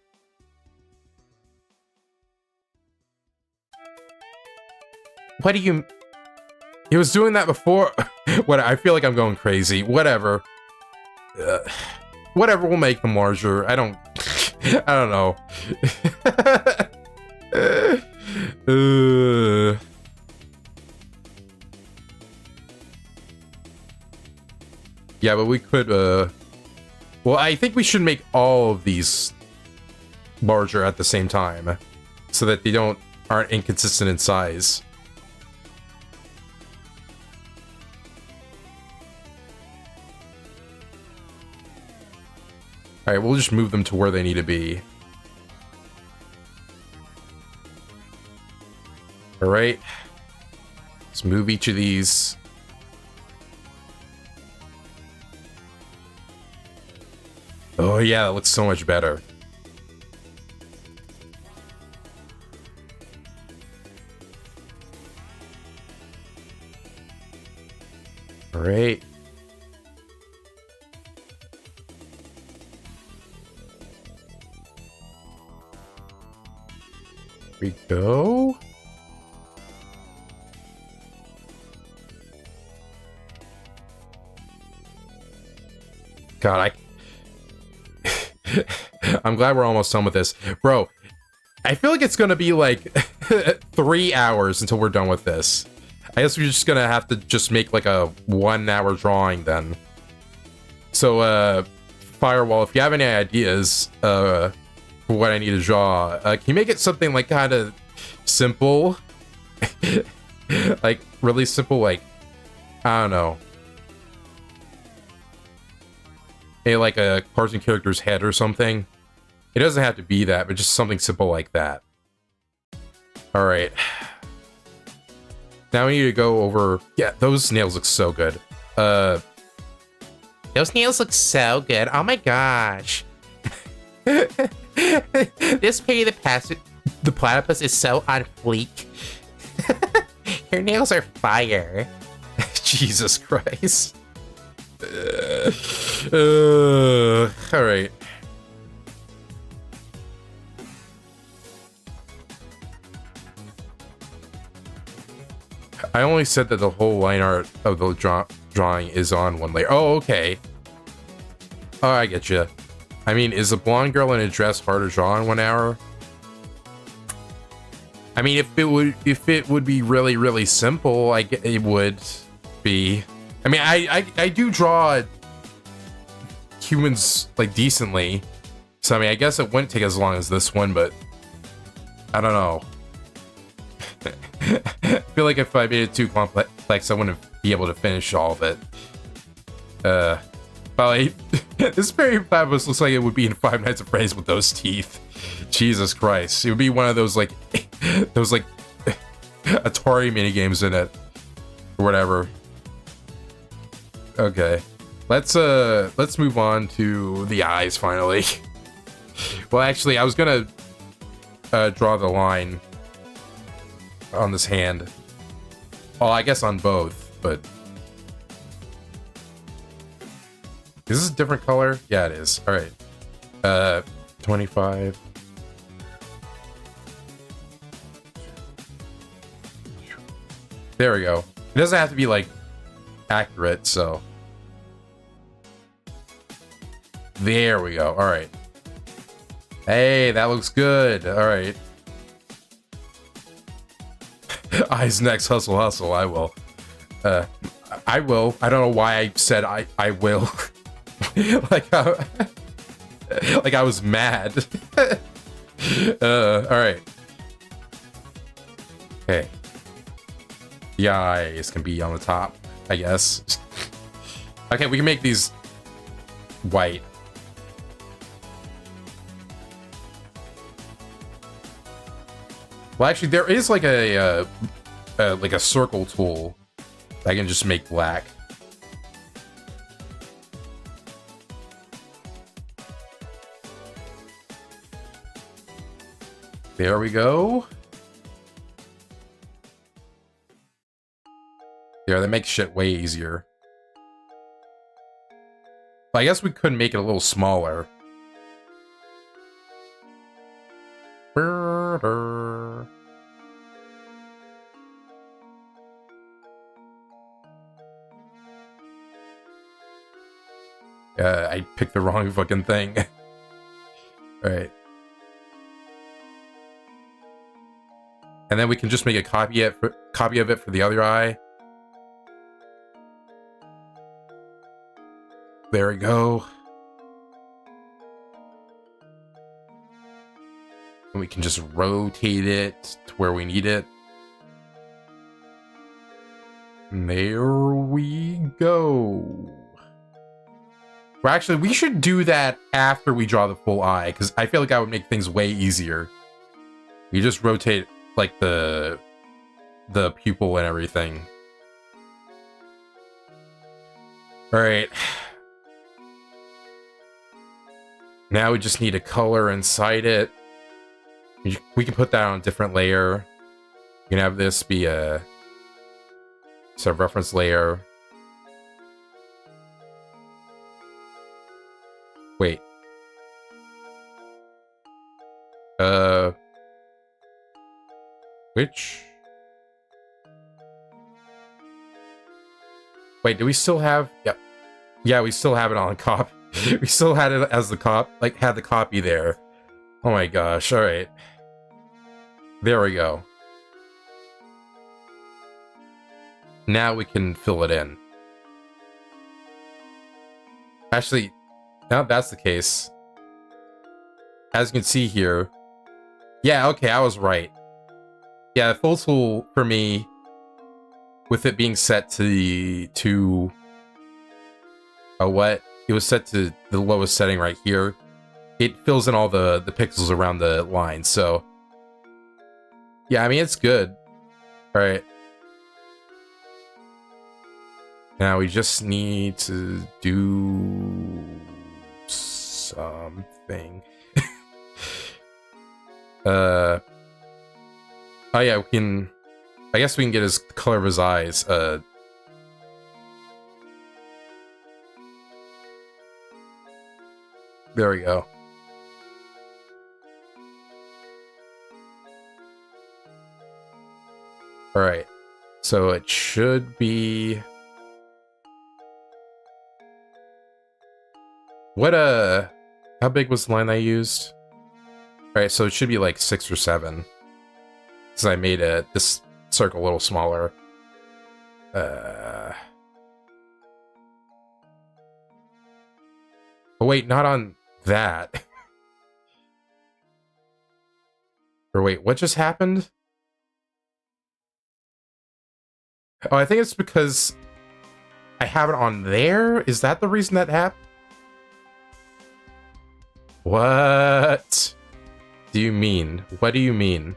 What do you... He was doing that before. What? I feel like I'm going crazy. Whatever. Whatever, we'll make them larger. I don't... I don't know. Yeah, but we could, well, I think we should make all of these larger at the same time, so that they aren't inconsistent in size. Alright, we'll just move them to where they need to be. Alright. Let's move each of these. Oh yeah, that looks so much better. Alright. We go. God, I'm glad we're almost done with this. Bro, I feel like it's gonna be like 3 hours until we're done with this. I guess we're just gonna have to just make like a 1 hour drawing then. So, Firewall, if you have any ideas, for what I need to draw, can you make it something like kind of simple? Like really simple, like, I don't know. Maybe like a cartoon character's head or something. It doesn't have to be that, but just something simple like that. All right. Now we need to go over... Yeah, those nails look so good. Those nails look so good. Oh my gosh. This Penny the Platypus is so on fleek. Your nails are fire. Jesus Christ. Alright. I only said that the whole line art of the drawing is on one layer. Oh, okay. Oh, I get you. I mean, is a blonde girl in a dress hard to draw in 1 hour? I mean, if it would be really, really simple, it would be. I mean, I do draw humans like decently, so I mean, I guess it wouldn't take as long as this one, but I don't know. I feel like if I made it too complex, I wouldn't be able to finish all of it. Probably, this Berry Platypus looks like it would be in Five Nights at Freddy's with those teeth. Jesus Christ. It would be one of those, like, Atari minigames in it. Or whatever. Okay. Let's move on to the eyes, finally. Well, actually, I was gonna, draw the line on this hand. Well, I guess on both, but... Is this a different color? Yeah, it is. All right. 25. There we go. It doesn't have to be like accurate, so. There we go. All right. Hey, that looks good. All right. Eyes next, hustle, hustle. I will. I will. I don't know why I said I will. like I was mad. All right. Okay. The eyes can be on the top, I guess. Okay, we can make these white. Well, actually, there is like a circle tool that I can just make black. There we go. There, that makes shit way easier. But I guess we could make it a little smaller. I picked the wrong fucking thing. Alright. And then we can just make a copy of it for the other eye. There we go. And we can just rotate it to where we need it. And there we go. Well, actually, we should do that after we draw the full eye, because I feel like that would make things way easier. You just rotate, like, the pupil and everything. Alright. Now we just need a color inside it. We can put that on a different layer. You can have this be a reference layer. Wait. Which? Wait, do we still have? Yep. Yeah, we still have it on copy. We still had it as the had the copy there. Oh my gosh, alright. There we go. Now we can fill it in. Actually, now that's the case. As you can see here. Yeah, okay, I was right. Yeah, the full tool for me, with it being set to the what? It was set to the lowest setting right here. It fills in all the pixels around the line, so yeah, I mean it's good. Alright. Now we just need to do something. Oh yeah, we can. I guess we can get his color of his eyes. There we go. All right, so it should be. What how big was the line I used? All right, so it should be like 6 or 7. Because I made this circle a little smaller. Oh wait, not on that. Or wait, what just happened? Oh, I think it's because I have it on there? Is that the reason that happened? What do you mean? What do you mean?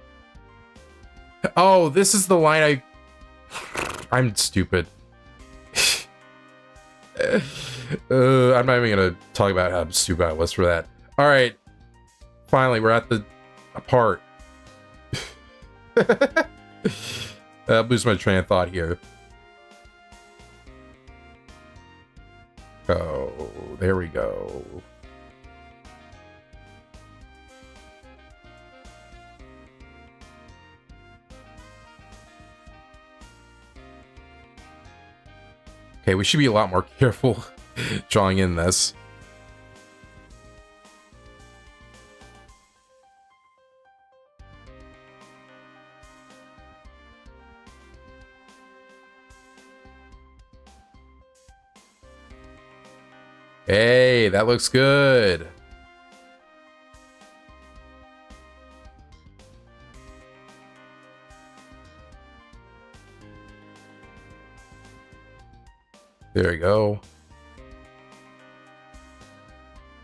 Oh, this is the line I'm stupid. I'm not even gonna talk about how stupid I was for that. Alright. Finally, we're at the part. I'll lose my train of thought here. Oh, There we go. Okay, we should be a lot more careful drawing in this. Hey, that looks good. There we go.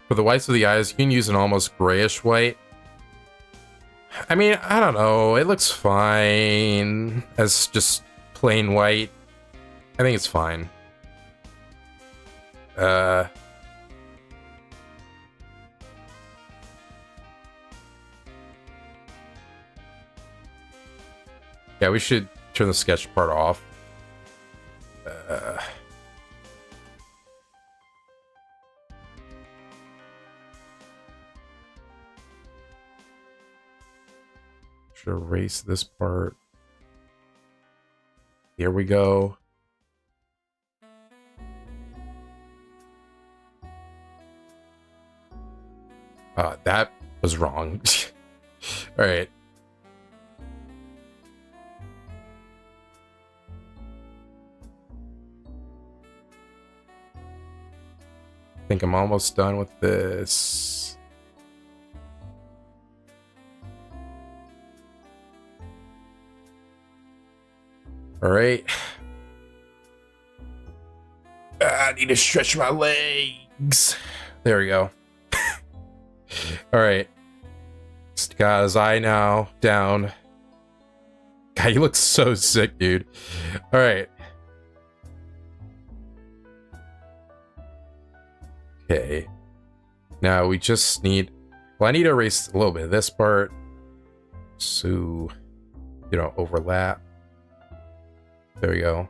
For the whites of the eyes, you can use an almost grayish white. I mean, I don't know. It looks fine as just plain white. I think it's fine. Yeah, we should turn the sketch part off. Should erase this part. Here we go. That was wrong. All right. I think I'm almost done with this. All right. I need to stretch my legs. There we go. All right. Just got his eye now down. God, he looks so sick, dude. All right. Okay. Now we just need... Well, I need to erase a little bit of this part. So, you know, overlap. There we go.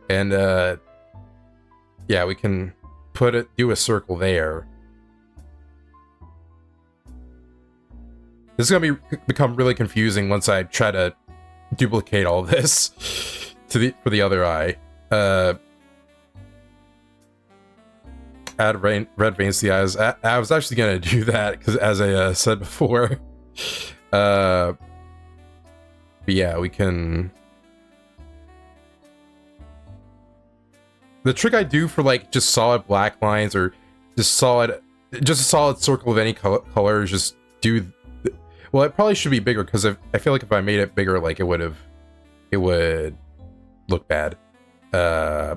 And, yeah, we can do a circle there. This is gonna become really confusing once I try to duplicate all this for the other eye. Add red veins to the eyes. I was actually gonna do that because, as I said before, but yeah, we can. The trick I do for like just solid black lines or just a solid circle of any color is just do. Well, it probably should be bigger because I feel like if I made it bigger, like it would look bad. Yeah,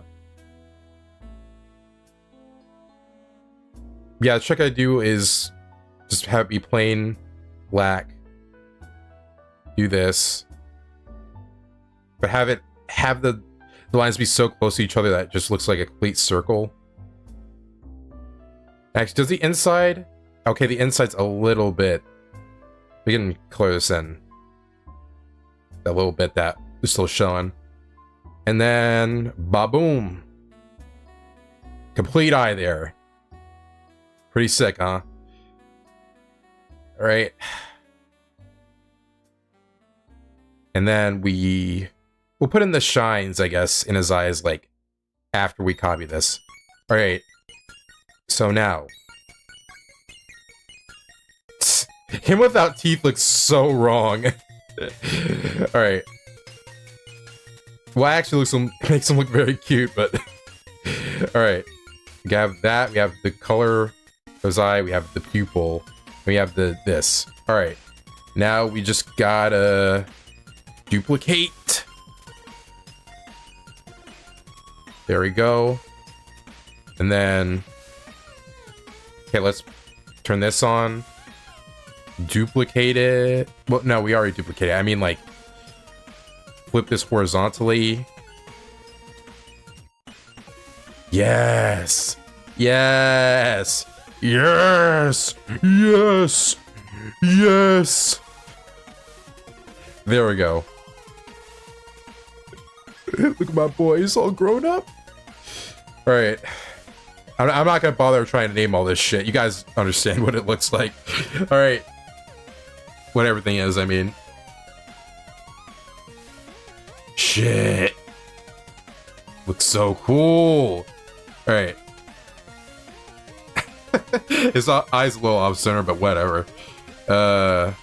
the trick I do is just have it be plain black. Do this, but have the lines be so close to each other that it just looks like a complete circle. Actually, does the inside? Okay, the inside's a little bit. We can color this in. That little bit that is still showing. And then, ba-boom. Complete eye there. Pretty sick, huh? Alright. And then we'll put in the shines, I guess, in his eyes, like, after we copy this. Alright. So now... Him without teeth looks so wrong. Alright. Well, actually makes him look very cute, but... Alright. We have that, we have the color of his eye, we have the pupil, we have this. Alright. Now we just gotta... duplicate. There we go. And then... Okay, let's turn this on. Duplicate it. Well, no, we already duplicated it. I mean, like, flip this horizontally. Yes. Yes. Yes. Yes. Yes. There we go. Look at my boy. He's all grown up. All right. I'm not gonna bother trying to name all this shit. You guys understand what it looks like. All right. What everything is, I mean. Shit. Looks so cool. All right. His eyes a little off center, but whatever. Well,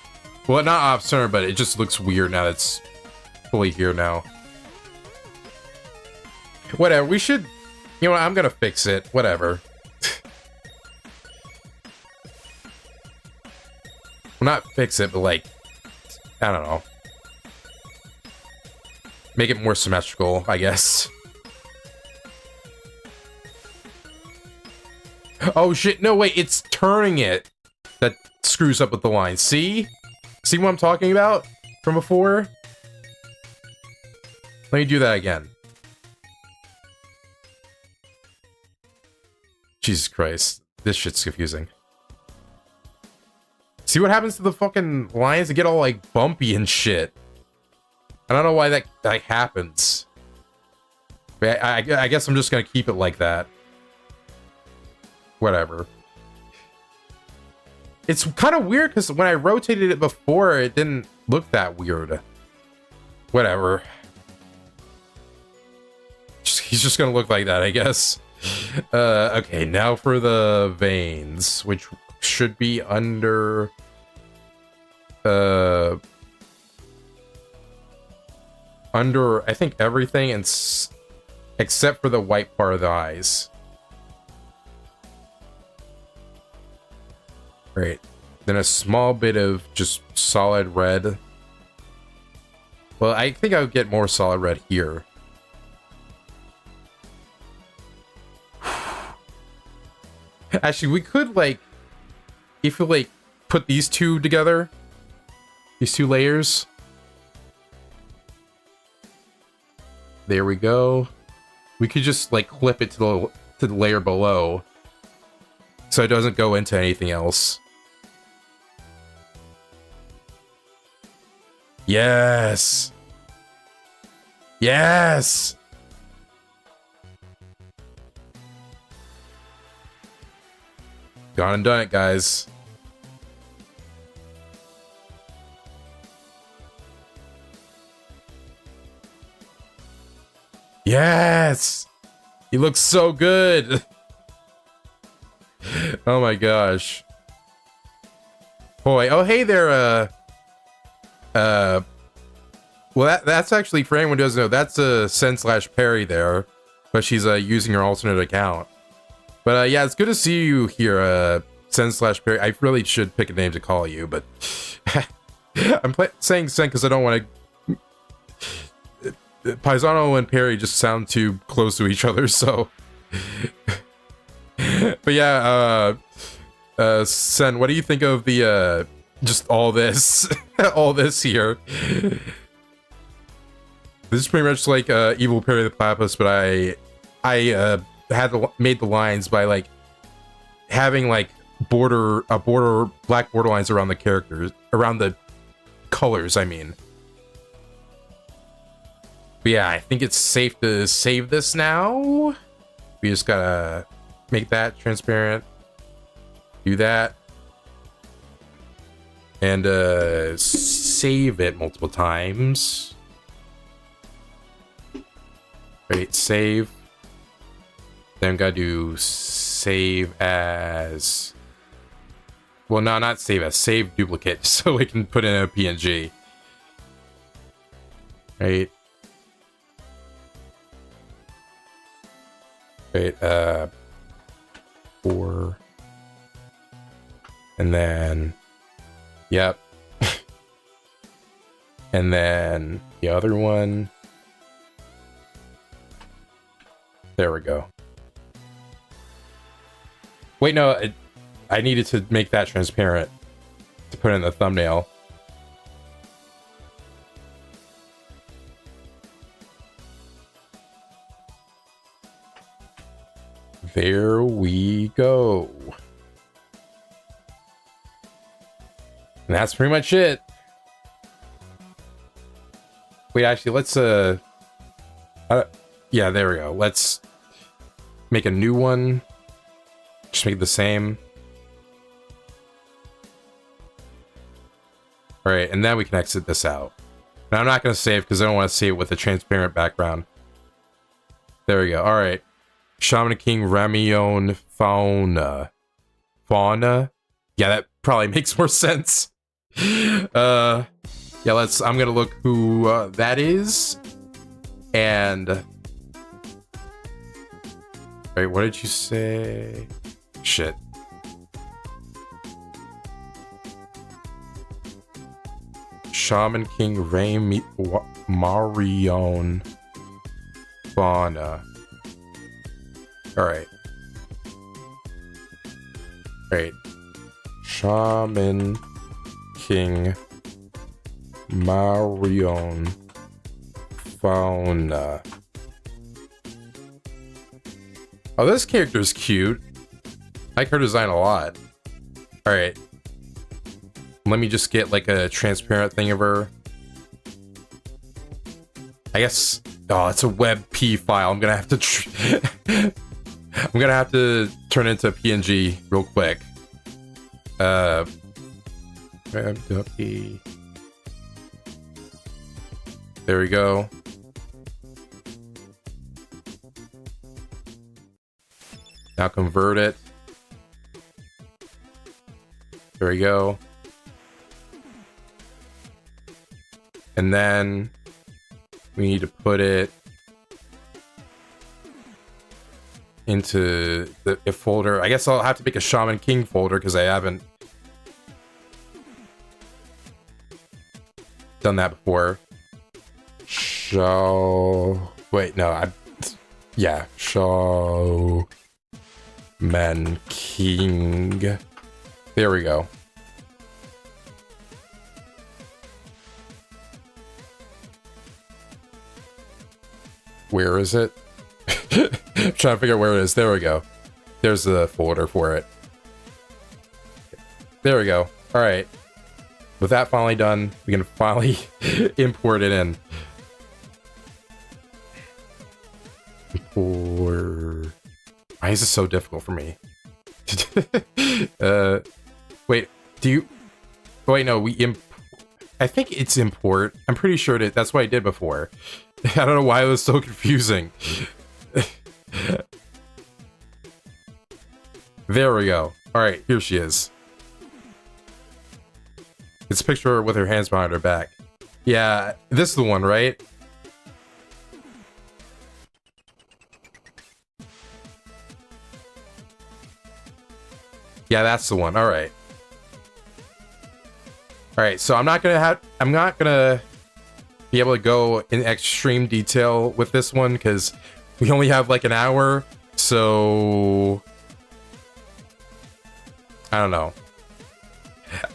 not off center, but it just looks weird now. That's fully here now. Whatever. We should. You know what? I'm gonna fix it. Whatever. Well, not fix it, but like, I don't know. Make it more symmetrical, I guess. Oh shit, no wait, it's turning it that screws up with the line. See? See what I'm talking about from before? Let me do that again. Jesus Christ, this shit's confusing. See what happens to the fucking lines? They get all like bumpy and shit. I don't know why that like happens. But I guess I'm just gonna keep it like that. Whatever. It's kind of weird because when I rotated it before, it didn't look that weird. Whatever. He's just gonna look like that, I guess. Okay, now for the veins, which should be under... under, I think, everything and except for the white part of the eyes. Right. Then a small bit of just solid red. Well, I think I would get more solid red here. Actually, we could, like, if we, like, put these two together, these two layers. There we go. We could just, like, clip it to the layer below, so it doesn't go into anything else. Yes! Yes! Gone and done it, guys. Yes! He looks so good! Oh my gosh. Boy, oh hey there, well that's actually, for anyone who doesn't know, that's a Sen/Perry there, but she's using her alternate account. But yeah, it's good to see you here, Sen/Perry. I really should pick a name to call you, but I'm saying Sen because I don't want to. Pizzano and Perry just sound too close to each other, so. But yeah, Sen, what do you think of the just all this, all this here? This is pretty much like Evil Perry the Platypus, but I made the lines by like having like black border lines around the characters, around the colors, I mean. But yeah, I think it's safe to save this now. We just gotta make that transparent, do that, and save it multiple times. Right, save. Then gotta do save as... Well, no, not save as. Save duplicate, so we can put in a PNG. Right. Right, 4. And then... Yep. And then the other one. There we go. Wait, no, I needed to make that transparent to put in the thumbnail. There we go. And that's pretty much it. Wait, actually, let's, yeah, there we go. Let's make a new one. Just make it the same. All right, and then we can exit this out. Now I'm not going to save because I don't want to see it with a transparent background. There we go. All right. Shaman King, Marion, Fauna. Fauna? Yeah, that probably makes more sense. Yeah, I'm going to look who that is. And... All right, what did you say? Shit. Shaman King, Marion, Fauna. Alright. Alright. Shaman King, Marion, Fauna. Oh, this character's cute. I like her design a lot. Alright. Let me just get like a transparent thing of her. I guess. Oh, it's a WebP file. I'm gonna have to. I'm gonna have to turn it into a PNG real quick. WebP. There we go. Now convert it. There we go. And then we need to put it into the folder. I guess I'll have to make a Shaman King folder because I haven't done that before. Wait, no, yeah, Shaman King. There we go. Where is it? I'm trying to figure out where it is. There we go. There's the folder for it. There we go. All right. With that finally done, we can finally import it in. Why is this so difficult for me? Wait, do you... Wait, no, I think it's import. I'm pretty sure that's what I did before. I don't know why it was so confusing. There we go. Alright, here she is. It's a picture with her hands behind her back. Yeah, this is the one, right? Yeah, that's the one. Alright. Alright, so I'm not gonna be able to go in extreme detail with this one because we only have like an hour, so I don't know.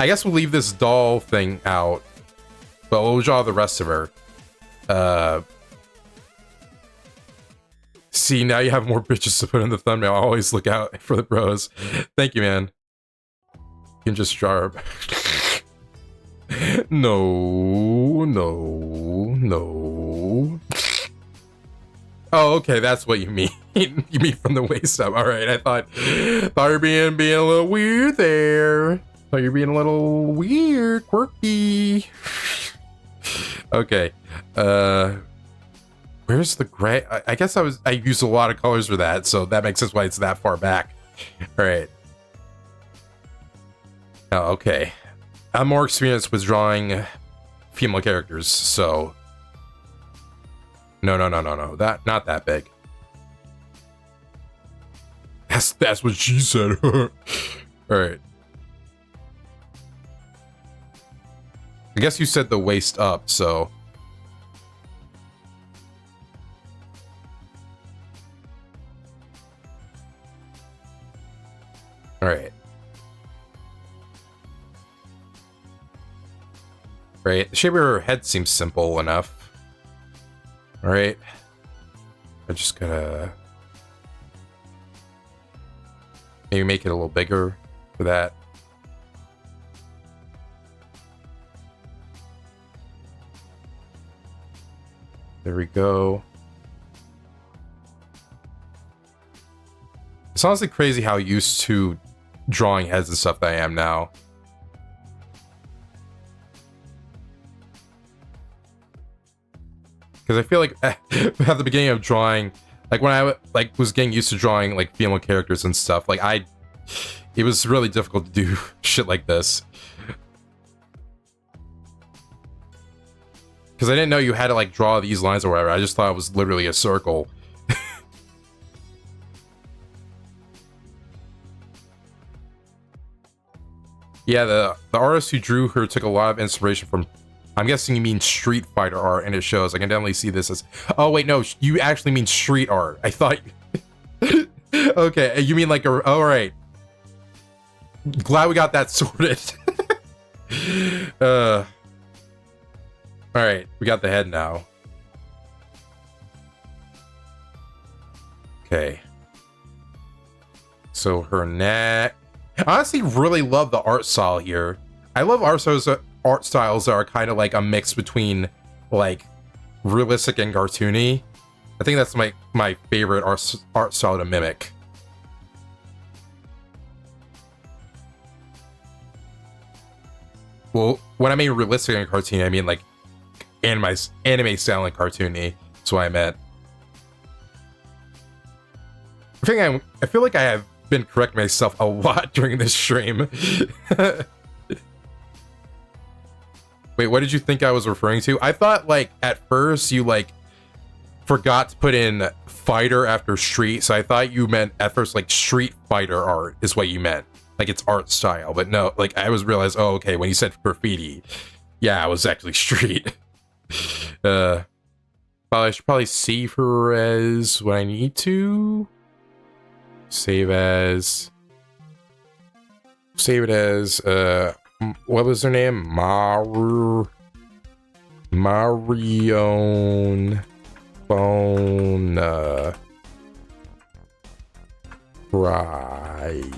I guess we'll leave this doll thing out, but we'll draw the rest of her. See, now you have more bitches to put in the thumbnail. I always look out for the bros. Thank you, man. You can just draw her. No. Oh, okay, that's what you mean. You mean from the waist up. All right, I thought you were being a little weird there. Thought you were being a little weird, quirky. Okay. Where's the gray? I guess I used a lot of colors for that, so that makes sense why it's that far back. All right. Oh, okay. I'm more experienced with drawing female characters, so no. Not that big. That's what she said. All right. I guess you said the waist up, so. All right. Right, the shape of her head seems simple enough. All right. I just gotta maybe make it a little bigger for that. There we go. It's honestly crazy how used to drawing heads and stuff that I am now. Because I feel like at the beginning of drawing, like when I was getting used to drawing like female characters and stuff, like it was really difficult to do shit like this. Because I didn't know you had to like draw these lines or whatever. I just thought it was literally a circle. Yeah, the artist who drew her took a lot of inspiration from, I'm guessing you mean Street Fighter art, and it shows. I can definitely see this as, oh wait, no, you actually mean street art. I thought, okay, you mean like a, all right. Glad we got that sorted. All right, we got the head now. Okay. So her neck. I honestly really love the art style here. I love art styles that are kind of like a mix between like realistic and cartoony. I think that's my favorite art style to mimic. Well, when I mean realistic and cartoony, I mean like anime style and cartoony. That's what I meant. I feel like I have been correcting myself a lot during this stream. Wait, what did you think I was referring to? I thought like at first you like forgot to put in fighter after street, so I thought you meant at first like Street Fighter art is what you meant. Like it's art style, but no, like I was realized, oh okay, when you said graffiti, yeah, I was actually street. But I should probably save her as what I need to. Save it as what was her name? Marion Fauna Prize.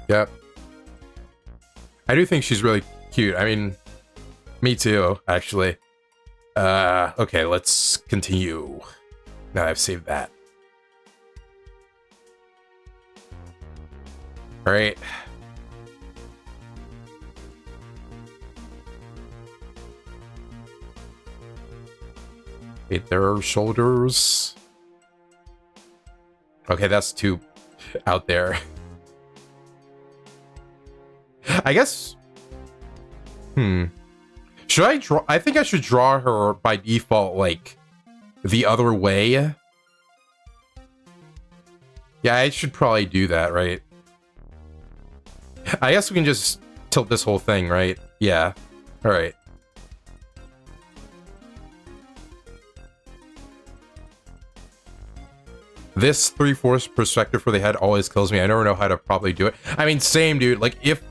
Yep. I do think she's really cute. I mean, me too, actually. Okay, let's continue. Now I've saved that. All right. Wait, there are shoulders. Okay, that's too out there. I guess. Should I draw? I think I should draw her by default, like the other way. Yeah, I should probably do that, right? I guess we can just tilt this whole thing, right? Yeah. All right. This 3/4 perspective for the head always kills me. I never know how to properly do it. I mean, same, dude. Like, if...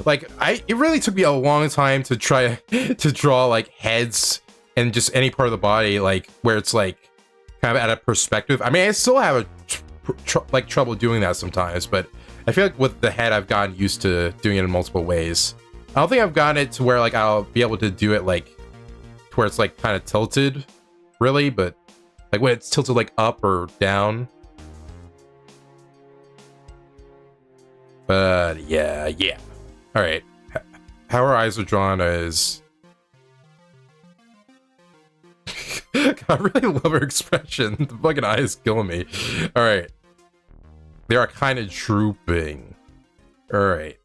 Like, it really took me a long time to try to draw, like, heads and just any part of the body, like, where it's, like, kind of at a perspective. I mean, I still have trouble doing that sometimes, but I feel like with the head, I've gotten used to doing it in multiple ways. I don't think I've gotten it to where, like, I'll be able to do it, like, to where it's, like, kind of tilted, really, but, like, when it's tilted, like, up or down. But, yeah. Alright. How her eyes are drawn is... I really love her expression. The fucking eyes killing me. Alright. They are kind of drooping. Alright.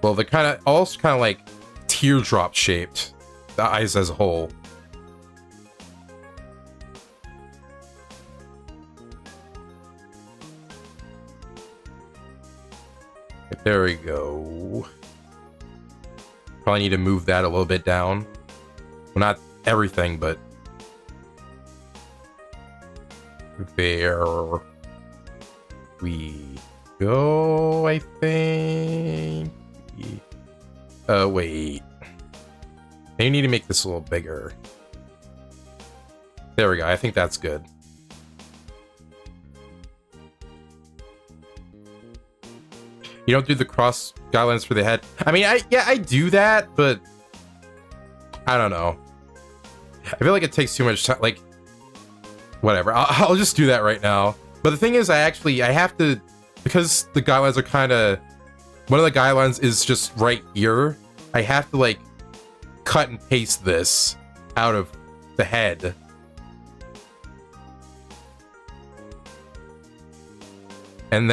Well, they're kind of also kind of like teardrop shaped. The eyes as a whole. There we go. Probably need to move that a little bit down. Well, not everything, but there we go, I think. Wait. I need to make this a little bigger. There we go. I think that's good. You don't do the cross guidelines for the head. I mean, I do that, but I don't know. I feel like it takes too much time. Like, whatever. I'll just do that right now. But the thing is, I have to, because the guidelines are kind of, one of the guidelines is just right here. I have to like cut and paste this out of the head. And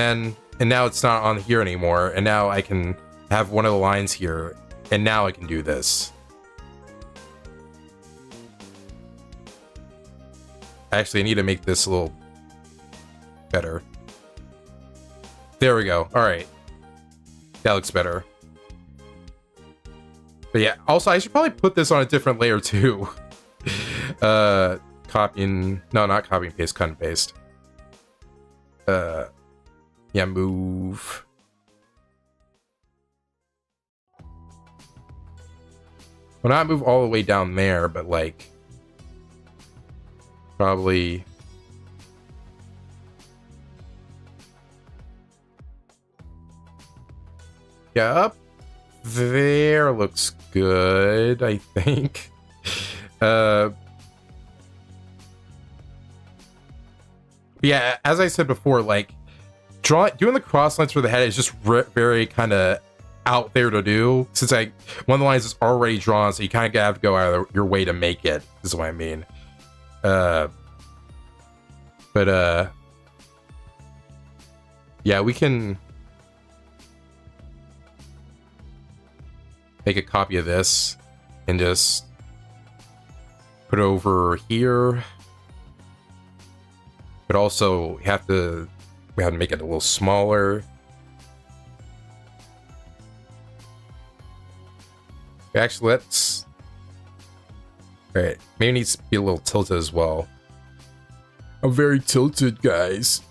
now it's not on here anymore. And now I can have one of the lines here. And now I can do this. Actually, I need to make this a little better. There we go. All right. That looks better. But yeah, also, I should probably put this on a different layer too. Copying... No, not copy and paste, cut and paste. Yeah, move. Well, not move all the way down there, but like... Probably... Yeah, up there looks good, I think. Yeah, as I said before, like, doing the cross lines for the head is just very kind of out there to do, since one of the lines is already drawn, so you kind of have to go out of your way to make it, is what I mean. Yeah, we can make a copy of this and just put it over here. But also we have to make it a little smaller. Actually, let's... Alright, maybe it needs to be a little tilted as well. I'm very tilted, guys.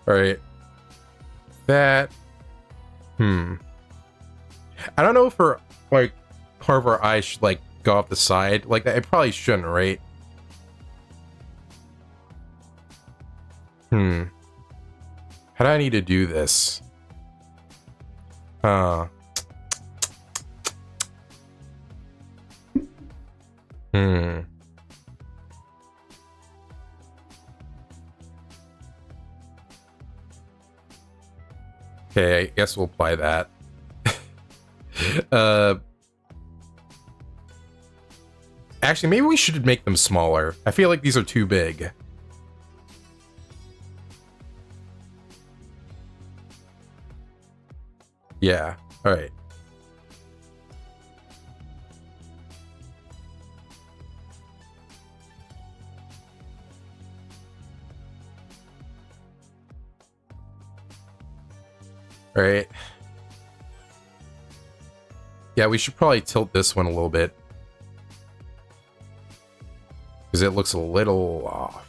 Alright. That... I don't know if her, like, part of her eye should, like, go off the side like that. It probably shouldn't, right? How do I need to do this? Okay, I guess we'll apply that. Actually, maybe we should make them smaller. I feel like these are too big. Yeah, alright. Alright. Yeah, we should probably tilt this one a little bit, because it looks a little off.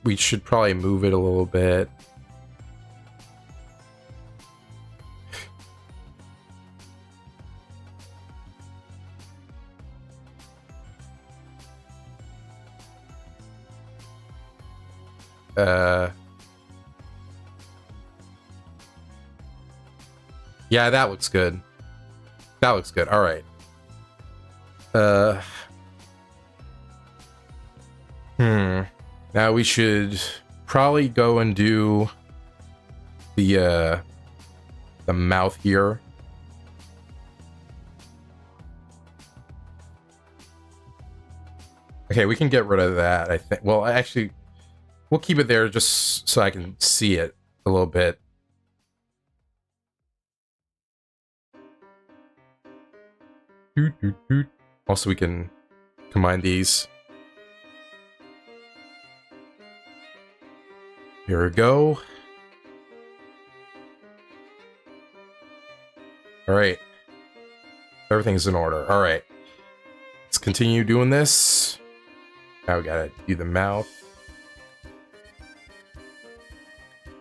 We should probably move it a little bit. Yeah, that looks good. That looks good. All right. Now we should probably go and do the mouth here. Okay, we can get rid of that, I think. Well, actually, we'll keep it there just so I can see it a little bit. Also, we can combine these. Here we go. All right. Everything's in order. All right. Let's continue doing this. Now we gotta do the mouth.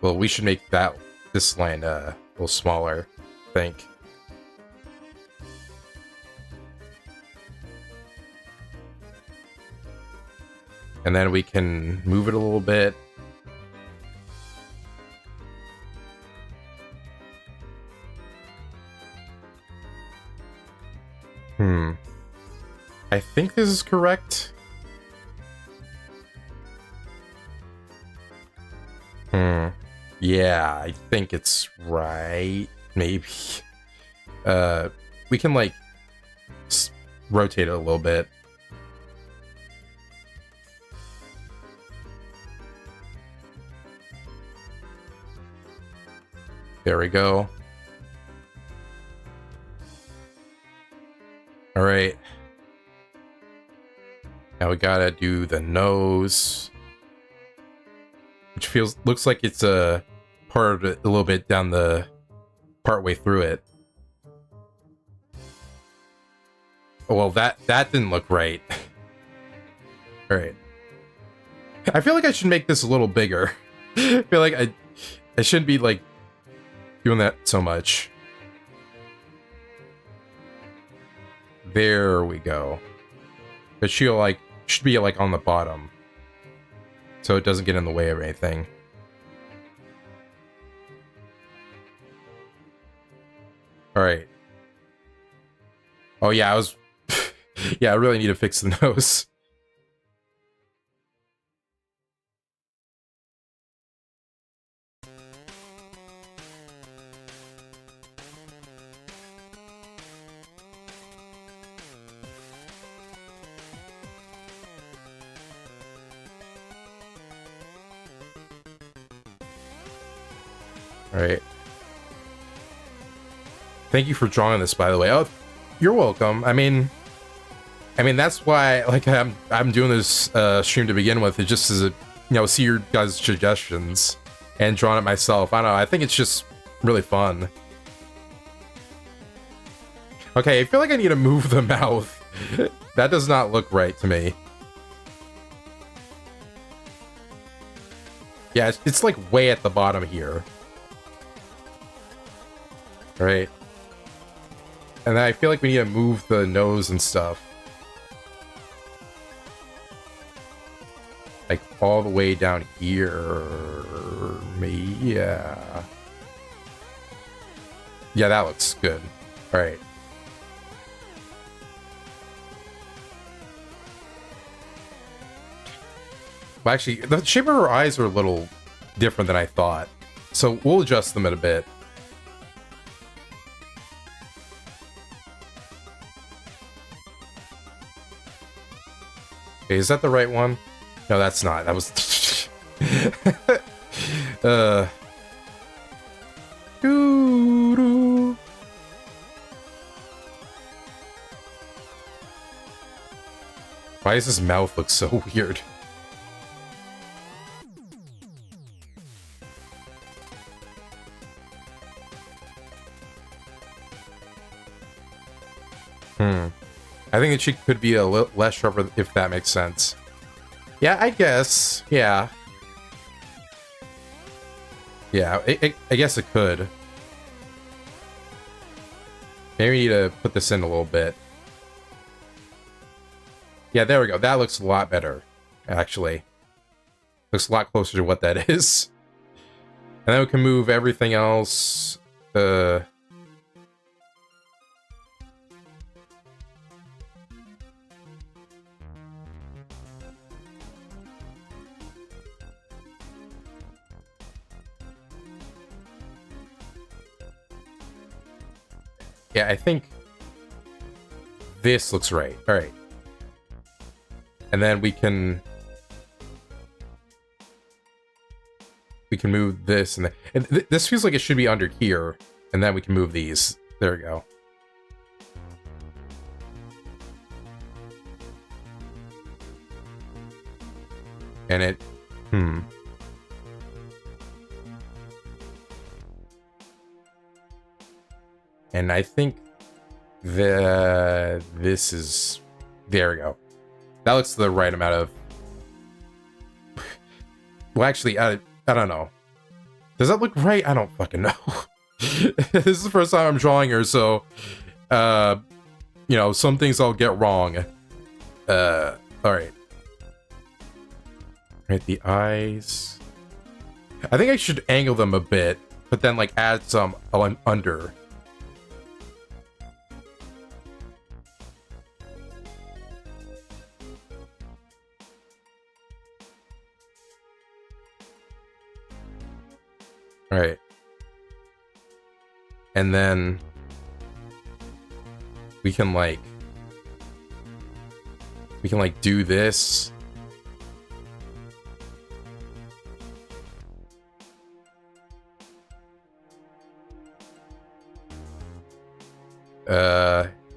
Well, we should make this line a little smaller, I think. And then we can move it a little bit. I think this is correct. Yeah, I think it's right. Maybe. We can, like, rotate it a little bit. There we go. All right. Now we gotta do the nose, which looks like it's a part of it a little bit down the part way through it. Oh, well, that didn't look right. All right. I feel like I should make this a little bigger. I feel like I shouldn't be like doing that so much. There we go. But should be like on the bottom, so it doesn't get in the way of anything. All right. Oh yeah, yeah, I really need to fix the nose. All right. Thank you for drawing this, by the way. Oh, you're welcome. I mean that's why, like, I'm doing this stream to begin with. It just is see your guys' suggestions and drawing it myself. I don't know. I think it's just really fun. Okay, I feel like I need to move the mouth. That does not look right to me. Yeah, it's like way at the bottom here. All right. And then I feel like we need to move the nose and stuff. Like all the way down here. Maybe, yeah. Yeah, that looks good. All right. Well, actually, the shape of her eyes are a little different than I thought. So we'll adjust them in a bit. Okay, is that the right one? No, that's not. That was... Doo-doo. Why does his mouth look so weird? I think the cheek could be a little less sharper, if that makes sense. Yeah, I guess. Yeah. Yeah, I guess it could. Maybe we need to put this in a little bit. Yeah, there we go. That looks a lot better, actually. Looks a lot closer to what that is. And then we can move everything else. Yeah, I think this looks right. All right. And then we can move this and this feels like it should be under here, and then we can move these. There we go. And it And I think this is... There we go. That looks the right amount of... Well, actually, I don't know. Does that look right? I don't fucking know. This is the first time I'm drawing her, so... some things I'll get wrong. Alright. Right, the eyes. I think I should angle them a bit, but then like add some under. Right. And then we can like do this.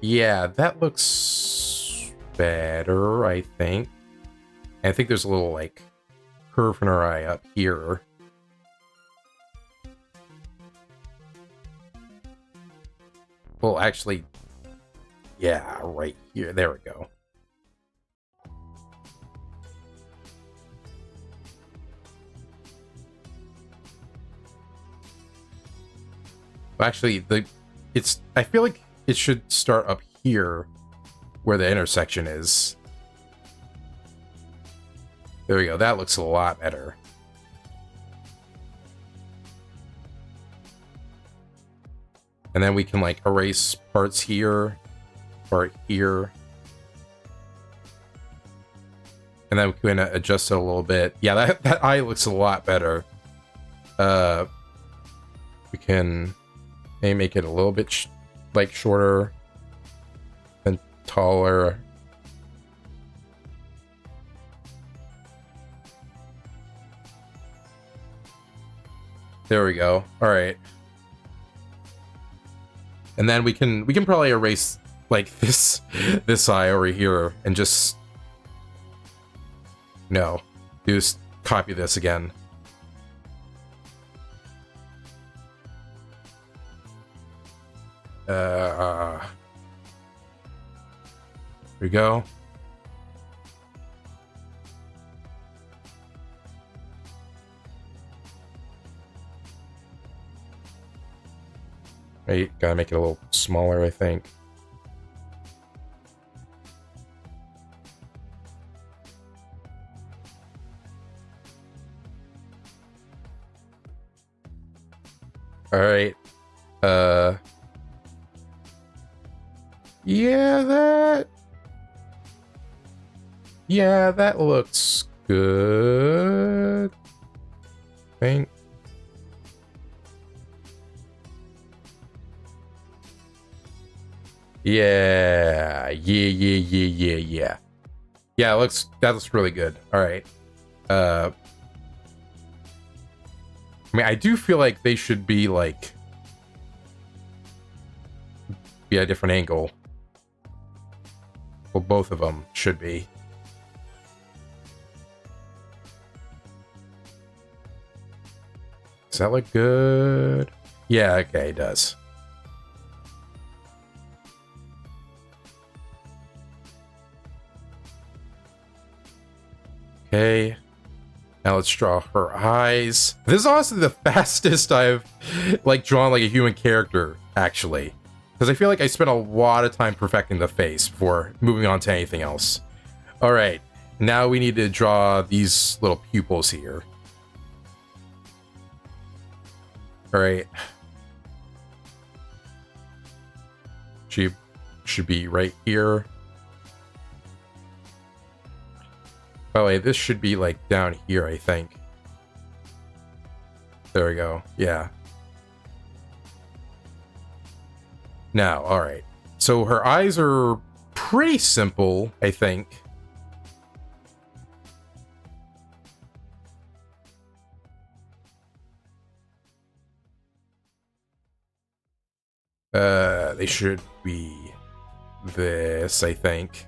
Yeah, that looks better, I think. I think there's a little like curve in her eye up here. Well, actually, yeah, right here. There we go. Actually, I feel like it should start up here where the intersection is. There we go. That looks a lot better. And then we can like erase parts here, part here. And then we can adjust it a little bit. Yeah, that eye looks a lot better. We can maybe make it a little bit like shorter and taller. There we go. All right. And then we can probably erase like this eye over here and just just copy this again. Here we go. Right, gotta make it a little smaller, I think. All right. Yeah, that looks good. I think. Yeah. Yeah, that looks really good. All right. I mean, I do feel like they should be like be at a different angle. Well, both of them should be. Does that look good? Yeah, okay, it does. Okay. Now let's draw her eyes. This is honestly the fastest I've like drawn like a human character, actually. Because I feel like I spent a lot of time perfecting the face before moving on to anything else. Alright, now we need to draw these little pupils here. Alright. She should be right here. By the way, this should be like down here, I think. There we go. Yeah. Now, all right. So her eyes are pretty simple, I think. They should be this, I think.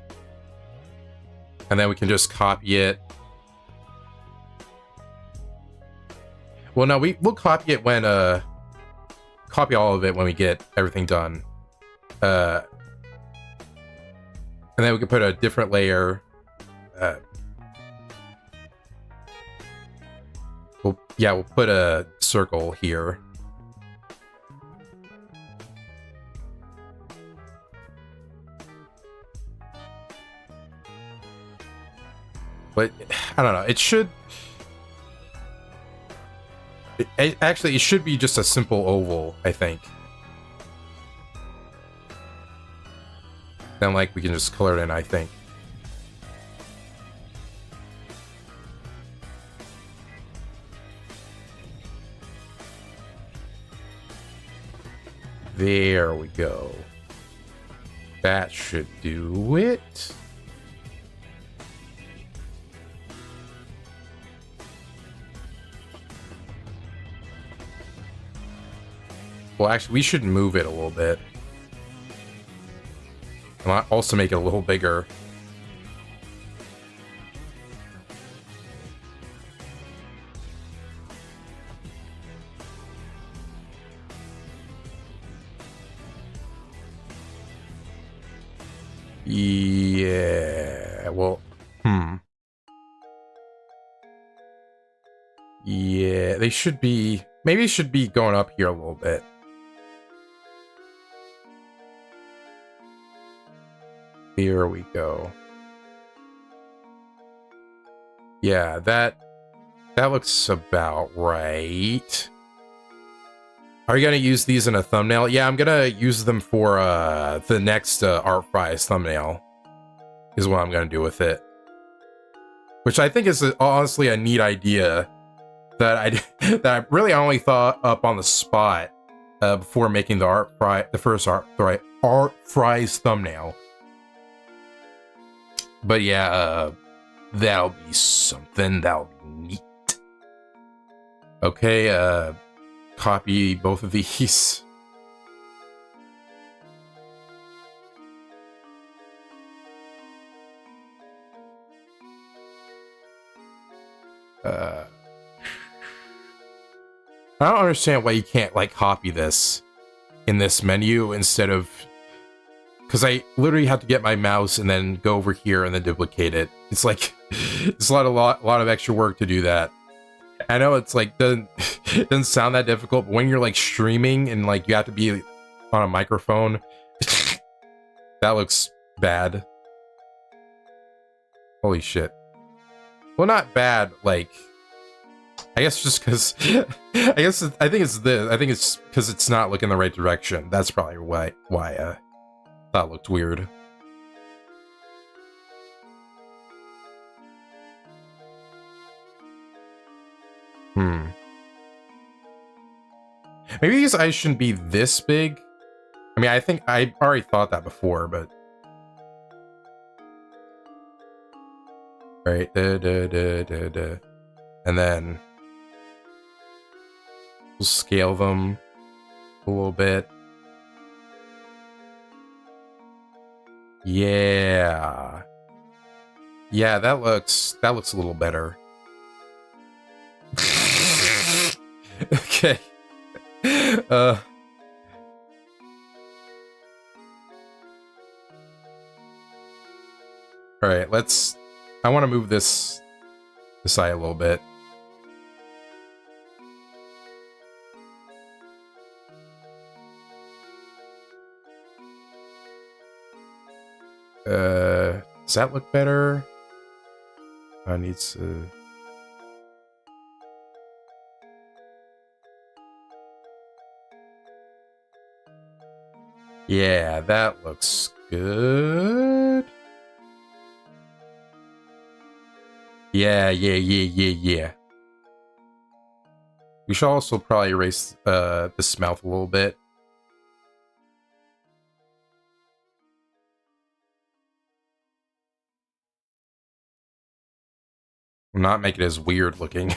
And then we can just copy it. Well, no, we'll copy it when, copy all of it when we get everything done. And then we can put a different layer. We'll put a circle here. But I don't know. It should... Actually, it should be just a simple oval, I think. Then, like, we can just color it in, I think. There we go. That should do it. Well, actually, we should move it a little bit. And also make it a little bigger. Yeah, well, yeah, they should be, maybe it should be going up here a little bit. Here we go. Yeah, that looks about right. Are you gonna use these in a thumbnail? Yeah, I'm gonna use them for the next Art Fries thumbnail. Is what I'm gonna do with it. Which I think is honestly a neat idea that I really only thought up on the spot before making the first Art Fries thumbnail. But yeah, that'll be something. That'll be neat. Okay, copy both of these. I don't understand why you can't, like, copy this in this menu instead of... Because I literally have to get my mouse and then go over here and then duplicate it. It's like, it's a lot of extra work to do that. I know it's like, it doesn't sound that difficult, but when you're like streaming and like you have to be on a microphone, that looks bad. Holy shit. Well, not bad, like, I guess just because, I think it's because it's not looking the right direction. That's probably why that looked weird. Maybe these eyes shouldn't be this big. I mean, I think I already thought that before, but... Right, and then... We'll scale them a little bit. Yeah. Yeah, that looks a little better. Okay. All right, I want to move this aside a little bit. Does that look better? I need to... Yeah, that looks good. Yeah. We should also probably erase this mouth a little bit. Not make it as weird looking.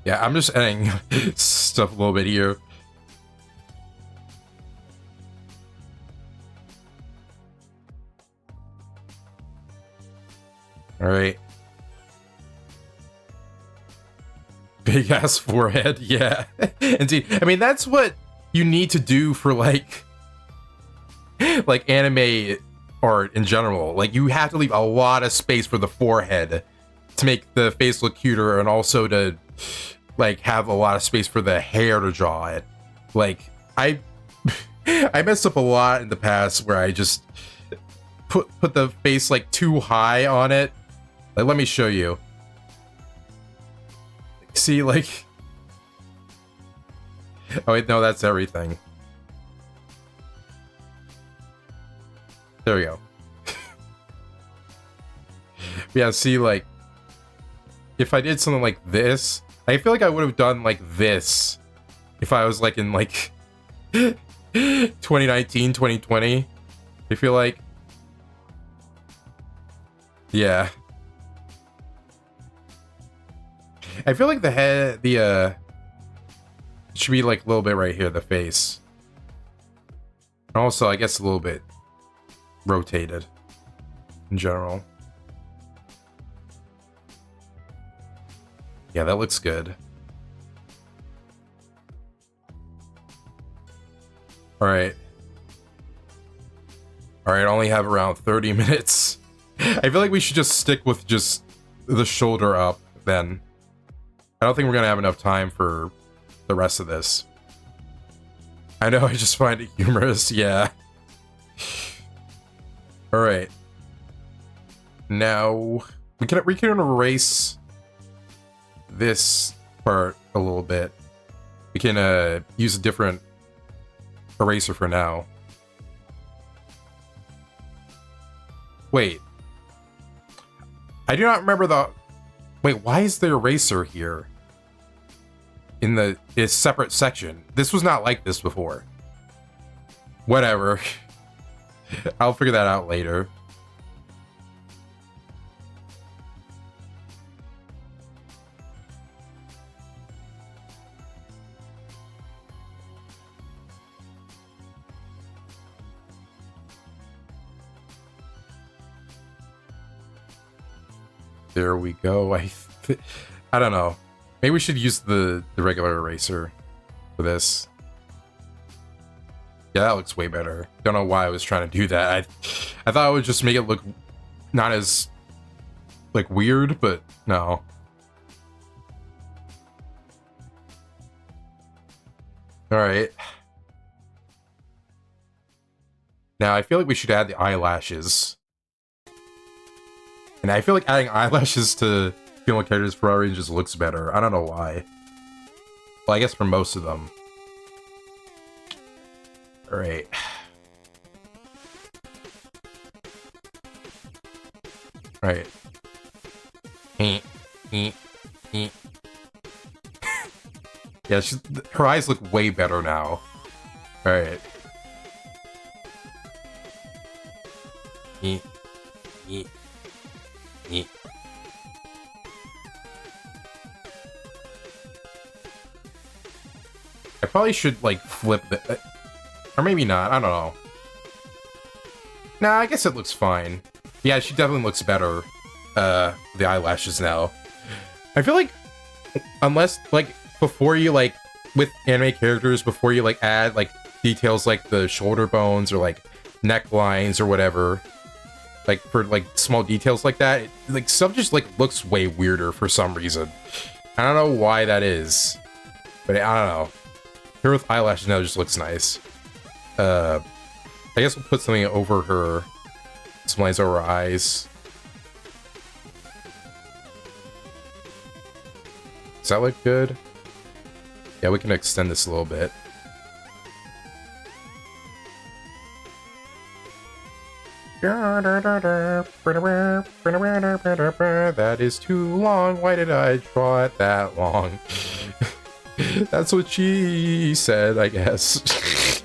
Yeah, I'm just adding stuff a little bit here. All right. Big ass forehead, yeah. Indeed. I mean, that's what you need to do for like anime art in general. Like, you have to leave a lot of space for the forehead to make the face look cuter, and also to like have a lot of space for the hair to draw it. Like I messed up a lot in the past where I just put the face like too high on it. Like, let me show you. See, like, oh wait, no, that's everything. There we go. Yeah, see, like, if I did something like this, I feel like I would have done like this if I was like in like 2019, 2020. I feel like, yeah. I feel like the head, it should be like a little bit right here, the face. And also, I guess a little bit rotated in general. Yeah, that looks good. Alright. Alright, I only have around 30 minutes. I feel like we should just stick with just the shoulder up then. I don't think we're gonna have enough time for the rest of this. I know, I just find it humorous, yeah. Alright. Now, we can erase this part a little bit. We can use a different eraser for now. Wait. I do not remember the... Wait, why is the eraser here? In this separate section. This was not like this before. Whatever. I'll figure that out later. There we go. I don't know. Maybe we should use the regular eraser for this. Yeah, that looks way better. Don't know why I was trying to do that. I thought I would just make it look not as like weird, but no. All right. Now I feel like we should add the eyelashes. And I feel like adding eyelashes to female characters for our range just looks better. I don't know why. Well, I guess for most of them. Alright. Alright. Yeah, her eyes look way better now. Alright. I probably should, like, flip the... or maybe not, I don't know. Nah, I guess it looks fine. Yeah, she definitely looks better, the eyelashes now. I feel like, unless, like, before you, like, with anime characters, before you, like, add, like, details like the shoulder bones or, like, necklines or whatever, like, for, like, small details like that, like, stuff just, like, looks way weirder for some reason. I don't know why that is, but I don't know. Her with eyelashes now just looks nice. I guess we'll put something over her, some lines over her eyes. Does that look good? Yeah, we can extend this a little bit. That is too long. Why did I draw it that long? That's what she said, I guess.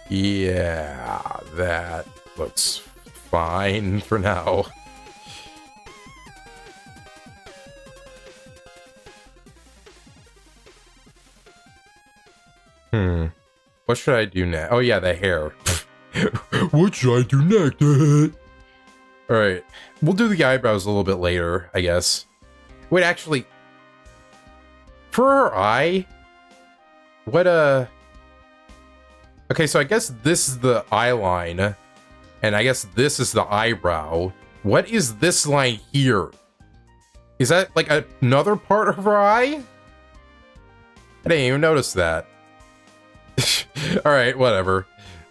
Yeah, that looks fine for now. What should I do next? Oh yeah, the hair. What should I do next? Alright, we'll do the eyebrows a little bit later, I guess. Wait, actually, for her eye, what okay, so I guess this is the eye line, And I guess this is the eyebrow. What is this line here? Is that like another part of her eye? I didn't even notice that. Alright, whatever.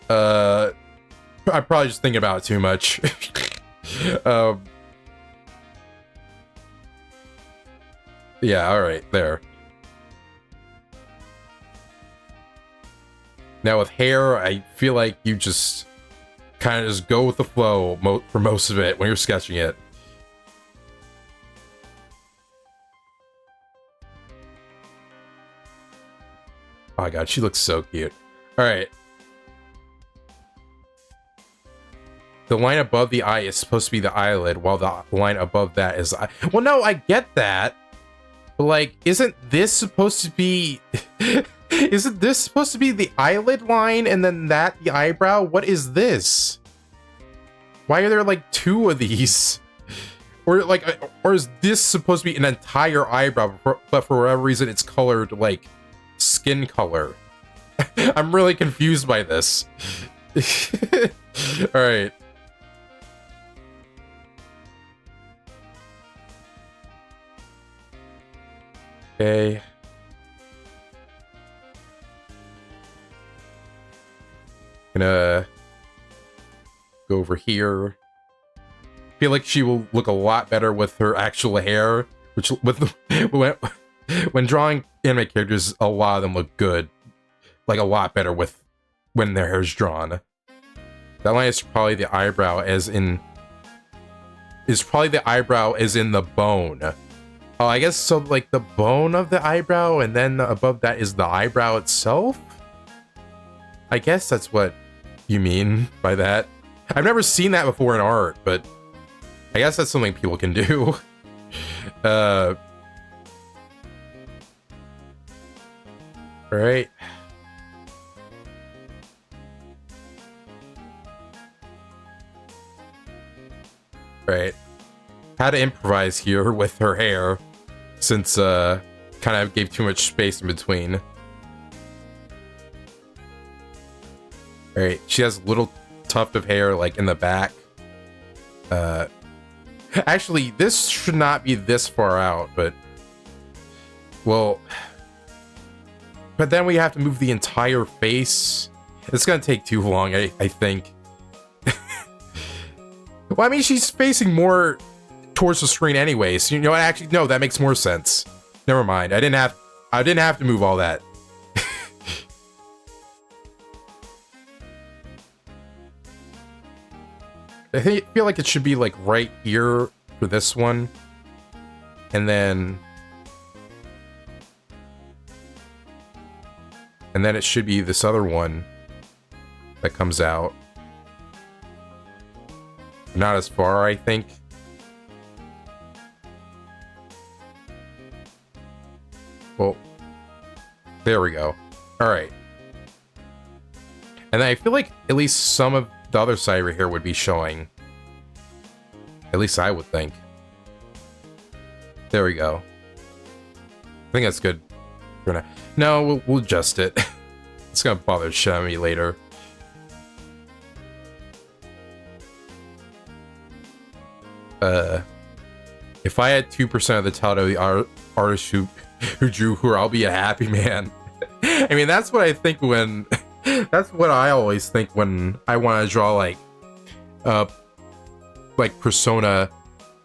I'm probably just thinking about it too much. Yeah, alright, there. Now with hair, I feel like you just kind of just go with the flow for most of it when you're sketching it. Oh my god, she looks so cute. Alright. The line above the eye is supposed to be the eyelid, while the line above that is the eye. Well, no, I get that. But, like, isn't this supposed to be... Isn't this supposed to be the eyelid line and then that the eyebrow? What is this? Why are there like two of these? Or like, or is this supposed to be an entire eyebrow, but for whatever reason it's colored like skin color? I'm really confused by this. All right. Okay. Gonna go over here. Feel like she will look a lot better with her actual hair, which with when drawing anime characters, a lot of them look good, like a lot better with when their hair's drawn. That line is probably the eyebrow, as in the bone. Oh, I guess so. Like the bone of the eyebrow, and then above that is the eyebrow itself. I guess that's what you mean by that. I've never seen that before in art, but I guess that's something people can do. Alright. Right. How to improvise here with her hair, since kind of gave too much space in between. Alright, she has a little tuft of hair like in the back. Actually, this should not be this far out, but well, but then we have to move the entire face. It's gonna take too long, I think. Well, I mean, she's facing more towards the screen anyway, so you know what? Actually, no, that makes more sense. Never mind. I didn't have to move all that. I feel like it should be like right here for this one, and then it should be this other one that comes out. Not as far, I think. Well, there we go. All right. And I feel like at least some of the other side right here would be showing. At least I would think. There we go. I think that's good. No, we'll adjust it. It's gonna bother the shit out of me later. If I had 2% of the talent of the artist who drew her, I'll be a happy man. I mean, that's what I think when... That's what I always think when I want to draw, like persona,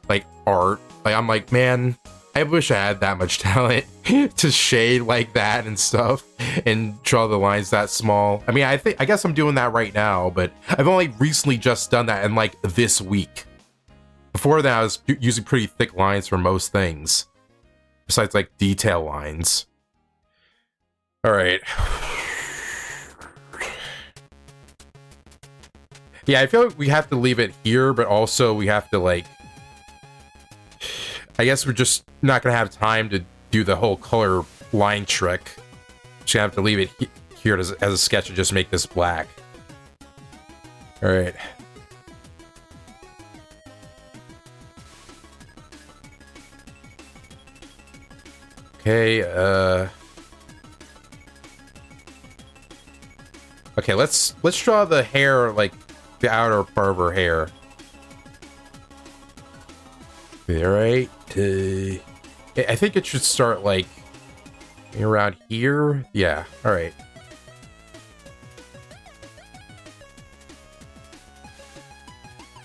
like, art. Like, I'm like, man, I wish I had that much talent to shade like that and stuff, and draw the lines that small. I mean, I guess I'm doing that right now, but I've only recently just done that in, like, this week. Before that, I was using pretty thick lines for most things. Besides, like, detail lines. Alright. Yeah, I feel like we have to leave it here, but also we have to, like... I guess we're just not gonna have time to do the whole color line trick. Just gonna have to leave it here as a sketch and just make this black. Alright. Okay, okay, let's draw the hair, like, the outer part of her hair. Alright. I think it should start like around here. Yeah, alright.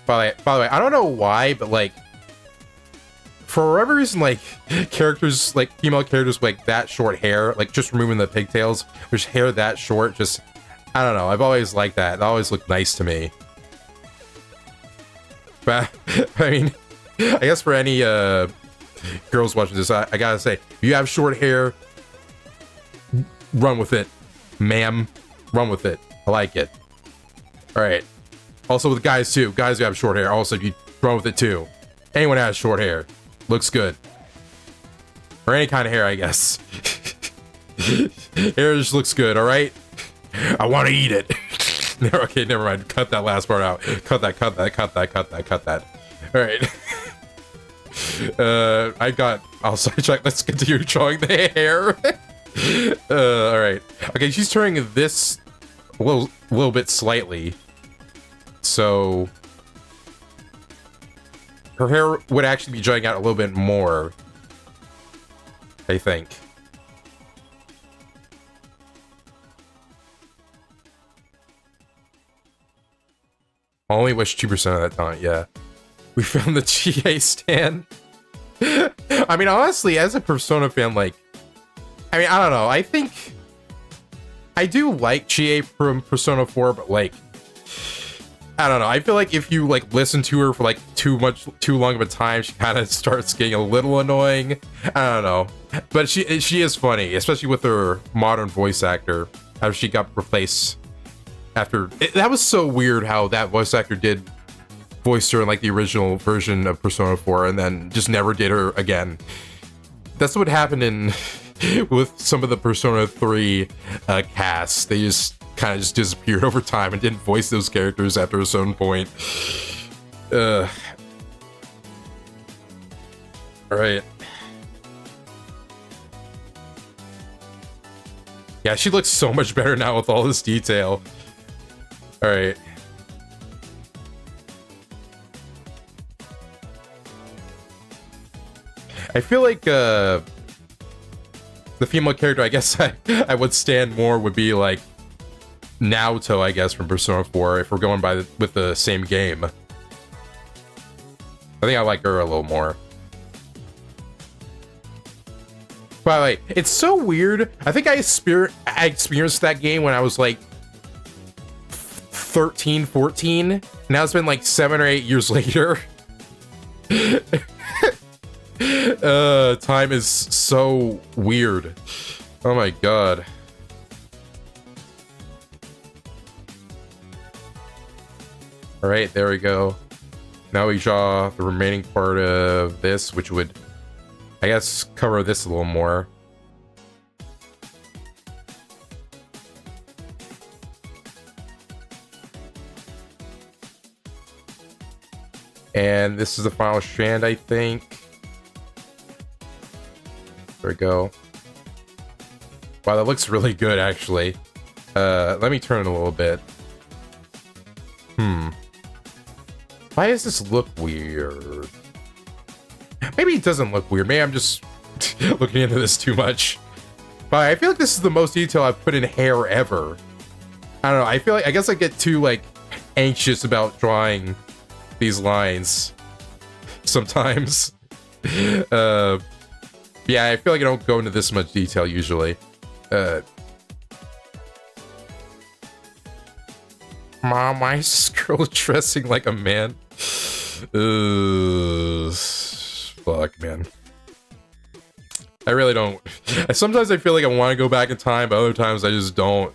By the way, I don't know why, but like, for whatever reason, like, characters, like, female characters with like that short hair, like just removing the pigtails, there's hair that short, just, I don't know, I've always liked that. It always looked nice to me. But, I mean, I guess for any girls watching this, I gotta say, if you have short hair, run with it, ma'am. Run with it. I like it. Alright. Also with guys too. Guys who have short hair, also you run with it too. Anyone who has short hair. Looks good. Or any kind of hair, I guess. Hair just looks good, alright? I want to eat it. Okay, never mind. Cut that last part out. Cut that. Alright. I'll sidetrack. Let's continue drawing the hair. Alright. Okay, she's turning this a little bit slightly. So her hair would actually be jutting out a little bit more, I think. I only wish 2% of that time, yeah. We found the Chica stand. I mean, honestly, as a Persona fan, like, I mean, I don't know. I think I do like Chica from Persona 4, but like, I don't know. I feel like if you like listen to her for like too long of a time, she kind of starts getting a little annoying. I don't know, but she is funny, especially with her modern voice actor. How she got replaced after that was so weird. How that voice actor did voice her in like the original version of Persona 4, and then just never did her again. That's what happened in with some of the Persona 3 casts. They just kind of just disappeared over time and didn't voice those characters after a certain point. All right. Yeah, she looks so much better now with all this detail. All right. I feel like the female character I guess I would stand more would be like Naoto, I guess, from Persona 4, if we're going by with the same game. I think I like her a little more. By the way, it's so weird. I think I experienced that game when I was like 13, 14. Now it's been like 7 or 8 years later. Time is so weird. Oh my god. All right, there we go. Now we draw the remaining part of this, which would, I guess, cover this a little more. And this is the final strand, I think. There we go. Wow, that looks really good, actually. Let me turn it a little bit. Why does this look weird? Maybe it doesn't look weird. Maybe I'm just looking into this too much. But I feel like this is the most detail I've put in hair ever. I don't know. I guess I get too, like, anxious about drawing these lines sometimes. Yeah, I feel like I don't go into this much detail usually. Mom, why is this girl dressing like a man? Fuck, man. I really don't. Sometimes I feel like I want to go back in time, but other times I just don't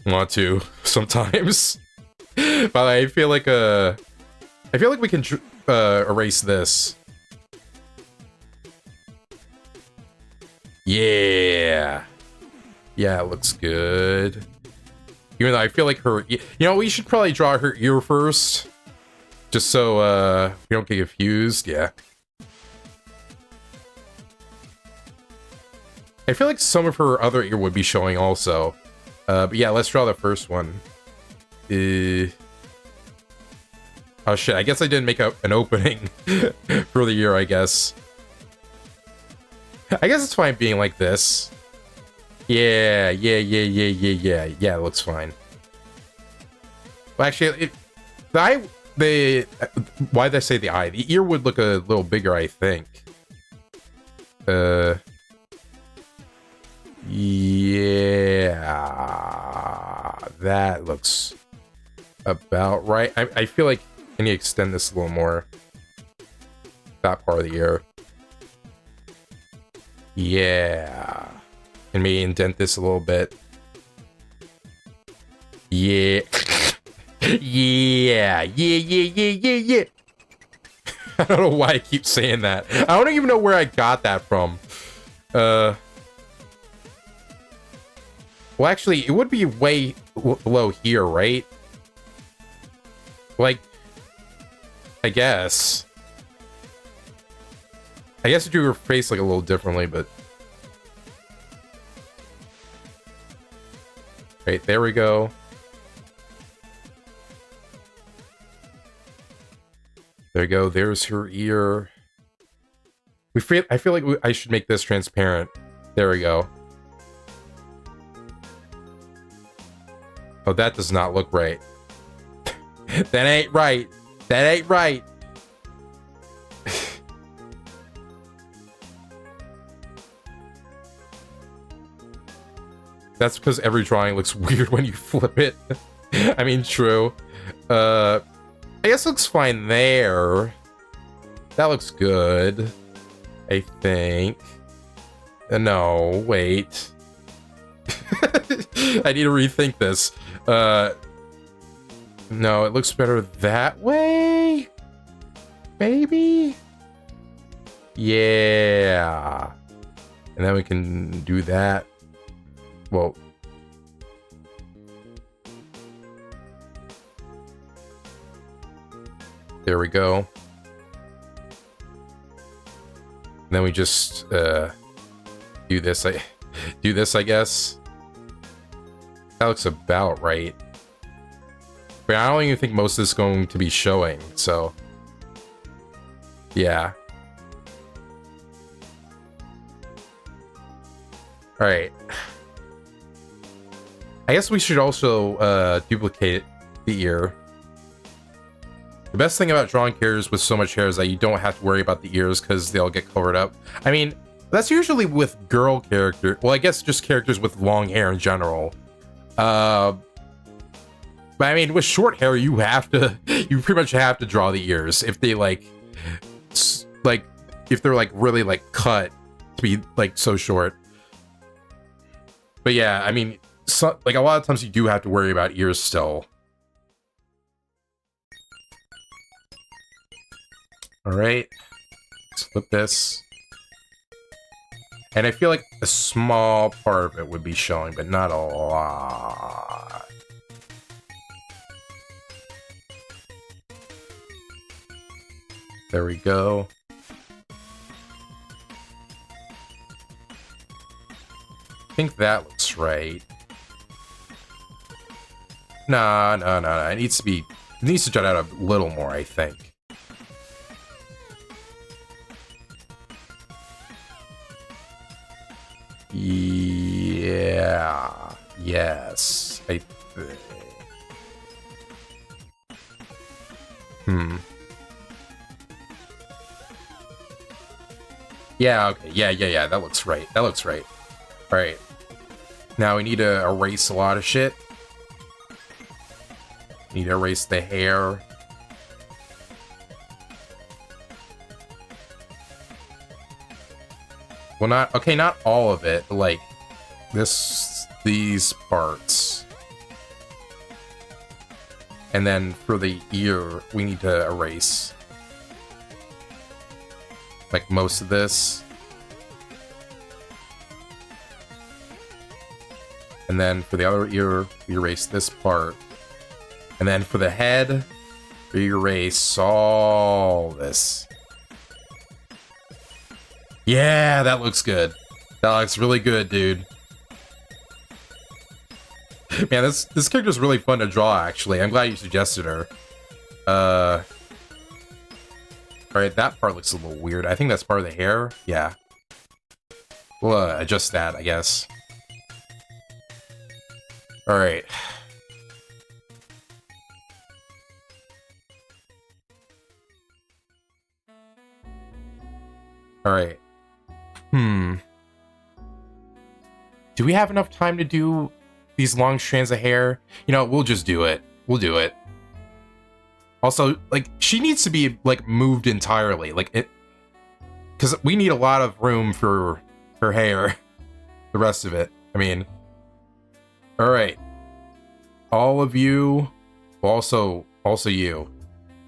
want to. Sometimes. But I feel like we can erase this. Yeah. Yeah, it looks good. Even though I feel like her... You know, we should probably draw her ear first. Just so we don't get confused. Yeah. I feel like some of her other ear would be showing also. But yeah, let's draw the first one. Oh shit, I guess I didn't make an opening for the ear, I guess. I guess it's fine being like this. Yeah, it looks fine. Well, actually, why did I say the eye? The ear would look a little bigger, I think. Yeah, that looks about right. I feel like I need to extend this a little more. That part of the ear. Yeah. And maybe indent this a little bit. Yeah. Yeah. I don't know why I keep saying that. I don't even know where I got that from. Well, actually, it would be way below here, right? Like, I guess you do your face like a little differently, but right, there we go. There you go. There's her ear. I feel like I should make this transparent. There we go. Oh, that does not look right. That ain't right. That ain't right. That's because every drawing looks weird when you flip it. I mean, true. I guess it looks fine there. That looks good. I think. No, wait. I need to rethink this. No, it looks better that way? Maybe? Yeah. And then we can do that. Well, there we go. And then we just do this. I guess. That looks about right. But I don't even think most of this is going to be showing, so yeah. Alright. I guess we should also duplicate the ear. The best thing about drawing characters with so much hair is that you don't have to worry about the ears because they'll get covered up. I mean, that's usually with girl characters. Well, I guess just characters with long hair in general. But I mean, with short hair, you pretty much have to draw the ears if they if they're like really like cut to be like so short. But yeah, I mean, like a lot of times you do have to worry about ears still. All right, let's flip this. And I feel like a small part of it would be showing, but not a lot. There we go. I think that looks right. No. It needs to jut out a little more, I think. Yeah. Yes. I think. Yeah, okay. Yeah. That looks right. Alright. Now we need to erase a lot of shit. Need to erase the hair. Well, not all of it, but like these parts. And then for the ear, we need to erase like most of this. And then for the other ear, we erase this part. And then for the head, we erase all this. Yeah, that looks good. That looks really good, dude. Man, this character's really fun to draw, actually. I'm glad you suggested her. Alright, that part looks a little weird. I think that's part of the hair. Yeah. We'll adjust that, I guess. Alright. Alright. Do we have enough time to do these long strands of hair? You know, we'll just do it. We'll do it. Also, like, she needs to be, like, moved entirely. Like, it... Because we need a lot of room for her hair. The rest of it. I mean... Alright. All of you... Also you.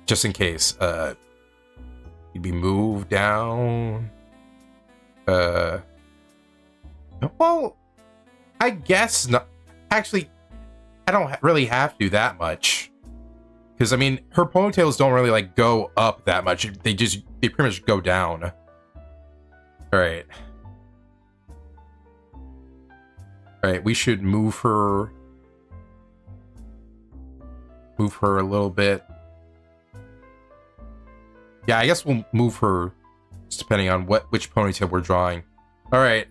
Just in case. You'd be moved down... Well... I guess not. Actually, I don't really have to do that much. Because, I mean, her ponytails don't really, like, go up that much. They pretty much go down. Alright. Alright, we should move her a little bit. Yeah, I guess we'll move her just depending on which ponytail we're drawing. Alright.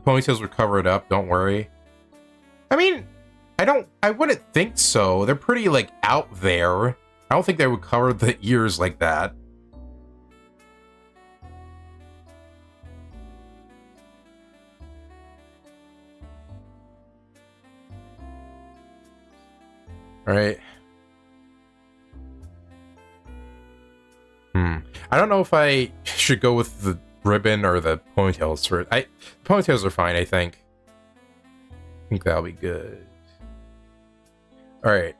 Ponytails would cover it up, don't worry. I mean, I wouldn't think so. They're pretty, like, out there. I don't think they would cover the ears like that. Alright. I don't know if I should go with the ribbon or the ponytails for it. Ponytails are fine, I think. I think that'll be good. Alright.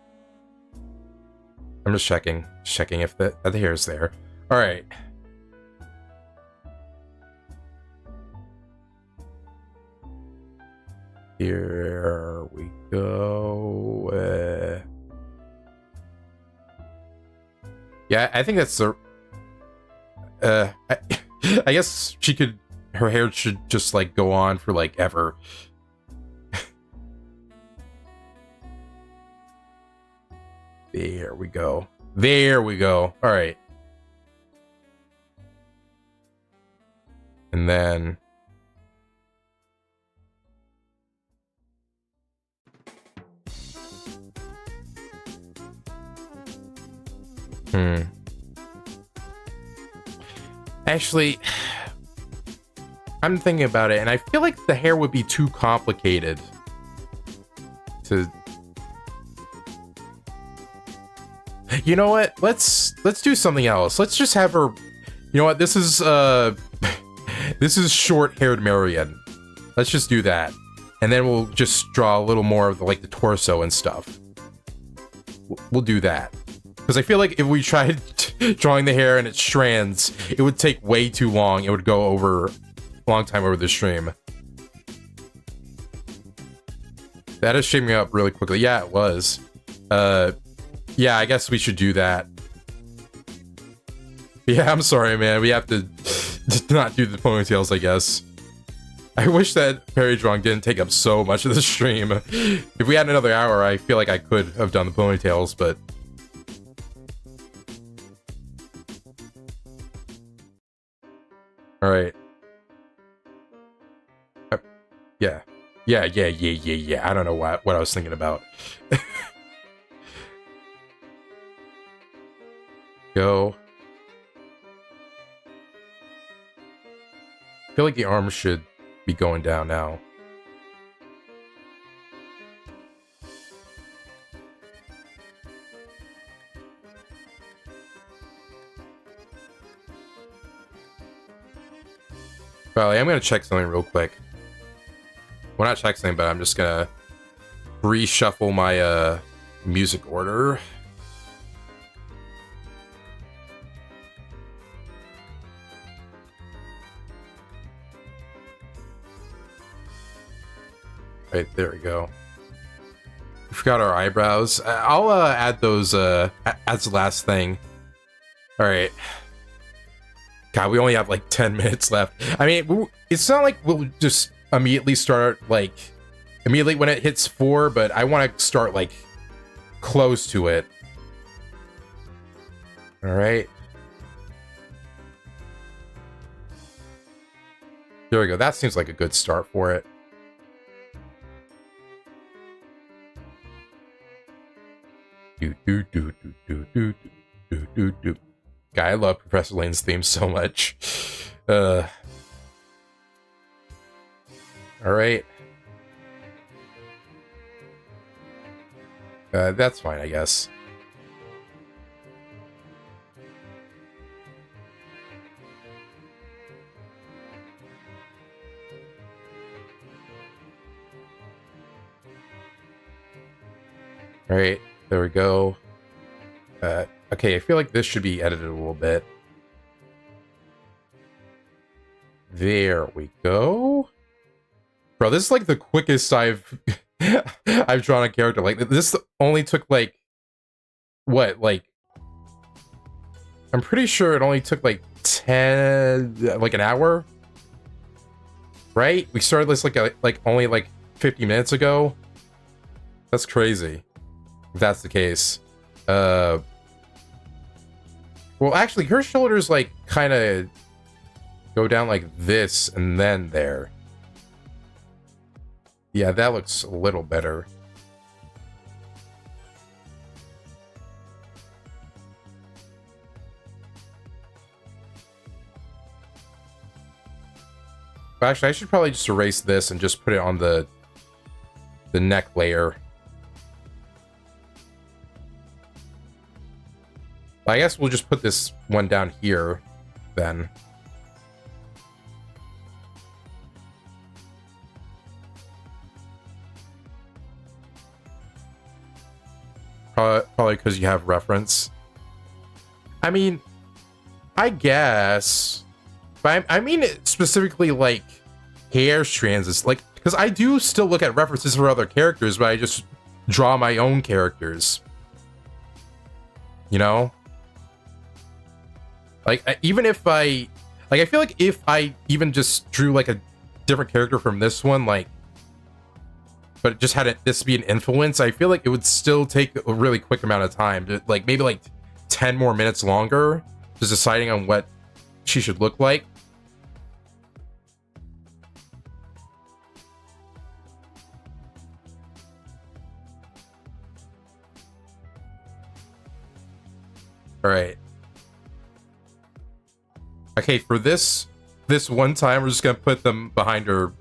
I'm just checking if the hair's there. Alright. Here we go. Yeah, I think that's the... I guess her hair should just, like, go on for, like, ever. There we go. There we go. Alright. And then... Actually, I'm thinking about it, and I feel like the hair would be too complicated to... You know what? Let's do something else. Let's just have her... You know what? This is this is short-haired Marion. Let's just do that. And then we'll just draw a little more of the, like, the torso and stuff. We'll do that. Because I feel like if we tried drawing the hair and its strands, it would take way too long. It would go over a long time over the stream. That is shaping up really quickly. Yeah, it was. Yeah, I guess we should do that. Yeah, I'm sorry, man. We have to not do the ponytails, I guess. I wish that Perry drawing didn't take up so much of the stream. If we had another hour, I feel like I could have done the ponytails, but... Alright. Yeah. Yeah. I don't know what I was thinking about. Go. I feel like the arm should be going down now. Well, I'm gonna check something real quick. Well, not check something, but I'm just gonna reshuffle my music order. Right, there we go. We forgot our eyebrows. I'll add those as the last thing. Alright. God, we only have like 10 minutes left. I mean, it's not like we'll just immediately start like immediately when it hits 4, but I want to start like close to it. All right. There we go. That seems like a good start for it. Do do do do do do do do do. Guy, I love Professor Layton's theme so much. All right. That's fine, I guess. All right, there we go. Okay, I feel like this should be edited a little bit. There we go. Bro, this is like the quickest I've I've drawn a character. Like, this only took like what, like, I'm pretty sure it only took like 10, like an hour, right? We started this like only like 50 minutes ago. That's crazy if that's the case. Well, actually, her shoulders like kind of go down like this and then there. Yeah, that looks a little better. Actually, I should probably just erase this and just put it on the neck layer. I guess we'll just put this one down here then. Probably because you have reference. I mean, I guess. But I mean it specifically like hair strands. It's like, because I do still look at references for other characters, but I just draw my own characters. You know? Like, even if I feel like if I even just drew like a different character from this one, like, but it just had this be an influence, I feel like it would still take a really quick amount of time, to, like maybe like 10 more minutes longer, just deciding on what she should look like. All right. Okay, for this one time, we're just gonna put them behind her.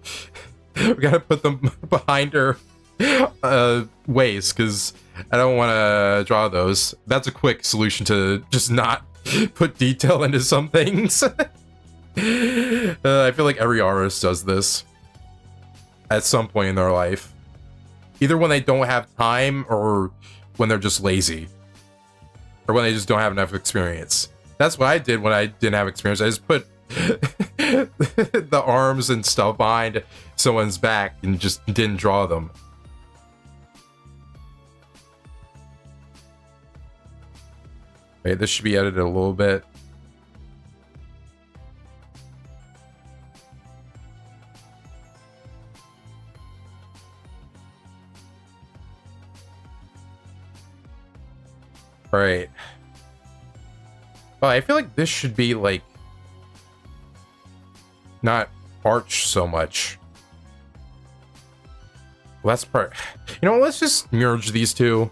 We gotta put them behind her waist, because I don't want to draw those. That's a quick solution to just not put detail into some things. I feel like every artist does this at some point in their life, either when they don't have time or when they're just lazy, or when they just don't have enough experience. That's what I did when I didn't have experience. I just put the arms and stuff behind someone's back and just didn't draw them. Okay, this should be edited a little bit. All right. Well, I feel like this should be like not arch so much. Well, that's part. You know, let's just merge these two.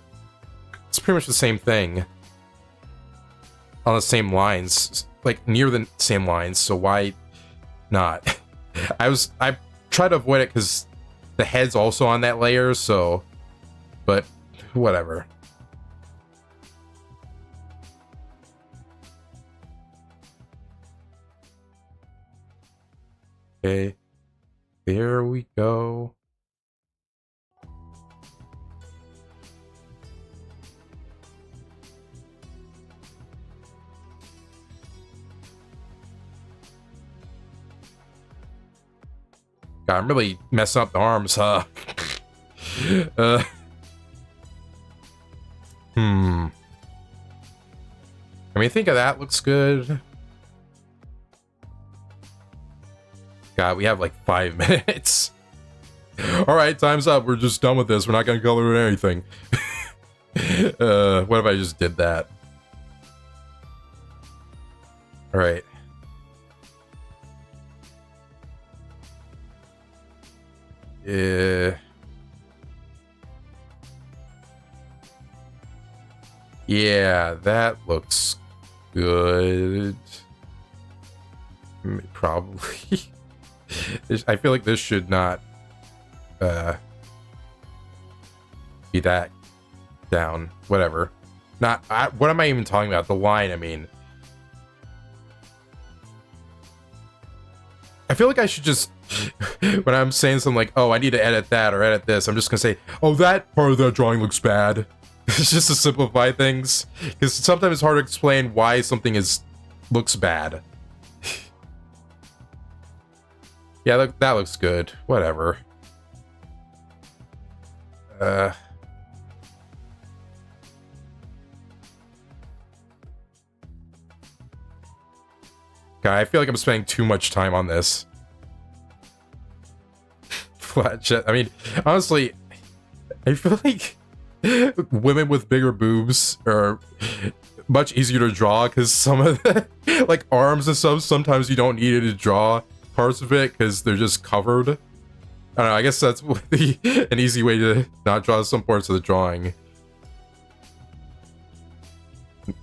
It's pretty much the same thing. On the same lines, like near the same lines. So why not? I tried to avoid it because the head's also on that layer. So, but whatever. Okay, there we go. God, I'm really messing up the arms, huh? I mean, I think that looks good. God, we have like 5 minutes. Alright, time's up. We're just done with this. We're not gonna color anything. What if I just did that? Alright. Yeah, that looks good. Probably. I feel like this should not be that down. Whatever. Not. What am I even talking about? The line, I mean. I feel like I should just, when I'm saying something like, oh, I need to edit that or edit this, I'm just gonna say, oh, that part of the drawing looks bad. It's just to simplify things. Because sometimes it's hard to explain why something looks bad. Yeah, that looks good. Whatever. God, I feel like I'm spending too much time on this. Flat chest. I mean, honestly, I feel like women with bigger boobs are much easier to draw because some of the, like, arms and stuff, sometimes you don't need it to draw parts of it because they're just covered. I don't know, I guess that's an easy way to not draw some parts of the drawing.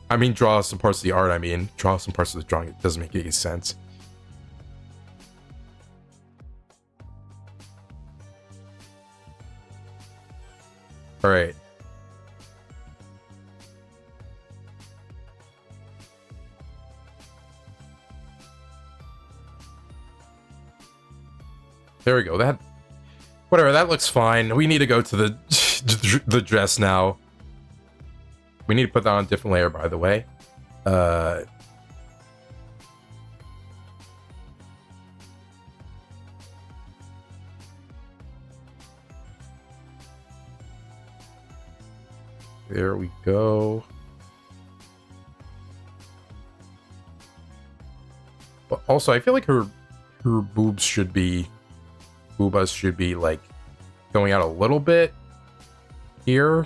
I mean, draw some parts of the art, draw some parts of the drawing. It doesn't make any sense. Alright. There we go. Whatever, that looks fine. We need to go to the dress now. We need to put that on a different layer, by the way. There we go. Also, I feel like her boobas should be like going out a little bit here.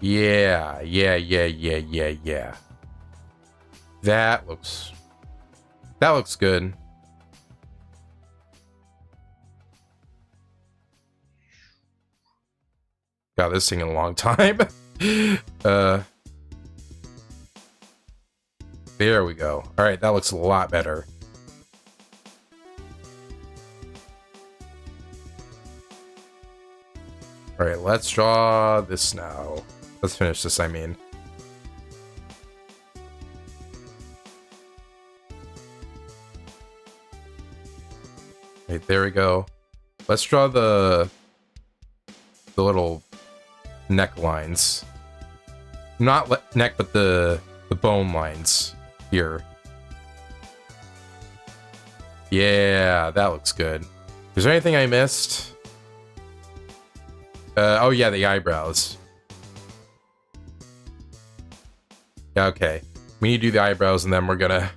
Yeah. That looks good. Got this thing in a long time. There we go. All right, that looks a lot better. All right, let's draw this now. Let's finish this, I mean. Right, there we go. Let's draw the little necklines. Not neck, but the bone lines here. Yeah, that looks good. Is there anything I missed? Oh yeah, the eyebrows. Yeah, okay. We need to do the eyebrows, and then we're gonna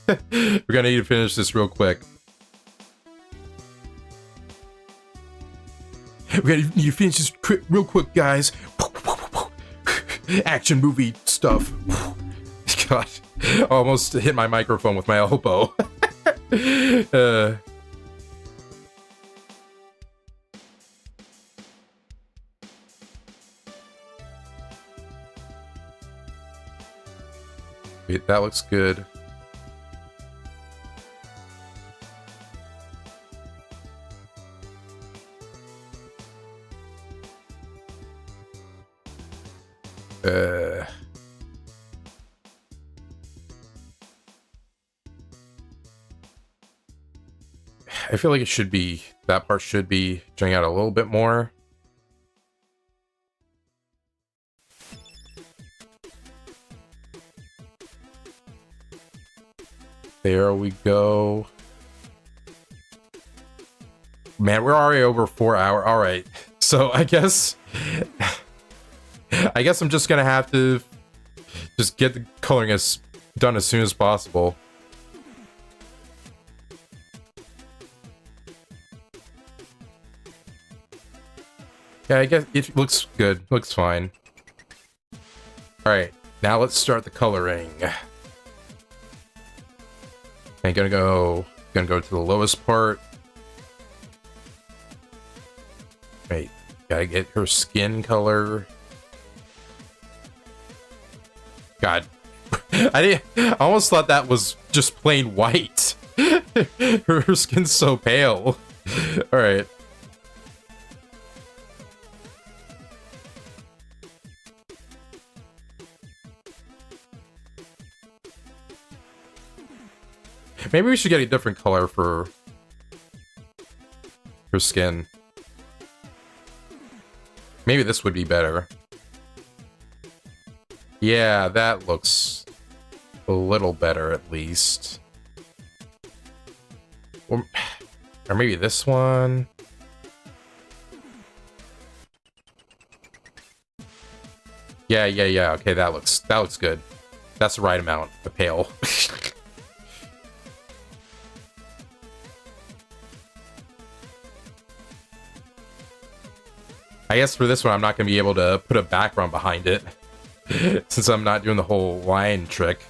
we're gonna need to finish this real quick. We're gonna need to finish this real quick, guys. Action movie stuff. God, I almost hit my microphone with my elbow. Wait, that looks good. I feel like it should be, that part should be drawing out a little bit more. There we go. Man, we're already over 4 hours. All right. So I guess I'm just gonna have to just get the coloring as done as soon as possible. Yeah, I guess it looks good. Looks fine. Alright, now let's start the coloring. I'm gonna go to the lowest part. Wait, gotta get her skin color. God. I almost thought that was just plain white. Her skin's so pale. Alright. Maybe we should get a different color for her skin. Maybe this would be better. Yeah, that looks a little better at least. Or maybe this one. Yeah. Okay, that looks good. That's the right amount of pale. I guess for this one, I'm not going to be able to put a background behind it, since I'm not doing the whole line trick.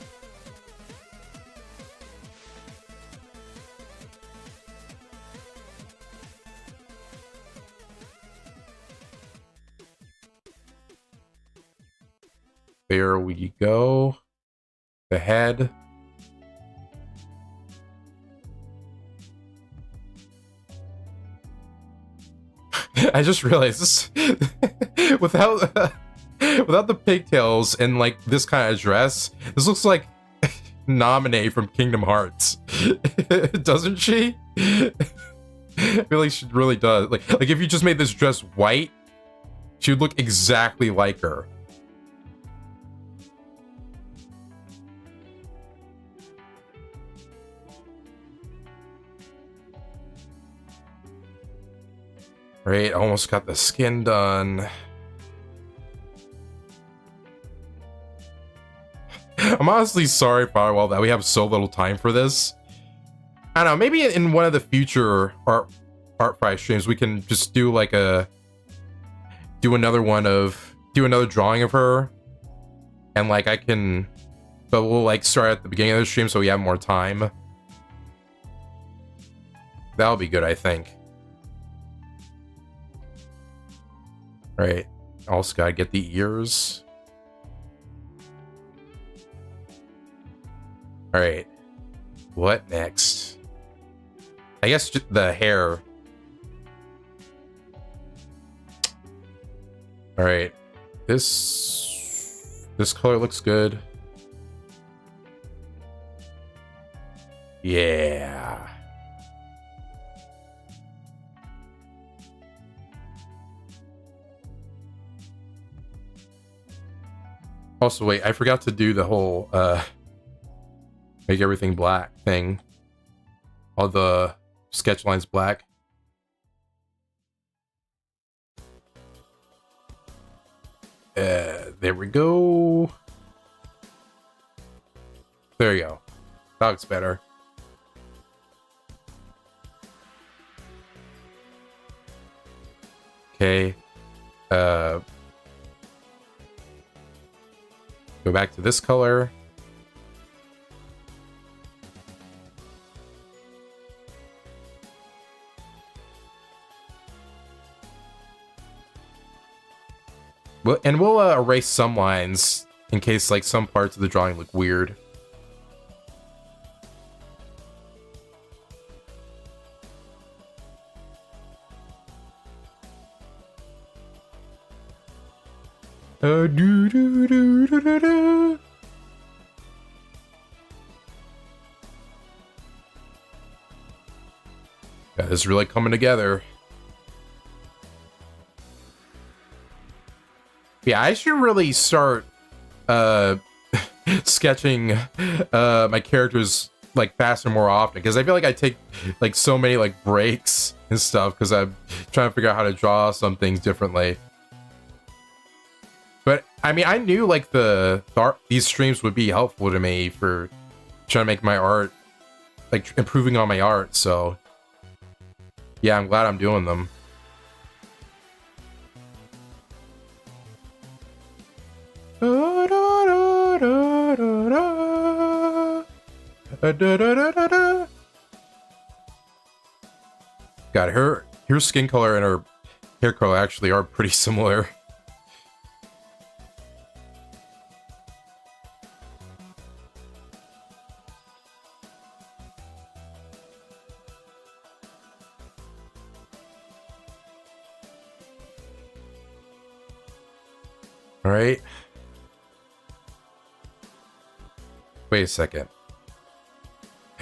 There we go. The head. I just realized this without the pigtails and like this kind of dress, this looks like Naminé from Kingdom Hearts. Doesn't she? I feel like she really does. Like if you just made this dress white, she would look exactly like her. Right, almost got the skin done. I'm honestly sorry, Firewall, that we have so little time for this. I don't know, maybe in one of the future art prize streams we can just do like do another drawing of her. And like but we'll like start at the beginning of the stream so we have more time. That'll be good, I think. Right, also gotta get the ears. Alright, what next? I guess just the hair. Alright, this color looks good. Yeah. Also, wait, I forgot to do the whole, make everything black thing. All the sketch lines black. There we go. There you go. That looks better. Okay. Go back to this color. And we'll erase some lines in case like some parts of the drawing look weird. Yeah, this is really coming together. Yeah, I should really start sketching my characters like faster more often, because I feel like I take like so many like breaks and stuff because I'm trying to figure out how to draw some things differently. But I mean, I knew like these streams would be helpful to me for trying to make my art, like improving on my art. So yeah, I'm glad I'm doing them. God, her skin color and her hair color actually are pretty similar. All right. Wait a second.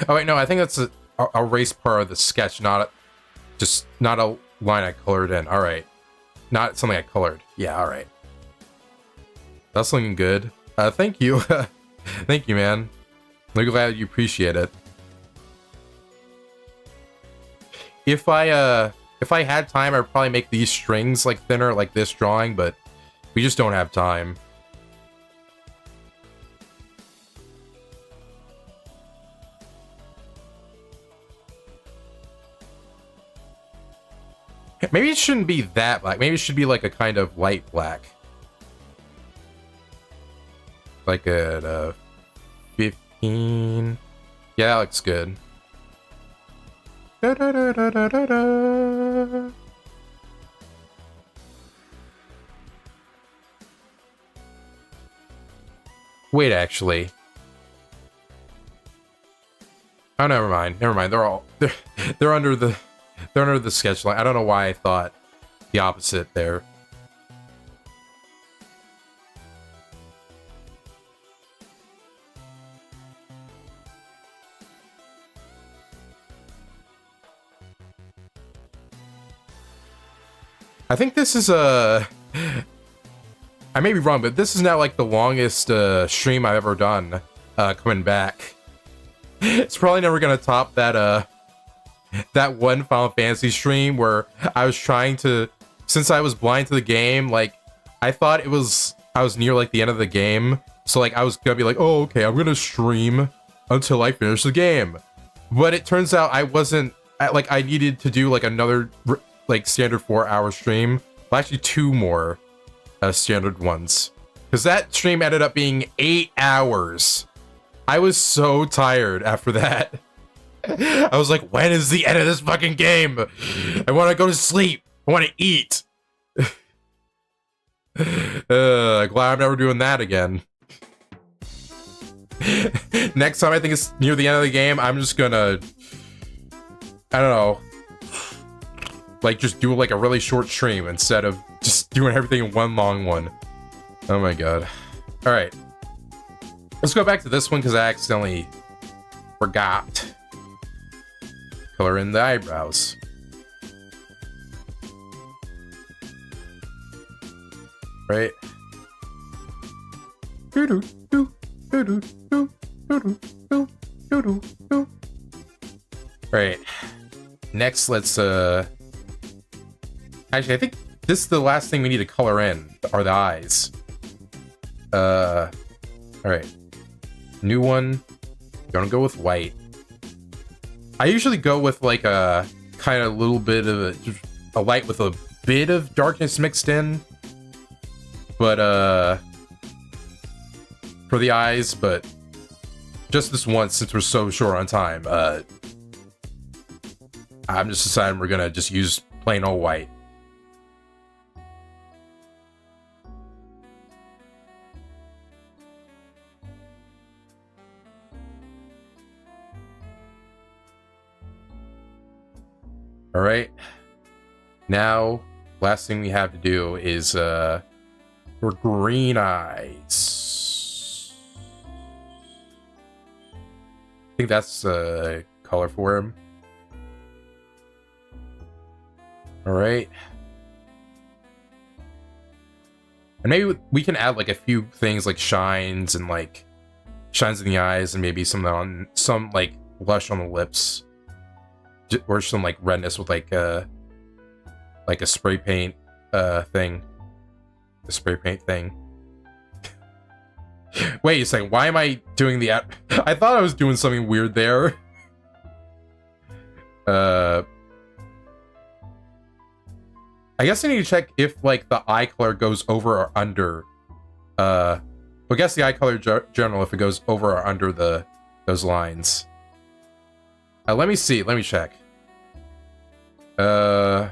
Oh wait, no, I think that's a erase part of the sketch, not a line I colored in. All right, not something I colored. Yeah, all right. That's looking good. Thank you, thank you, man. I'm glad you appreciate it. If I had time, I'd probably make these strings like thinner, like this drawing, but we just don't have time. Maybe it shouldn't be that black. Maybe it should be like a kind of light black. Like a 15. Yeah, that looks good. Da, da, da, da, da, da, da. Wait, actually. Oh, never mind. Never mind. They're under the sketch line. I don't know why I thought the opposite there. I think this is I may be wrong, but this is now like the longest stream I've ever done coming back. It's probably never gonna top that that one Final Fantasy stream where I was trying to, since I was blind to the game, like I thought I was near like the end of the game, so like I was gonna be like, oh okay, I'm gonna stream until I finish the game. But it turns out I wasn't, like I needed to do like another like standard 4-hour stream, well, actually 2 more standard ones, because that stream ended up being 8 hours. I was so tired after that. I was like, when is the end of this fucking game? I want to go to sleep. I want to eat. Glad I'm never doing that again. Next time I think it's near the end of the game, I'm just gonna, I don't know, like just do like a really short stream instead of just doing everything in one long one. Oh my god. All right. Let's go back to this one because I accidentally forgot. Color in the eyebrows. Right. Right. Next, let's actually, I think this is the last thing we need to color in are the eyes. All right. New one. Gonna go with white. I usually go with like a kind of little bit of a light with a bit of darkness mixed in, but for the eyes, but just this once since we're so short on time, I'm just deciding we're gonna just use plain old white. All right, now last thing we have to do is for green eyes. I think that's color for him. All right, and maybe we can add like a few things like shines and like shines in the eyes and maybe some like blush on the lips. Or some like redness with like a spray paint thing. A spray paint thing. Wait a second, why am I doing the... I thought I was doing something weird there. I guess I need to check if, like, the eye color goes over or under. I guess the eye color general if it goes over or under those lines. Let me see. Let me check. I'm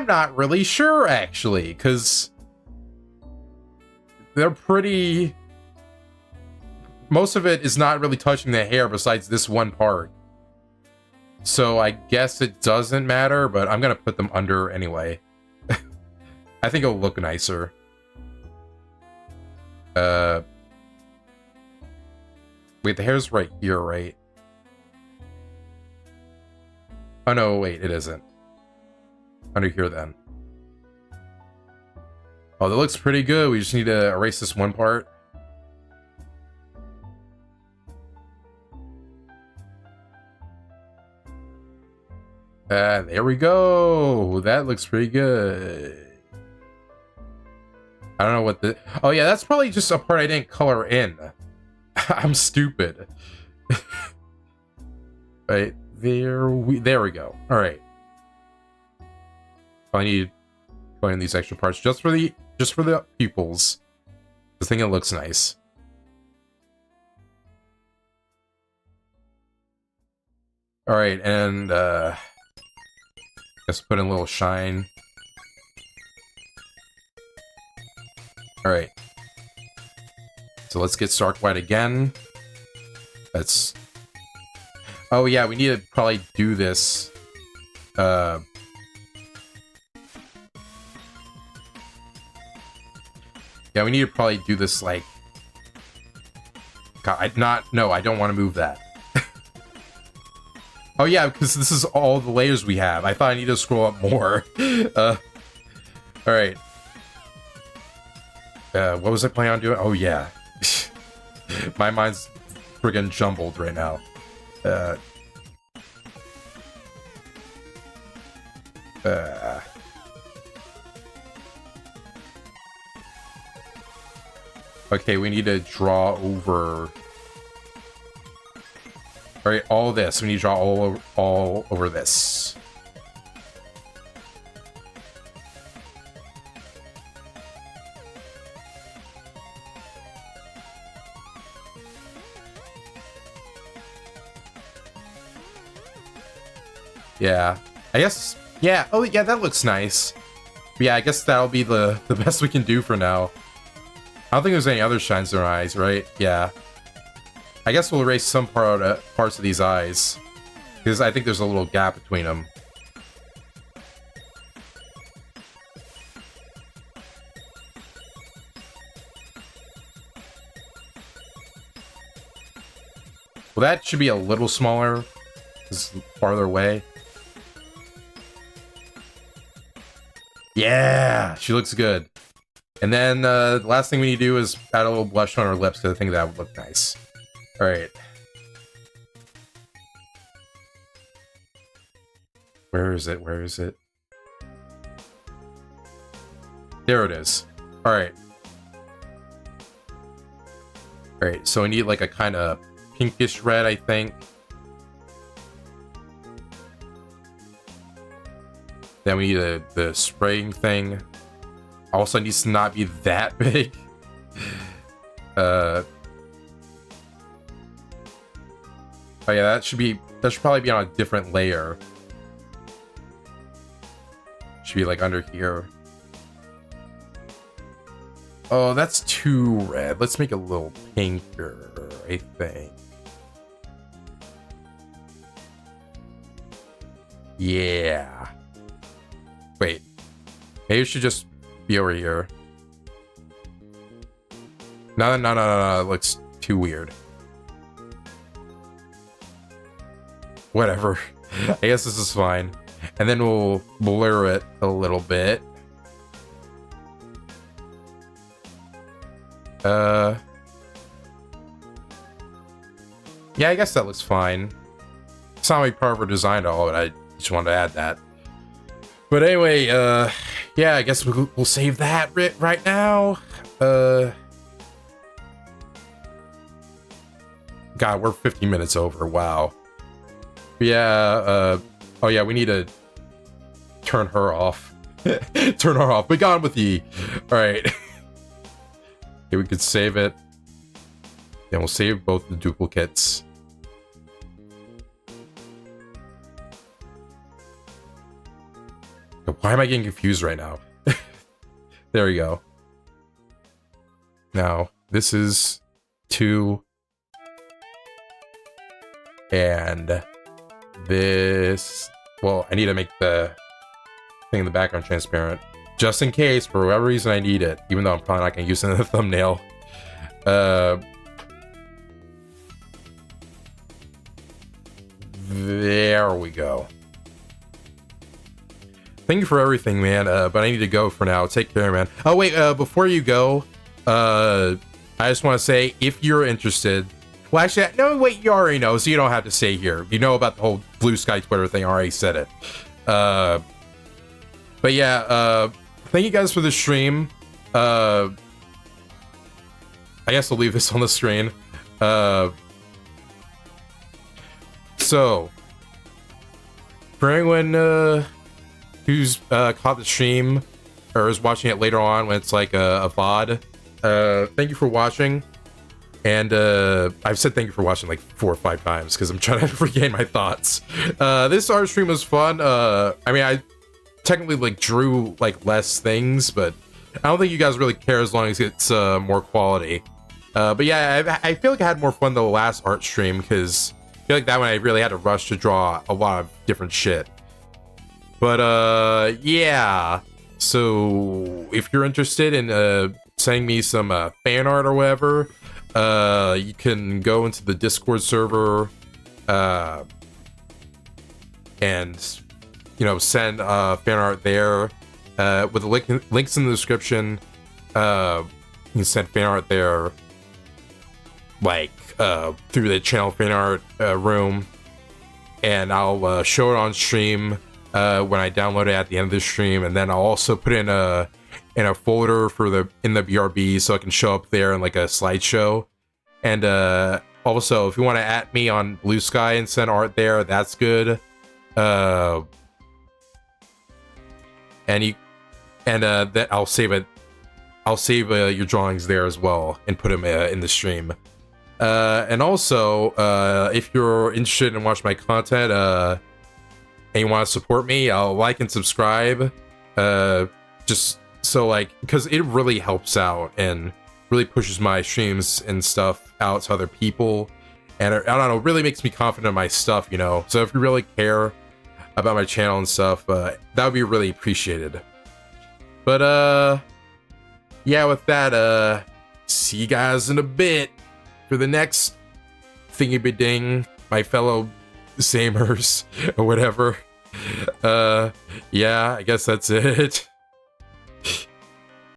not really sure, actually, because they're pretty... Most of it is not really touching the hair besides this one part. So I guess it doesn't matter, but I'm going to put them under anyway. I think it'll look nicer. Wait, the hair's right here, right? Oh no, wait, it isn't. Under here then. Oh, that looks pretty good. We just need to erase this one part. There we go. That looks pretty good. I don't know what the... Oh yeah, that's probably just a part I didn't color in. I'm stupid. Right, there we go. All right. I need to put in these extra parts just for the pupils. I think it looks nice. All right, and just put in a little shine. All right. So let's get Stark White again. That's... Oh yeah, we need to probably do this. Yeah, we need to probably do this like... God, no, I don't want to move that. Oh yeah, because this is all the layers we have. I thought I needed to scroll up more. Alright. What was I planning on doing? Oh yeah. My mind's friggin' jumbled right now. Okay, we need to draw over... Alright, all this. We need to draw all over this. Yeah. I guess... Yeah. Oh, yeah, that looks nice. But yeah, I guess that'll be the best we can do for now. I don't think there's any other shines in our eyes, right? Yeah. I guess we'll erase some parts of these eyes. Because I think there's a little gap between them. Well, that should be a little smaller. It's farther away. Yeah! She looks good. And then the last thing we need to do is add a little blush on her lips because I think that would look nice. Alright. Where is it? Where is it? There it is. Alright. Alright, so we need like a kind of pinkish red, I think. Then we need the spraying thing. Also, it needs to not be that big. Oh yeah, that should probably be on a different layer. Should be like under here. Oh, that's too red. Let's make it a little pinker, I think. Yeah. Wait. Maybe it should just be over here. No, it looks too weird. Whatever. I guess this is fine. And then we'll blur it a little bit. Yeah, I guess that looks fine. It's not like part of our design at all, but I just wanted to add that. But anyway, yeah, I guess we'll save that right now. God, we're 15 minutes over. Wow. Yeah. Oh yeah, we need to turn her off. Turn her off. Be gone with ye. All right. Okay, we could save it. Then we'll save both the duplicates. Why am I getting confused right now? There we go. Now, this is 2. And this... Well, I need to make the thing in the background transparent. Just in case, for whatever reason I need it. Even though I'm probably not going to use it in the thumbnail. There we go. Thank you for everything, man, but I need to go for now. Take care, man. Oh, wait, before you go, I just want to say, if you're interested... Well, actually, no, wait, you already know, so you don't have to stay here. You know about the whole Blue Sky Twitter thing, I already said it. But yeah, thank you guys for the stream. I guess I'll leave this on the screen. So, for anyone who's caught the stream or is watching it later on when it's like a VOD, thank you for watching. And I've said thank you for watching like 4 or 5 times because I'm trying to regain my thoughts. This art stream was fun. I mean, I technically like drew like less things, but I don't think you guys really care as long as it's more quality. But yeah, I feel like I had more fun the last art stream because I feel like that one I really had to rush to draw a lot of different shit. But yeah, so if you're interested in sending me some fan art or whatever, you can go into the Discord server and you know, send fan art there with the links in the description. You can send fan art there, like through the channel fan art room, and I'll show it on stream when I download it at the end of the stream, and then I'll also put in a folder for in the BRB so it can show up there in like a slideshow. And also, if you want to @ me on Blue Sky and send art there, that's good. That I'll save it. I'll save your drawings there as well and put them in the stream. And also, if you're interested in watching my content and you want to support me, I'll like and subscribe. Just so like, because it really helps out and really pushes my streams and stuff out to other people, and I don't know, it really makes me confident in my stuff, you know. So if you really care about my channel and stuff, that would be really appreciated. But yeah, with that, see you guys in a bit for the next thingy-be-ding, my fellow Samers or whatever. Yeah, I guess that's it.